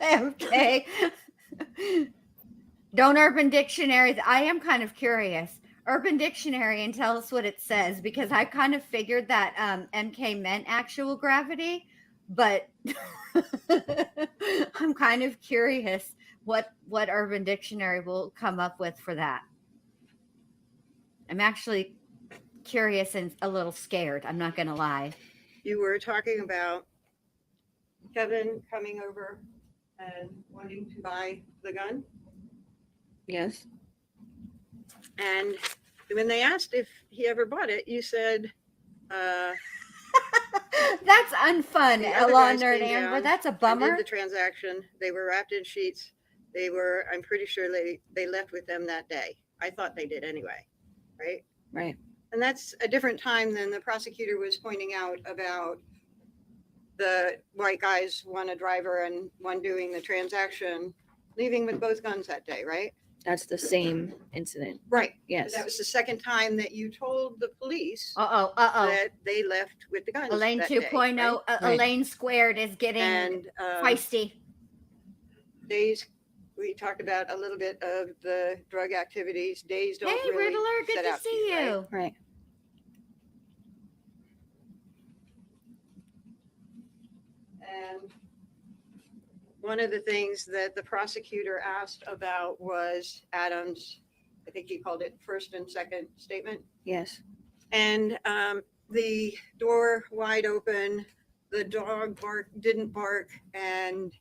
[SPEAKER 1] Okay. Don't Urban Dictionary. I am kind of curious. Urban Dictionary, and tell us what it says, because I kind of figured that MK meant actual gravity, but I'm kind of curious what Urban Dictionary will come up with for that. I'm actually curious and a little scared. I'm not going to lie.
[SPEAKER 5] you were talking about Kevin coming over and wanting to buy the gun.
[SPEAKER 6] Yes.
[SPEAKER 5] And when they asked if he ever bought it, you said,
[SPEAKER 1] That's unfun,
[SPEAKER 5] the other
[SPEAKER 1] Alon
[SPEAKER 5] guys
[SPEAKER 1] and
[SPEAKER 5] came
[SPEAKER 1] Amber.
[SPEAKER 5] down
[SPEAKER 1] That's a
[SPEAKER 5] and
[SPEAKER 1] bummer.
[SPEAKER 5] did the transaction. They were wrapped in sheets. They were, I'm pretty sure they left with them that day. I thought they did anyway, right?
[SPEAKER 6] Right.
[SPEAKER 5] And that's a different time than the prosecutor was pointing out about the white guys, one a driver and one doing the transaction, leaving with both guns that day, right?
[SPEAKER 6] That's the same incident.
[SPEAKER 5] Right.
[SPEAKER 6] Yes.
[SPEAKER 5] That was the second time that you told the police
[SPEAKER 1] Uh-oh.
[SPEAKER 5] that they left with the guns.
[SPEAKER 1] Elaine
[SPEAKER 5] that
[SPEAKER 1] 2.0,
[SPEAKER 5] day, right?
[SPEAKER 1] Elaine squared is getting
[SPEAKER 5] And
[SPEAKER 1] feisty.
[SPEAKER 5] Days, we talked about a little bit of the drug activities. Days don't
[SPEAKER 1] Hey,
[SPEAKER 5] really
[SPEAKER 1] Riddler, good
[SPEAKER 5] set
[SPEAKER 1] to
[SPEAKER 5] out
[SPEAKER 1] see
[SPEAKER 5] right?
[SPEAKER 1] you.
[SPEAKER 6] Right.
[SPEAKER 5] And one of the things that the prosecutor asked about was Adam's, I think he called it first and second statement.
[SPEAKER 6] Yes.
[SPEAKER 5] And the door wide open, the dog didn't bark, and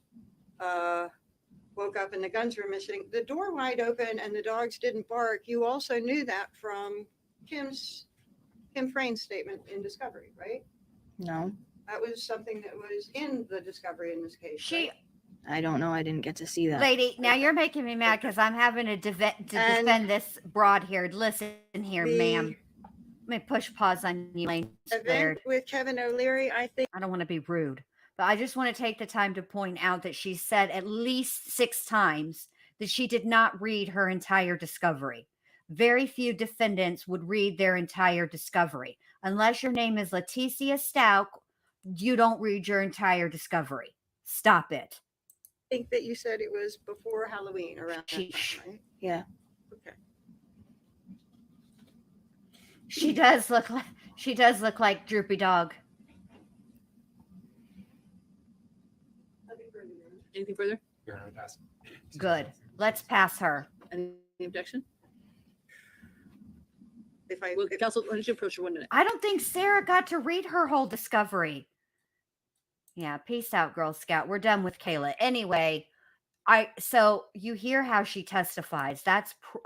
[SPEAKER 5] woke up and the guns were missing. The door wide open and the dogs didn't bark. You also knew that from Kim Frain's statement in discovery, right?
[SPEAKER 6] No.
[SPEAKER 5] That was something that was in the discovery in this case.
[SPEAKER 1] She,
[SPEAKER 5] right?
[SPEAKER 6] I don't know. I didn't get to see that.
[SPEAKER 1] lady, now you're making me mad because I'm having to defend this broad-haired. Listen here, ma'am. Let me push pause on you, Elaine
[SPEAKER 5] Event
[SPEAKER 1] squared.
[SPEAKER 5] with Kevin O'Leary, I think.
[SPEAKER 1] I don't want to be rude, but I just want to take the time to point out that she said at least 6 times that she did not read her entire discovery. Very few defendants would read their entire discovery. Unless your name is Leticia Stout, you don't read your entire discovery. Stop it.
[SPEAKER 5] I think that you said it was before Halloween around that
[SPEAKER 1] Sheesh.
[SPEAKER 5] time, right?
[SPEAKER 6] Yeah.
[SPEAKER 5] Okay.
[SPEAKER 1] She does look like Droopy Dog.
[SPEAKER 7] Anything further?
[SPEAKER 8] You're gonna pass.
[SPEAKER 1] Good. Let's pass her.
[SPEAKER 7] Any objection?
[SPEAKER 5] If
[SPEAKER 7] Counsel, why don't you approach for 1 minute?
[SPEAKER 1] I don't think Sarah got to read her whole discovery. Yeah, peace out, Girl Scout. We're done with Kayla. Anyway, so you hear how she testifies.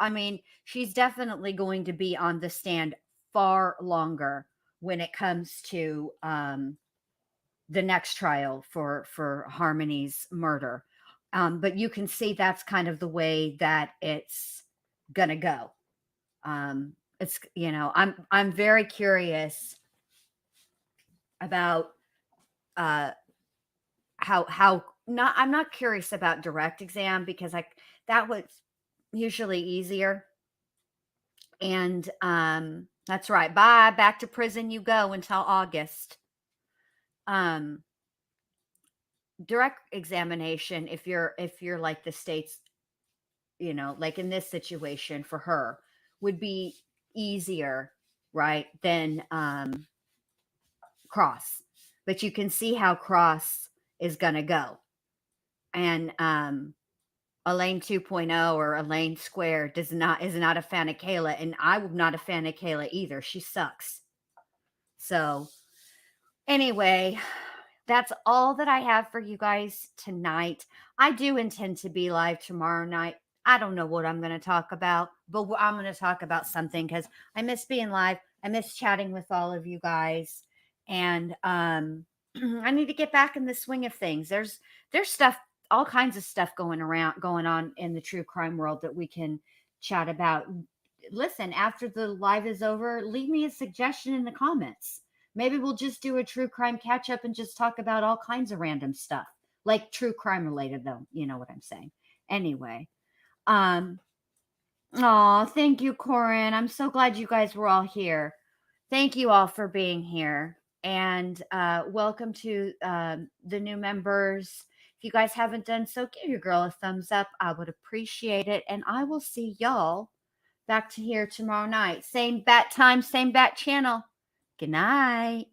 [SPEAKER 1] I mean, she's definitely going to be on the stand far longer when it comes to the next trial for Harmony's murder. But you can see that's kind of the way that it's gonna go. It's, I'm very curious about how not, I'm not curious about direct exam because that was usually easier. And that's right. Bye, back to prison you go until August. Direct examination, if you're like the state's, like in this situation for her, would be easier, right, than cross. But you can see how cross is gonna go. And Elaine 2.0 or Elaine squared is not a fan of Kayla, and I'm not a fan of Kayla either. She sucks. So anyway, that's all that I have for you guys tonight. I do intend to be live tomorrow night. I don't know what I'm going to talk about, but I'm going to talk about something because I miss being live. I miss chatting with all of you guys. And I need to get back in the swing of things. There's stuff, all kinds of stuff going on in the true crime world that we can chat about. Listen, after the live is over, leave me a suggestion in the comments. Maybe we'll just do a true crime catch up and just talk about all kinds of random stuff, like true crime related, though. You know what I'm saying? Anyway, oh, thank you, Corin. I'm so glad you guys were all here. Thank you all for being here. And welcome to the new members. If you guys haven't done so, give your girl a thumbs up. I would appreciate it. And I will see y'all back to here tomorrow night. Same bat time, same bat channel. Good night.